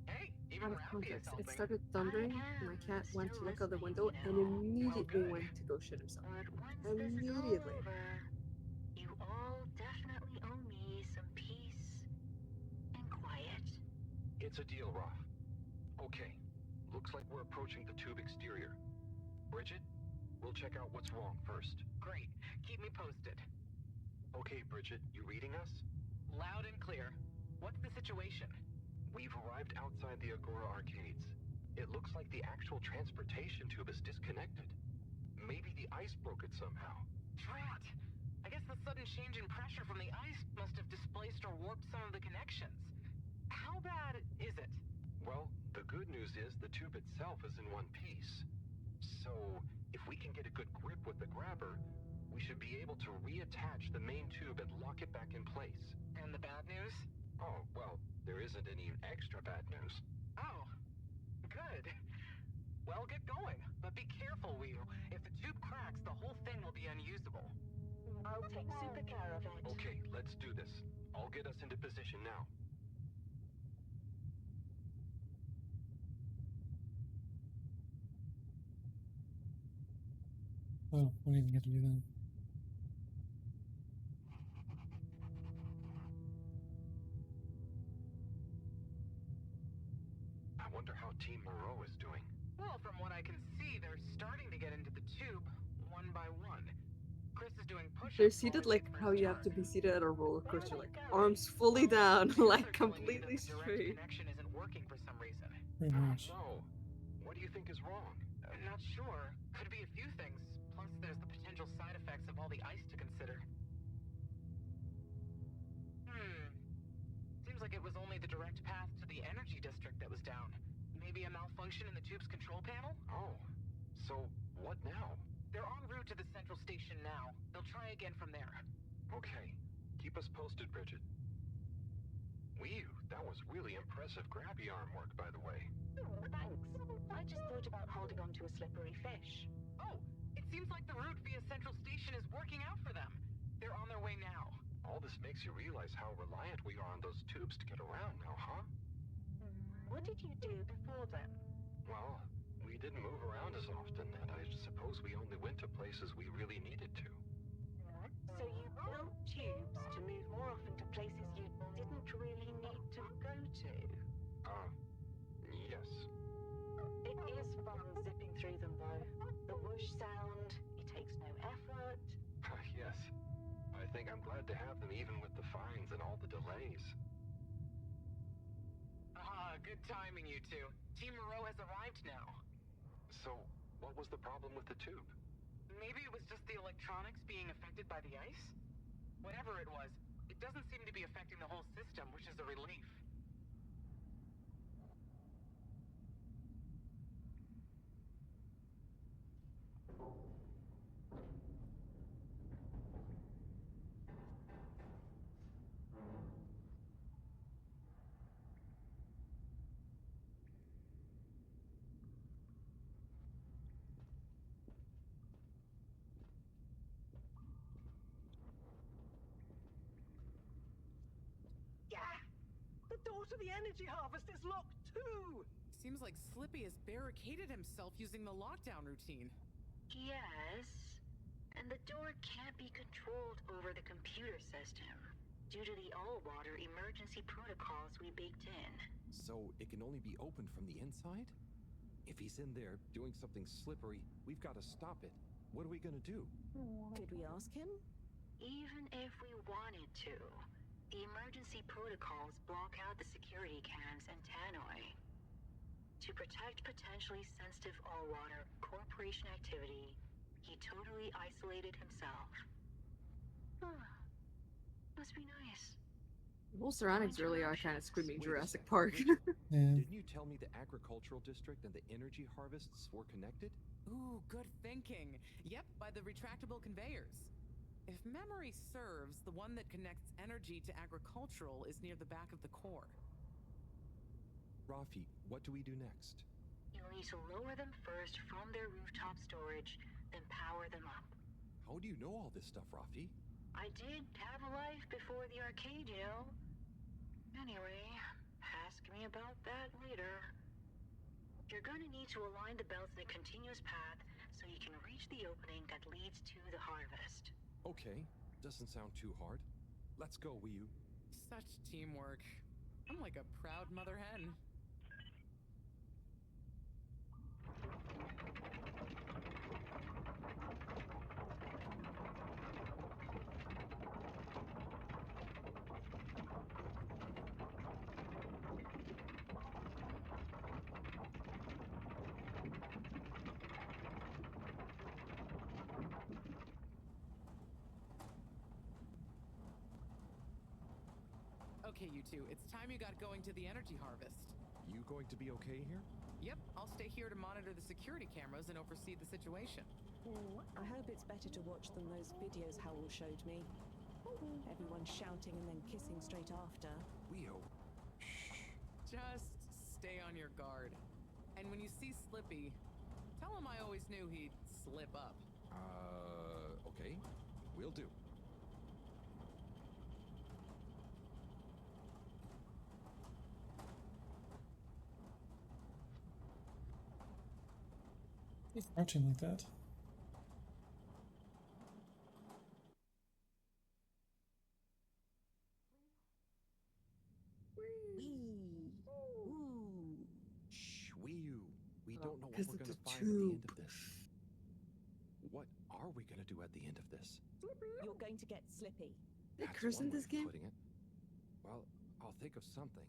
Hey, Out even of Rowdy is context, it helping. started thundering, and my cat went to look out the window and immediately went to go shit himself. Immediately. You all definitely owe me some peace and quiet. It's a deal, Roth. Okay, looks like we're approaching the tube exterior. Bridget, we'll check out what's wrong first. Great. Keep me posted. Okay, Bridget, you reading us? Loud and clear. What's the situation? We've arrived outside the Agora arcades. It looks like the actual transportation tube is disconnected. Maybe the ice broke it somehow. Drat! I guess the sudden change in pressure from the ice must have displaced or warped some of the connections. How bad is it? Well, the good news is the tube itself is in one piece. So, if we can get a good grip with the grabber, we should be able to reattach the main tube and lock it back in place. And the bad news? Oh, well, there isn't any extra bad news. Oh, good. Well, get going, but be careful, Wiyu. If the tube cracks, the whole thing will be unusable. I'll take super care of it. Okay, let's do this. I'll get us into position now. Oh, I didn't even get to do that. I wonder how Team Moreau is doing. Well, from what I can see, they're starting to get into the tube one by one. Chris is doing push-ups. They're seated like how you have to be seated at a roller coaster, like arms fully down, like completely straight. Connection isn't working for some reason. Pretty much. No. What do you think is wrong? I'm not sure. Could be a few things. Plus, there's the potential side effects of all the ice to consider. Seems like it was only the direct path to the energy district that was down. Maybe a malfunction in the tube's control panel? Oh. So, what now? They're en route to the central station now. They'll try again from there. Okay. Keep us posted, Bridget. Whew, that was really impressive grabby arm work, by the way. Oh, thanks. I just thought about holding onto a slippery fish. Oh, it seems like the route via central station is working out for them. They're on their way now. All this makes you realize how reliant we are on those tubes to get around now, huh? What did you do before then? Well, we didn't move around as often, and I suppose we only went to places we really needed to. So you built tubes to move more often to places you didn't really need to go to? Yes. It is fun zipping through them, though. The whoosh sound, it takes no effort. Yes. I think I'm glad to have them even with the fines and all the delays. Good timing, you two. Team Moreau has arrived now. So, what was the problem with the tube? Maybe it was just the electronics being affected by the ice? Whatever it was, it doesn't seem to be affecting the whole system, which is a relief. The door to the energy harvest is locked too! Seems like Slippy has barricaded himself using the lockdown routine. Yes. And the door can't be controlled over the computer system due to the all-water emergency protocols we baked in. So, it can only be opened from the inside? If he's in there doing something slippery, we've got to stop it. What are we gonna do? Could we ask him? Even if we wanted to, the emergency protocols block out the security cams and tannoy. To protect potentially sensitive all-water corporation activity, he totally isolated himself. Must be nice. The whole surroundings really are kind of screaming Jurassic Park. Didn't you tell me the agricultural district and the energy harvests were connected? Ooh, good thinking. Yep, by the retractable conveyors. If memory serves, the one that connects energy to agricultural is near the back of the core. Rafi, what do we do next? You'll need to lower them first from their rooftop storage, then power them up. How do you know all this stuff, Rafi? I did have a life before the arcade, you know. Anyway, ask me about that later. You're gonna need to align the belts in a continuous path so you can reach the opening that leads to the harvest. Okay, doesn't sound too hard. Let's go, Wii U. Such teamwork. I'm like a proud mother hen. Okay, you two, it's time you got going to the energy harvest. You going to be okay here? Yep, I'll stay here to monitor the security cameras and oversee the situation. I hope it's better to watch than those videos Harold showed me. Everyone shouting and then kissing straight after. Leo. Just stay on your guard. And when you see Slippy, tell him I always knew he'd slip up. Okay. Will do. He's crouching like that. Shh, Wii U. We don't know what because we're of gonna the find at the end tube. of this. What are we gonna do at the end of this? You're going to get Slippy. They That's curse in one way this of game? putting it. Well, I'll think of something.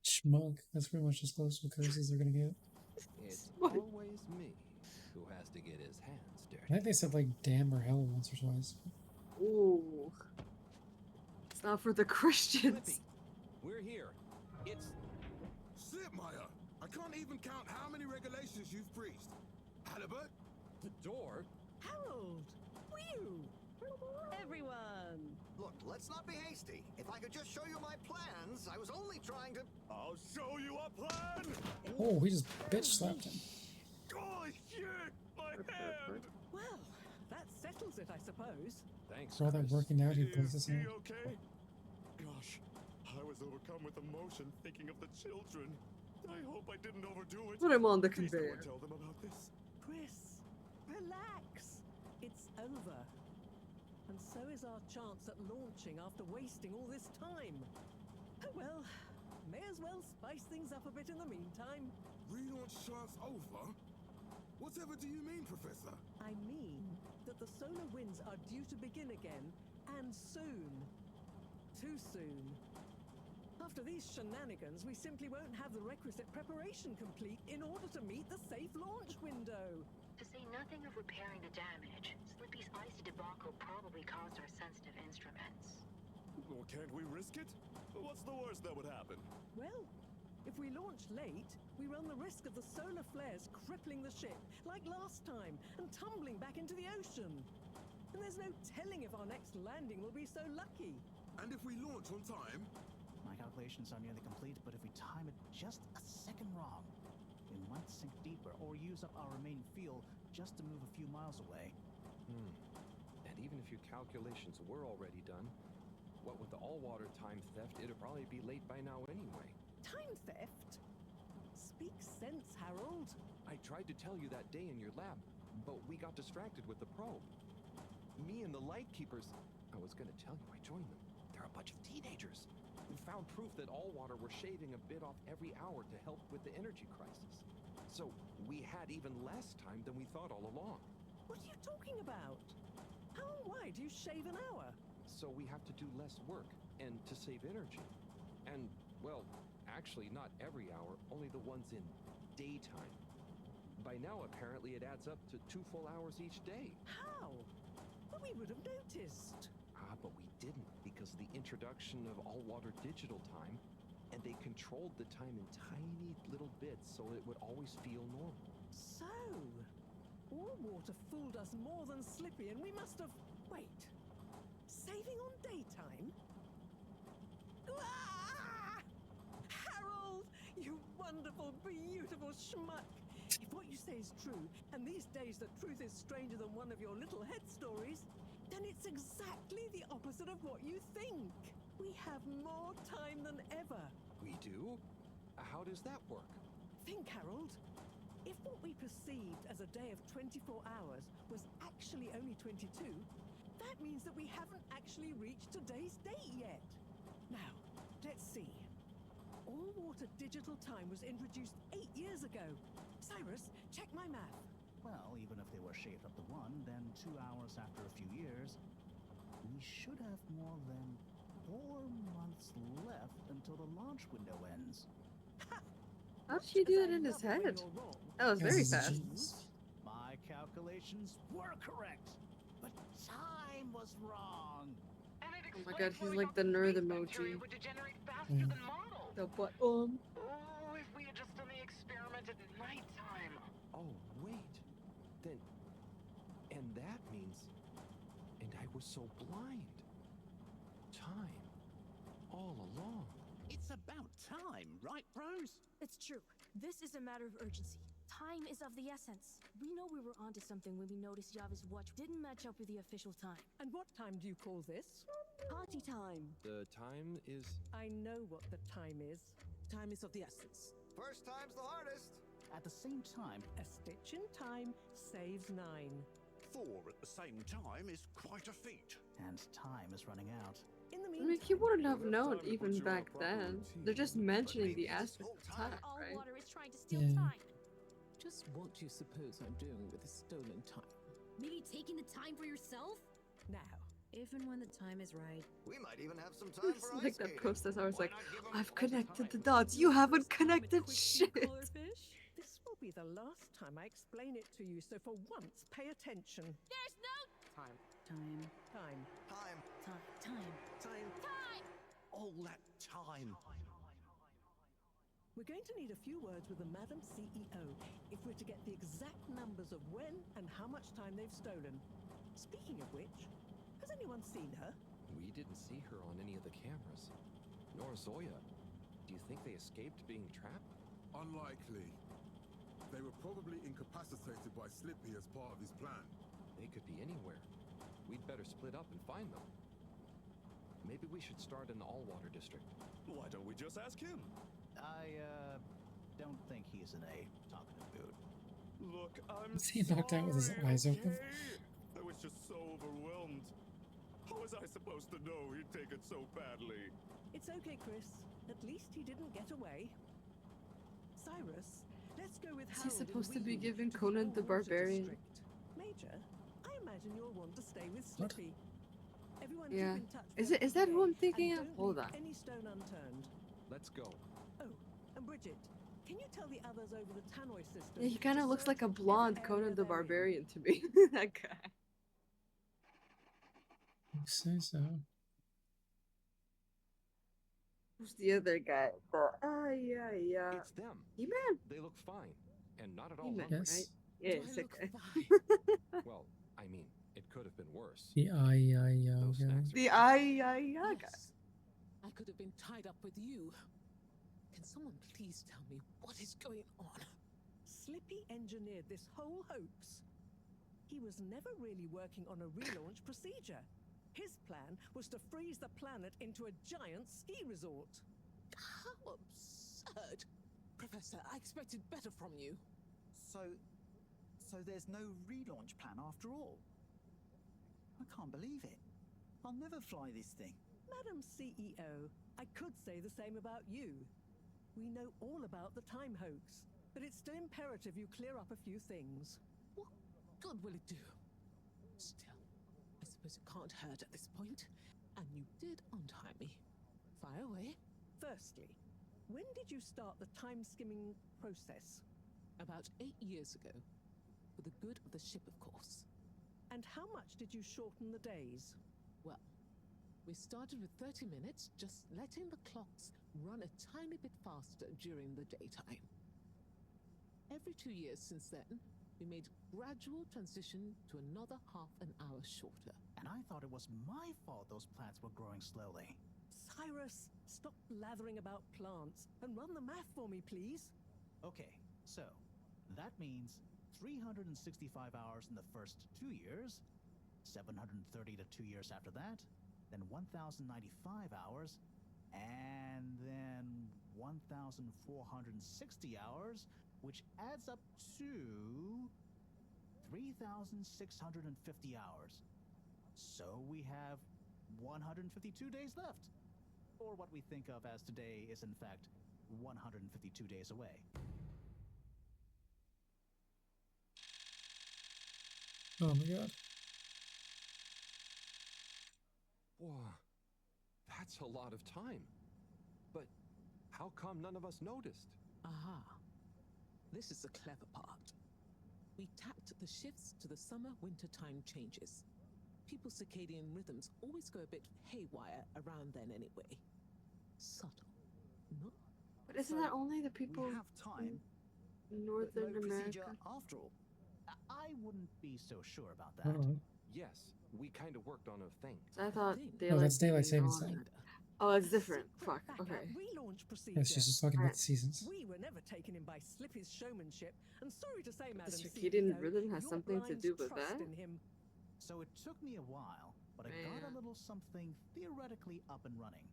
Schmuck. That's pretty much as close to curses they're gonna get. It's always me who has to get his hands dirty. I think they said like damn or hell once or twice. Ooh. It's not for the Christians. We're here. It's Slipmire! I can't even count how many regulations you've breached. Halibut? The door? Harold! Whew! Everyone! Look, let's not be hasty. If I could just show you my plans, I was only trying to... I'll show you a plan! Oh, he just bitch slapped him. Holy shit! My hand! Well, that settles it, I suppose. Thanks. For all that working out he puts his Is he hand. okay? Gosh, I was overcome with emotion thinking of the children. I hope I didn't overdo it. Put him on the Please no one conveyor. tell them about this. Chris, relax. It's over. And so is our chance at launching after wasting all this time. Oh well, may as well spice things up a bit in the meantime. Relaunch chance over? Whatever do you mean, Professor? I mean that the solar winds are due to begin again, and soon. Too soon. After these shenanigans, we simply won't have the requisite preparation complete in order to meet the safe launch window. To say nothing of repairing the damage, Slippy's icy debacle probably caused our sensitive instruments. Well, can't we risk it? What's the worst that would happen? Well, if we launch late, we run the risk of the solar flares crippling the ship, like last time, and tumbling back into the ocean. And there's no telling if our next landing will be so lucky. And if we launch on time? My calculations are nearly complete, but if we time it just a second wrong, we might sink deeper or use up our remaining fuel just to move a few miles away. And even if your calculations were already done, what with the all-water time theft, it'd probably be late by now anyway. Time theft? Speak sense, Harold. I tried to tell you that day in your lab, but we got distracted with the probe. Me and the Lightkeepers, I was gonna tell you I joined them. They're a bunch of teenagers who found proof that all water were shaving a bit off every hour to help with the energy crisis. So we had even less time than we thought all along. What are you talking about? How and why do you shave an hour? So we have to do less work, and to save energy. And, well, actually not every hour, only the ones in daytime. By now, apparently, it adds up to 2 full hours each day. How? But we would have noticed. But we didn't, because of the introduction of all-water digital time, and they controlled the time in tiny little bits so it would always feel normal. So, all water fooled us more than Slippy, and we must have... Wait. Saving on daytime? Ah! Harold, you wonderful, beautiful schmuck! If what you say is true, and these days the truth is stranger than one of your little head stories, then it's exactly the opposite of what you think. We have more time than ever. We do? How does that work? Think, Harold. If what we perceived as a day of 24 hours was actually only 22, that means that we haven't actually reached today's date yet. Now, let's see. All-water digital time was introduced 8 years ago. Cyrus, check my math. Well, even if they were shaved up to 1, then 2 hours after a few years, we should have more than 4 months left until the launch window ends. How did she do that in his head? That was very fast. My calculations were correct, but time was wrong. Oh my god, he's like the nerd emoji. The butt. Oh, if we had just done the experiment at nighttime. Oh, wait. Then... And that means... And I was so blind. Time. All along. It's about time, right, bros? It's true. This is a matter of urgency. Time is of the essence. We know we were onto something when we noticed Yava's watch didn't match up with the official time. And what time do you call this? Party time. The time is... I know what the time is. Time is of the essence. First time's the hardest. At the same time, a stitch in time saves 9. 4 at the same time is quite a feat. And time is running out. In the I mean, he wouldn't have known even back then. They're just mentioning the aspect of time, All right? water is trying to steal Yeah. time. Just Just what do you suppose I'm doing with the stolen time? Maybe taking the time for yourself? Now, if and when the time is right. We might even have some time It's for like ice that skating. post as I was Why like, not give 'em I've all the connected the time? dots. You haven't connected Quick shit. collarfish. This will be the last time I explain it to you, so for once, pay attention. There's no Time. time. Time. Time. Time. Time. All that time. We're going to need a few words with the Madam CEO if we're to get the exact numbers of when and how much time they've stolen. Speaking of which, has anyone seen her? We didn't see her on any of the cameras. Nor Zoya. Do you think they escaped being trapped? Unlikely. They were probably incapacitated by Slippy as part of his plan. They could be anywhere. We'd better split up and find them. Maybe we should start in the Allwater district. Why don't we just ask him? I don't think he's in a talkative mood. Look, I'm Is he knocked out with his eyes open? I was just so overwhelmed. How was I supposed to know he'd take it so badly? It's okay, Chris. At least he didn't get away. Cyrus, let's go with Is he Harold and supposed to be Wheaton giving to Conan the Allwater Barbarian? district. Major, I imagine you'll want to stay with What? Slippy. Everyone Yeah. keep in touch Is that who I'm thinking and of? don't Hold leave on. any stone unturned. Let's go. Oh, and Bridget, can you tell the others over the tannoy system? Yeah, he kind to of looks like search a blonde every Conan area the they're in? Barbarian to me. That guy. You say so. Who's the other guy? Yeah. It's them. He-Man. They look fine. And not at all He-Man, hungry. Yes. right? Yeah, Do I sick look guy. fine? Well, I mean, it could have been worse. The Those guy. snacks are The guy. Yes. I could have been tied up with you. Can someone please tell me what is going on? Slippy engineered this whole hoax. He was never really working on a relaunch procedure. His plan was to freeze the planet into a giant ski resort. How absurd. Professor, I expected better from you. So there's no relaunch plan after all. I can't believe it. I'll never fly this thing. Madam CEO, I could say the same about you. We know all about the time hoax, but it's still imperative you clear up a few things. What good will it do? Still, I suppose it can't hurt at this point. And you did untie me. Fire away. Firstly, when did you start the time skimming process? About 8 years ago. For the good of the ship, of course. And how much did you shorten the days? Well, we started with 30 minutes, just letting the clocks run a tiny bit faster during the daytime. Every 2 years since then, we made gradual transition to another half an hour shorter. And I thought it was my fault those plants were growing slowly. Cyrus, stop blathering about plants and run the math for me, please. Okay, so that means 365 hours in the first 2 years, 730 to 2 years after that, then 1,095 hours, and then 1,460 hours, which adds up to 3,650 hours. So we have 152 days left. Or what we think of as today is in fact 152 days away. Oh my god. Whoa. That's a lot of time. But how come none of us noticed? Aha. This is the clever part. We tapped the shifts to the summer-winter time changes. People's circadian rhythms always go a bit haywire around then anyway. Subtle, no? But isn't that only the people We have time, in but Northern no procedure America? after all. I wouldn't be so sure about that. Oh, Yes, we kind of worked on a thing. I thought oh that's daylight saving savings on. time. Oh, it's different. Fuck. Back Okay. at relaunch procedure. Yeah, she's just talking about the seasons. We were never taken in by Slippy's showmanship, and sorry to say, The Madam circadian CEO, rhythm has your something to blind do with trust that? in him. So it took me a while, but I got a little something theoretically up and running.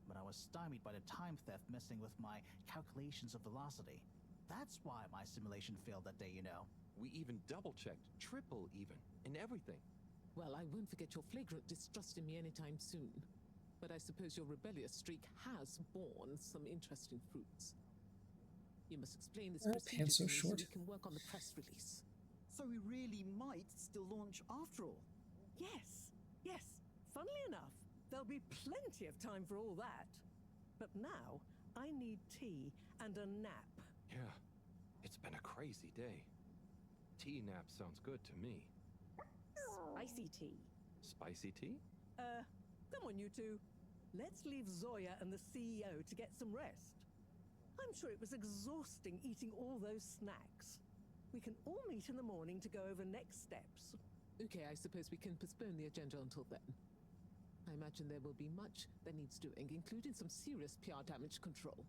But I was stymied by the time theft messing with my calculations of velocity. That's why my simulation failed that day, you know. We even double-checked, triple even, and everything. Well, I won't forget your flagrant distrust in me anytime soon. But I suppose your rebellious streak has borne some interesting fruits. You must explain this Why are procedure pants so to me so short? we can work on the press release. So we really might still launch after all. Yes, yes. Funnily enough, there'll be plenty of time for all that. But now, I need tea and a nap. Yeah, it's been a crazy day. Tea nap sounds good to me. Spicy tea. Spicy tea? Come on, you two. Let's leave Zoya and the CEO to get some rest. I'm sure it was exhausting eating all those snacks. We can all meet in the morning to go over next steps. Okay, I suppose we can postpone the agenda until then. I imagine there will be much that needs doing, including some serious PR damage control.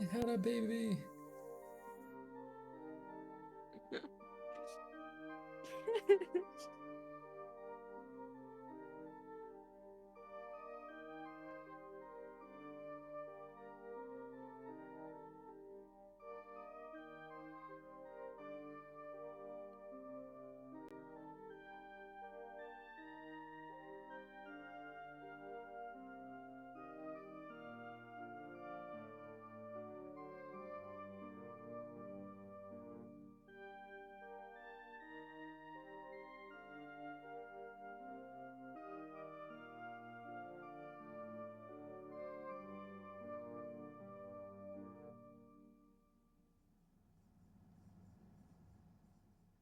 I had a baby.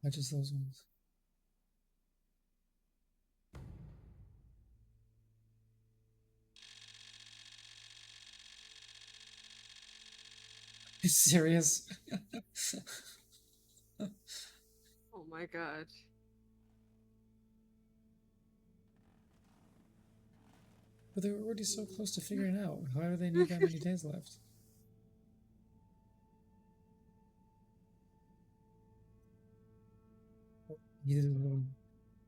Not just those ones. Are you serious? Oh my god. But they were already so close to figuring out. Why do they need that many days left? Needed a little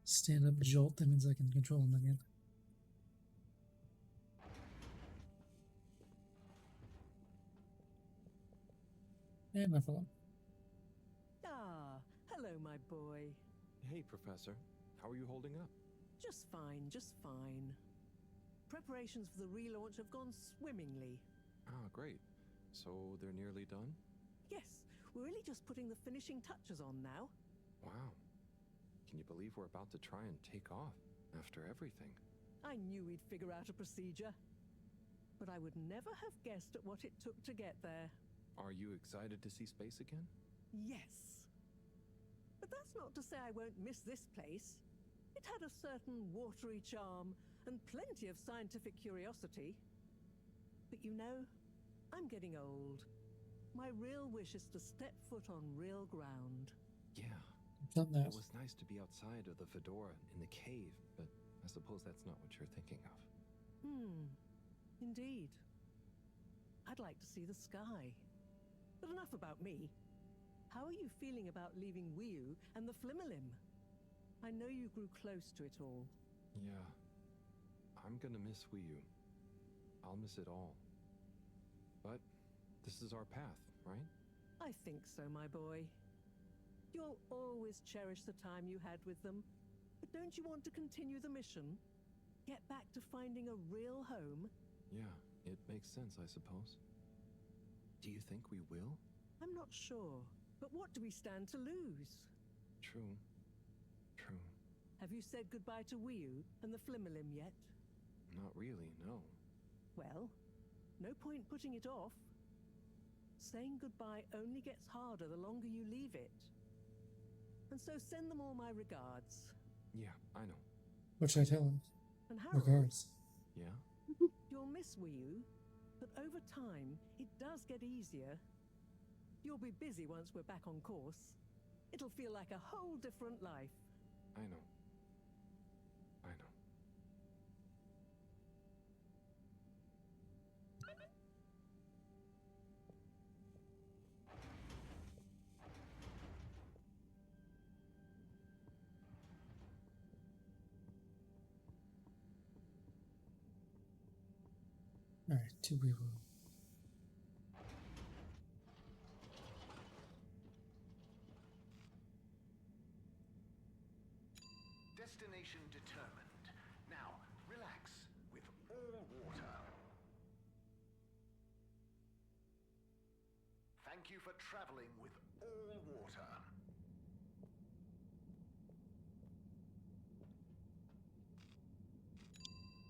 stand-up jolt. That means I can control them again. And enough of them. Ah, hello, my boy. Hey, Professor. How are you holding up? Just fine, just fine. Preparations for the relaunch have gone swimmingly. Ah, great. So they're nearly done? Yes, we're really just putting the finishing touches on now. Wow. Can you believe we're about to try and take off after everything? I knew we'd figure out a procedure. But I would never have guessed at what it took to get there. Are you excited to see space again? Yes. But that's not to say I won't miss this place. It had a certain watery charm and plenty of scientific curiosity. But you know, I'm getting old. My real wish is to step foot on real ground. Yeah. Done that. It was nice to be outside of the fedora in the cave, but I suppose that's not what you're thinking of. Indeed. I'd like to see the sky. But enough about me. How are you feeling about leaving Wiu and the Flimmerlim? I know you grew close to it all. Yeah. I'm gonna miss Wiu. I'll miss it all. But this is our path, right? I think so, my boy. You'll always cherish the time you had with them. But don't you want to continue the mission? Get back to finding a real home? Yeah, it makes sense, I suppose. Do you think we will? I'm not sure. But what do we stand to lose? True. True. Have you said goodbye to Wiu and the Flimmerlim yet? Not really, no. Well, no point putting it off. Saying goodbye only gets harder the longer you leave it. And so send them all my regards. Yeah, I know. What should I tell him? And Harold, Regards. Yeah? you'll miss Wii, but over time, it does get easier. You'll be busy once we're back on course. It'll feel like a whole different life. I know. I know. Alright, to Weevil. Destination determined. Now, relax with all water. Thank you for traveling with all water.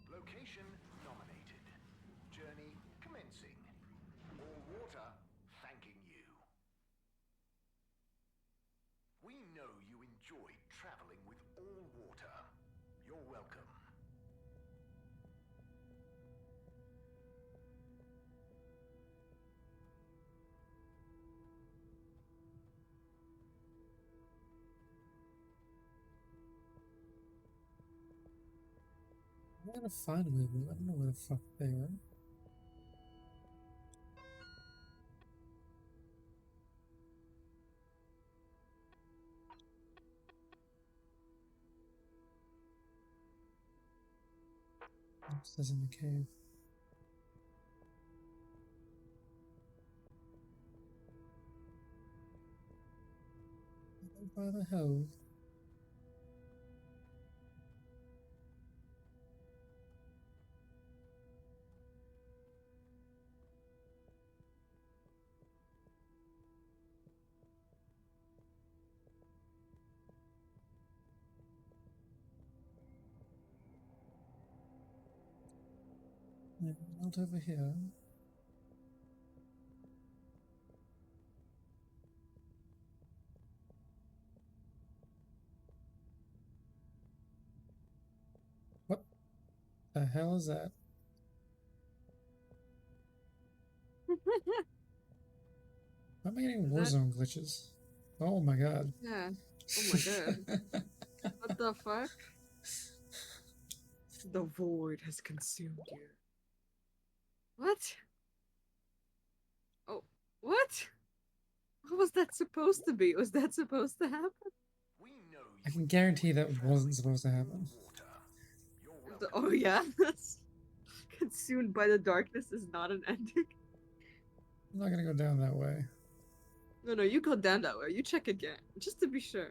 Location nominated. Journey commencing. All water thanking you. We know you enjoyed traveling with all water. You're welcome. I'm gonna find Weevil. I don't know where the fuck they are. This is in the cave. By the hose. Yeah, not over here. What the hell is that? Am I getting Warzone glitches? Oh my god. Yeah. Oh my god. What the fuck? The void has consumed you. What? Oh, what? What was that supposed to be? Was that supposed to happen? I can guarantee that wasn't supposed to happen. Oh yeah? Consumed by the darkness is not an ending. I'm not gonna go down that way. No, you go down that way. You check again, just to be sure.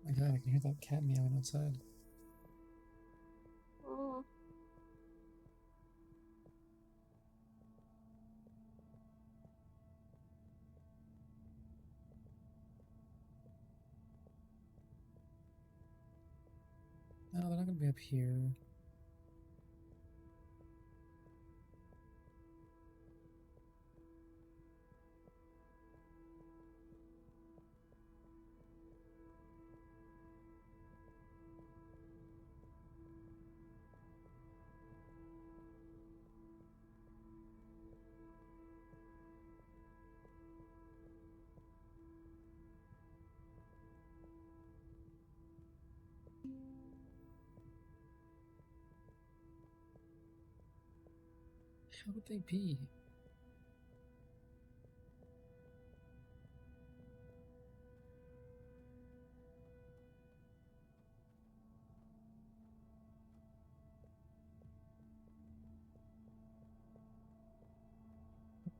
My god, I can hear that cat meowing outside. Oh. No, they're not gonna be up here. How would they be?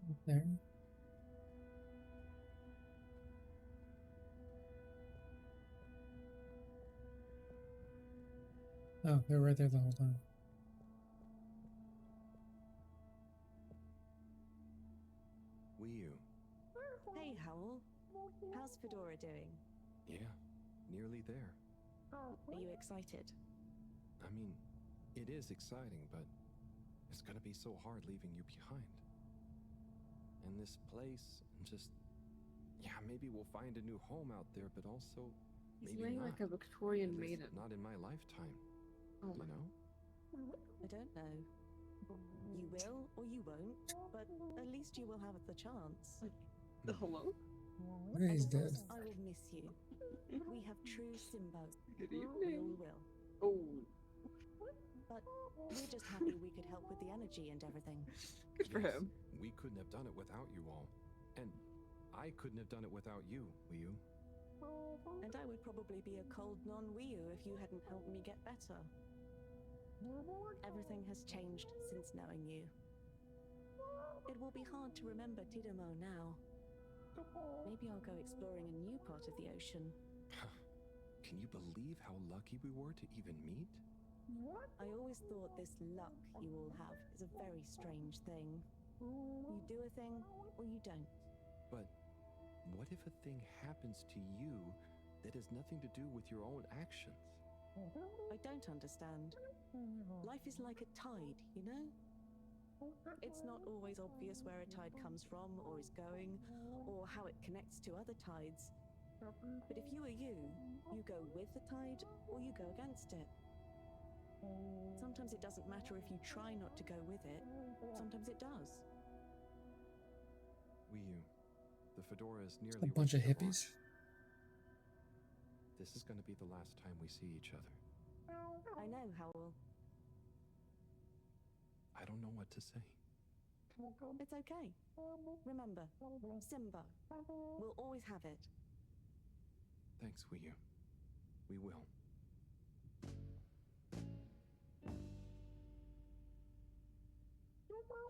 Up there. Oh, they're right there the whole time. Wii U. Hey, Howell. How's Fedora doing? Yeah, nearly there. Are you excited? I mean, it is exciting, but it's gonna be so hard leaving you behind. And this place, and just, yeah, maybe we'll find a new home out there, but also He's maybe laying not. like a Victorian At least maiden. not in my lifetime. Oh you my. know? I don't know. You will or you won't, but at least you will have the chance. Hello? Yeah, he's And of dead. course, I will miss you. We have true Simbo. Good We evening. all will. Oh, But we're just happy we could help with the energy and everything. good for him. We couldn't have done it without you all. And I couldn't have done it without you, Wii U. And I would probably be a cold non-Wii U if you hadn't helped me get better. Everything has changed since knowing you. It will be hard to remember Tidomo now. Maybe I'll go exploring a new part of the ocean. Can you believe how lucky we were to even meet? I always thought this luck you all have is a very strange thing. You do a thing, or you don't. But what if a thing happens to you that has nothing to do with your own actions? I don't understand. Life is like a tide, you know? It's not always obvious where a tide comes from, or is going, or how it connects to other tides. But if you are you go with the tide, or you go against it. Sometimes it doesn't matter if you try not to go with it. Sometimes it does. Wii U, the fedora is nearly A bunch of ready to hippies. launch. This is going to be the last time we see each other. I know, Howell. I don't know what to say. It's okay. Remember, Simba. We'll always have it. Thanks, Wii U. We will.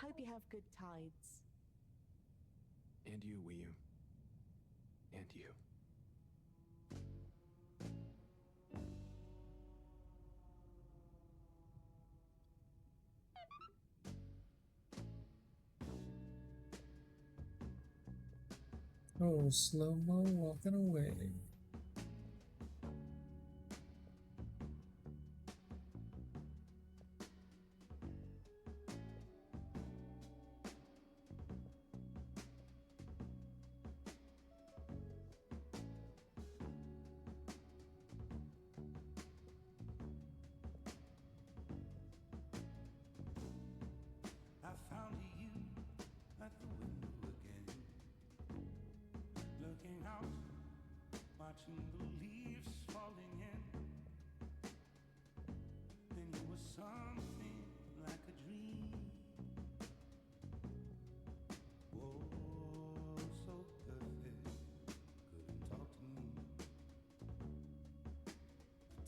Hope you have good tides. And you, Wii U. And you. Oh, slow-mo walking away. I found you at the window again, looking out, watching the leaves falling in. Then you were something like a dream. Oh, so perfect, couldn't talk to me.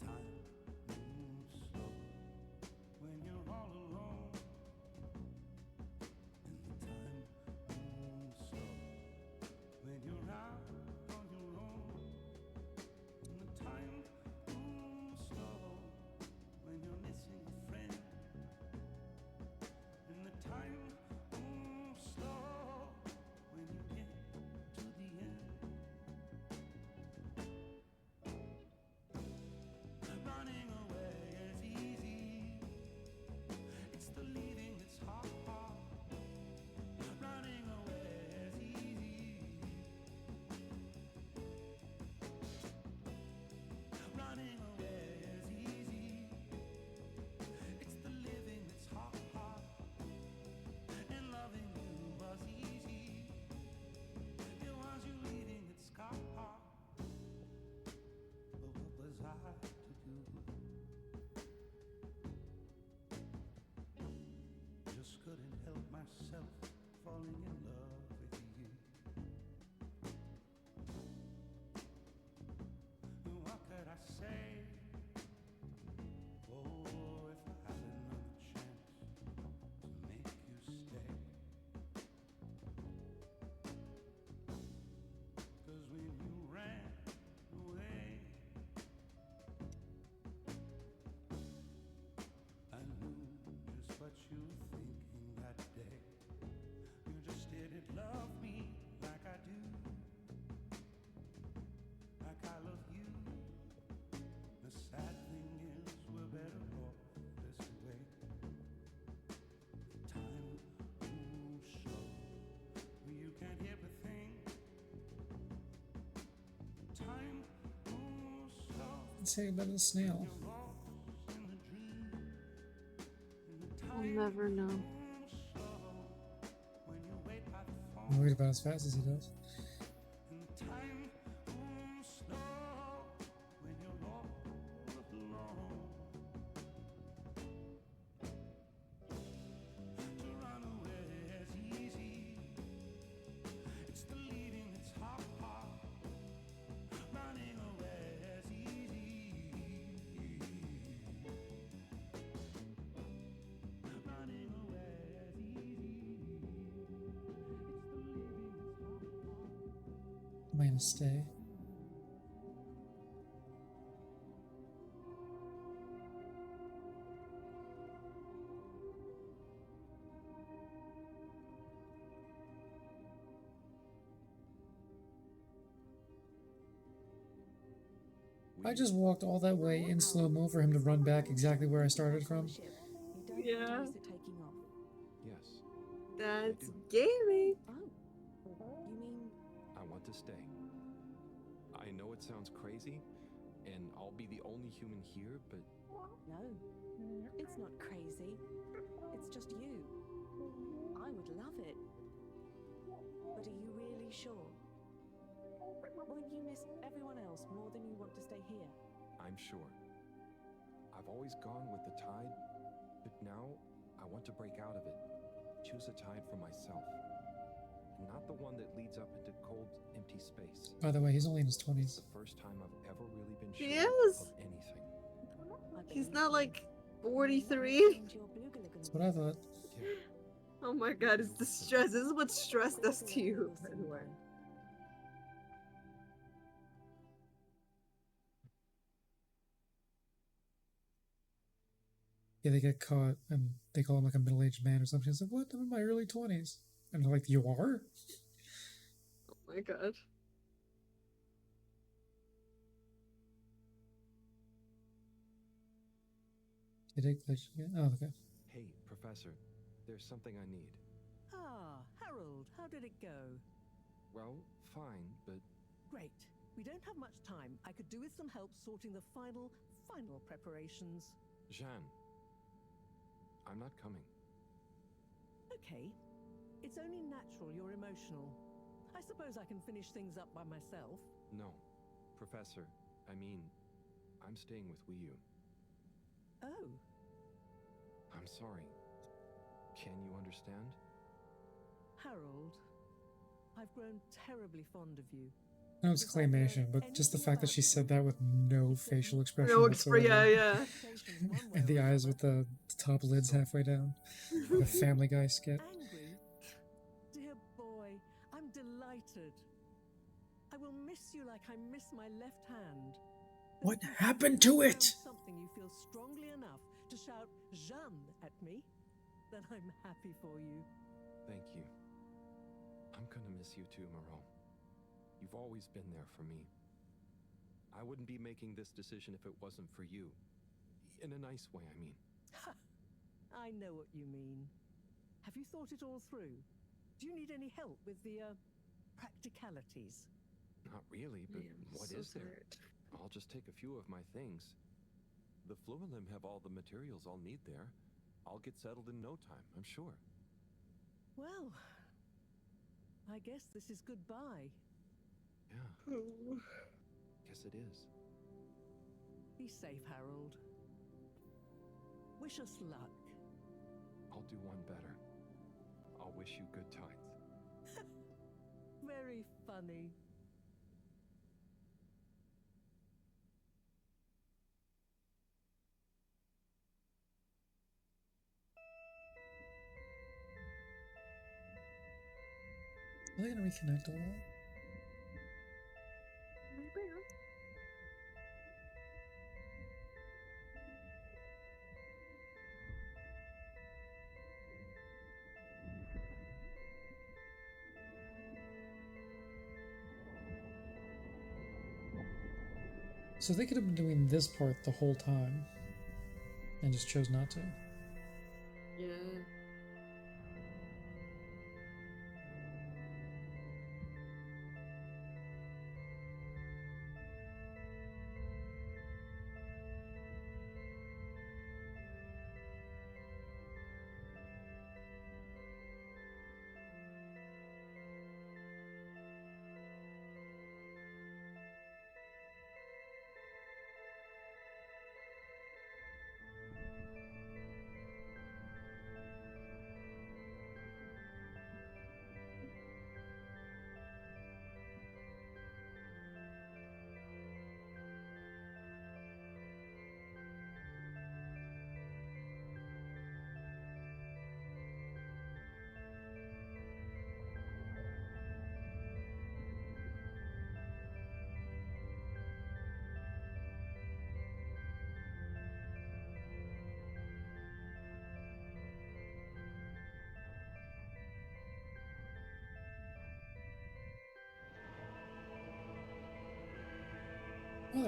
Time moves slow when you're all alone. And the time moves slow when you're out on your own. And the time moves slow when you're missing a friend. And the time moves slow when you get to the end. Running away is easy. It's the leaving that's hard. Running away is easy. Running away is easy. It's the living that's hard. And loving you was easy. It was you leaving that's hard. But what was I to do? Just couldn't help myself falling in love with you. And what could I say? Oh, if I had another chance to make you stay. 'Cause when you ran away, I knew just what you were thinking that day. You just didn't love say about the snail? I'll never know. I'm worried about as fast as he does. Am I gonna stay? I just walked all that way in slow-mo for him to run back exactly where I started from. Yeah. Yes. That's gaming. You mean I want to stay. I know it sounds crazy, and I'll be the only human here, but no? It's not crazy. It's just you. I would love it. But are you really sure? Won't you miss everyone else more than you want to stay here? I'm sure. I've always gone with the tide, but now I want to break out of it. Choose a tide for myself. Not the one that leads up into cold, empty space. By the way, he's only in his 20s. It's the first time I've ever really been sure He is. of anything. He's not like 43. That's what I thought. Yeah. Oh my god, it's the stress. This is what stress does to you, by the way. Yeah, they get caught and they call him like a middle-aged man or something. It's like, what? I'm in my early 20s. And they're like, you are? Oh my god. Did it glitch again? Oh, okay. Hey, Professor, there's something I need. Ah, Harold, how did it go? Well, fine, but Great. We don't have much time. I could do with some help sorting the final preparations. Jeanne, I'm not coming. Okay. It's only natural you're emotional. I suppose I can finish things up by myself. No, Professor, I mean, I'm staying with Wiyu. Oh. I'm sorry. Can you understand? Harold, I've grown terribly fond of you. I know it's claymation, but just the fact that she said that with no facial expression No whatsoever. yeah. And the eyes with the top lids halfway down. Like a Family Guy skit. Angry? Dear boy, I'm delighted. I will miss you like I miss my left hand. What happened to it? Something you feel strongly enough to shout Jeanne at me, then I'm happy for you. Thank you. I'm gonna miss you too, Moreau. You've always been there for me. I wouldn't be making this decision if it wasn't for you. In a nice way, I mean. I know what you mean. Have you thought it all through? Do you need any help with the, practicalities? Not really, but what is there? I'll just take a few of my things. The Fluilim have all the materials I'll need there. I'll get settled in no time, I'm sure. Well, I guess this is goodbye. Yeah. Guess it is. Be safe, Harold. Wish us luck. I'll do one better. I'll wish you good tides. Very funny. Are they gonna reconnect all that? So they could have been doing this part the whole time and just chose not to. Yeah.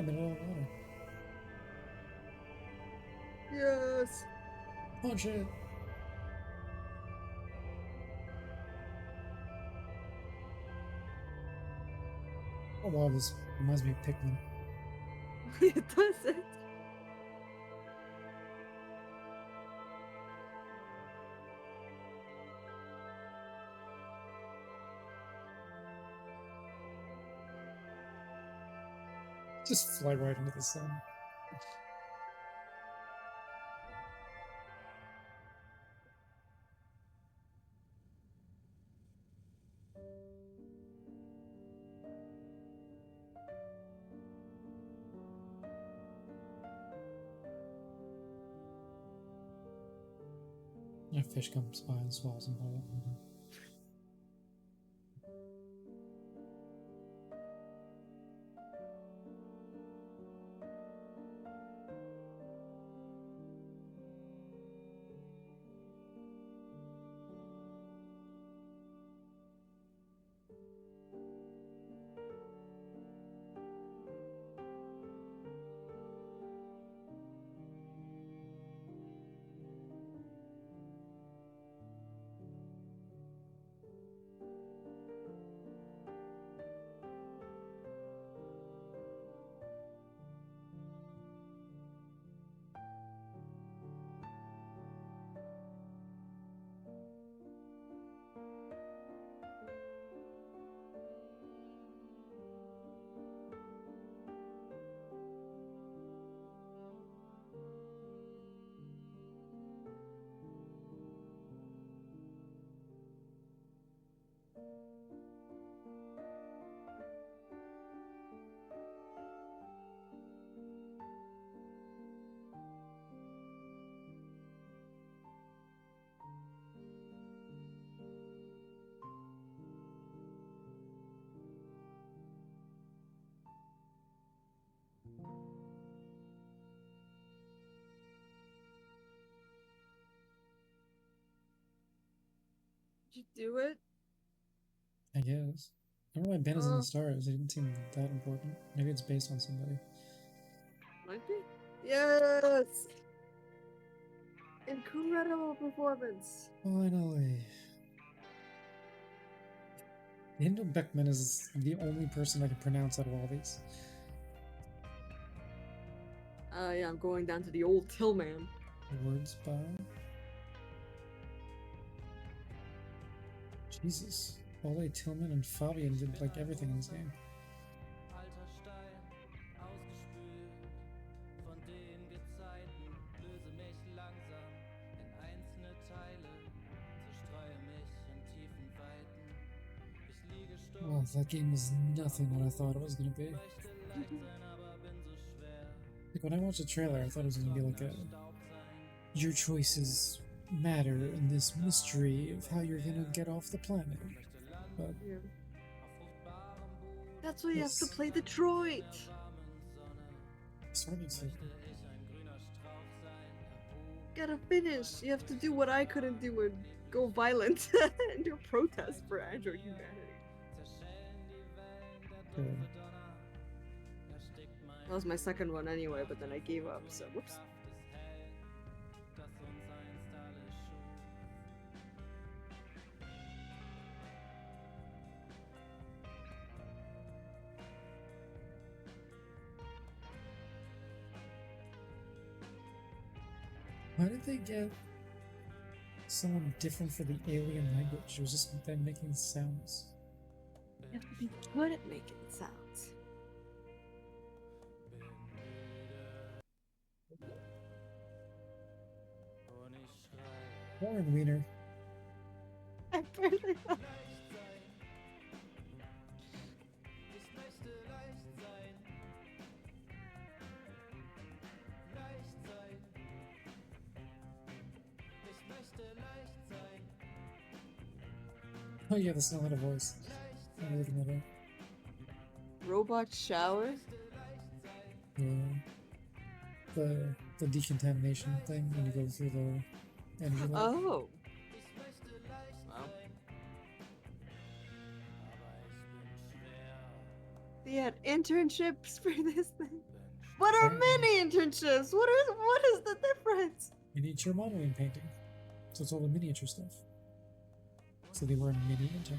time in own water. Yes. Punch it. Oh wow, this reminds me of Pikmin. It doesn't. Just fly right into the sun. A fish comes by and swallows them whole. Did you do it? I guess. I don't know why Ben is in the stars. It didn't seem that important. Maybe it's based on somebody. Might be. Yes! Incredible performance. Finally. Hindu Beckman is the only person I can pronounce out of all these. Yeah, I'm going down to the old Tillman. Words by... Jesus. Ole Tillman and Fabian did like everything in this game. Alter Stein, ausgespült von den Gezeiten, löse mich langsam in einzelne Teile, zerstreue mich in tiefen Weiten. Ich liege stumm, Oh, that game was nothing what I thought it was gonna be. möchte leicht sein, aber bin so schwer. Like when I watched the trailer, I thought it was gonna be like a your choices matter in this mystery of how you're gonna get off the planet. But yeah. That's why you have to play Detroit. Started to Gotta finish. You have to do what I couldn't do and go violent and do a protest for Android humanity. That was my second one anyway, but then I gave up, so whoops. Why did they get someone different for the alien language? It was just them making sounds. You have to be good at making sounds. Warren Wiener. I barely know. Oh yeah, that's not a voice. I'm looking at it. Robot shower? Yeah. The decontamination thing when you go through the energy lab. Oh. Wow. They had internships for this thing. What are Apparently. mini internships? What is the difference? Miniature modeling painting. So it's all the miniature stuff. So they were a mini intern.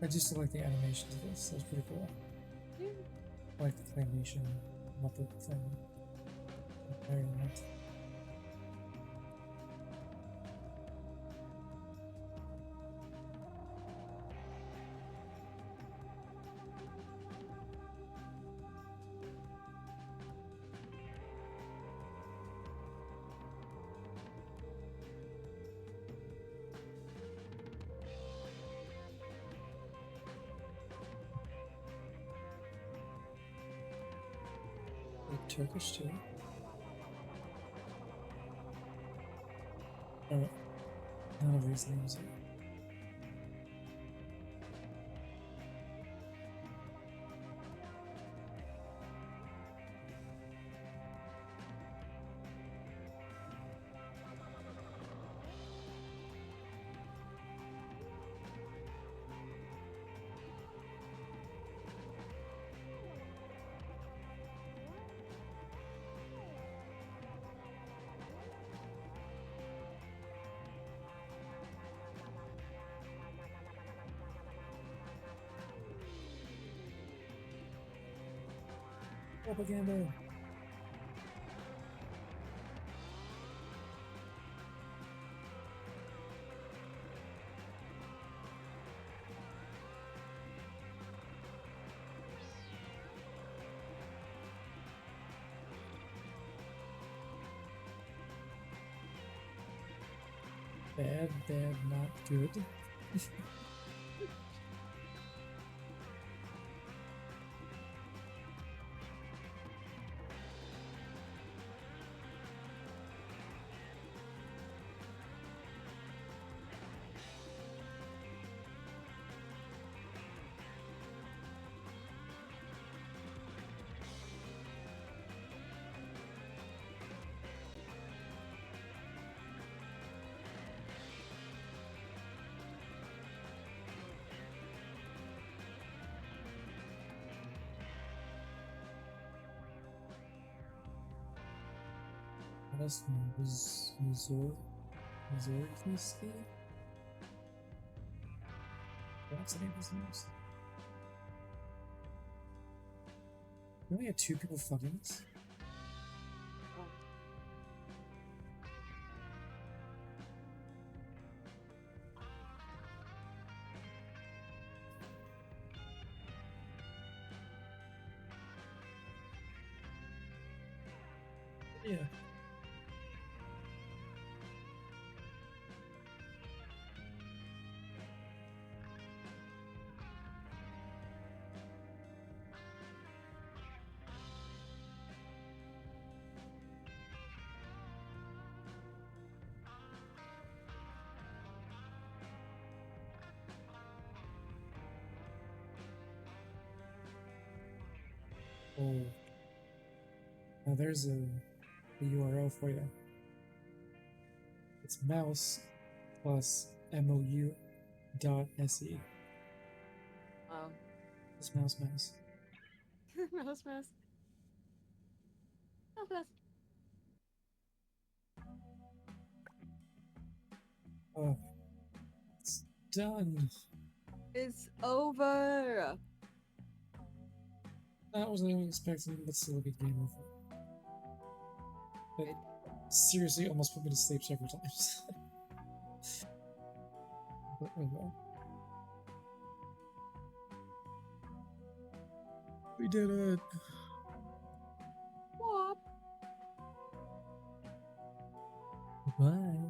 I just still like the animations of this. That's pretty cool. I like the claymation Muppet thing. Very nice. Like Turkish too. Oh, none of these names are. Propaganda. Bad, not good. That's Missouri. What's the name of his names? We only had 2 people fucking this. Yeah. Oh. Now there's a URL for you. It's mouse plus mou.se. Oh. It's mouse. Mouse. Oh. It's done. It's over. That wasn't even expecting, but still a good game over. It seriously almost put me to sleep several times. But oh well. We did it. What? Bye.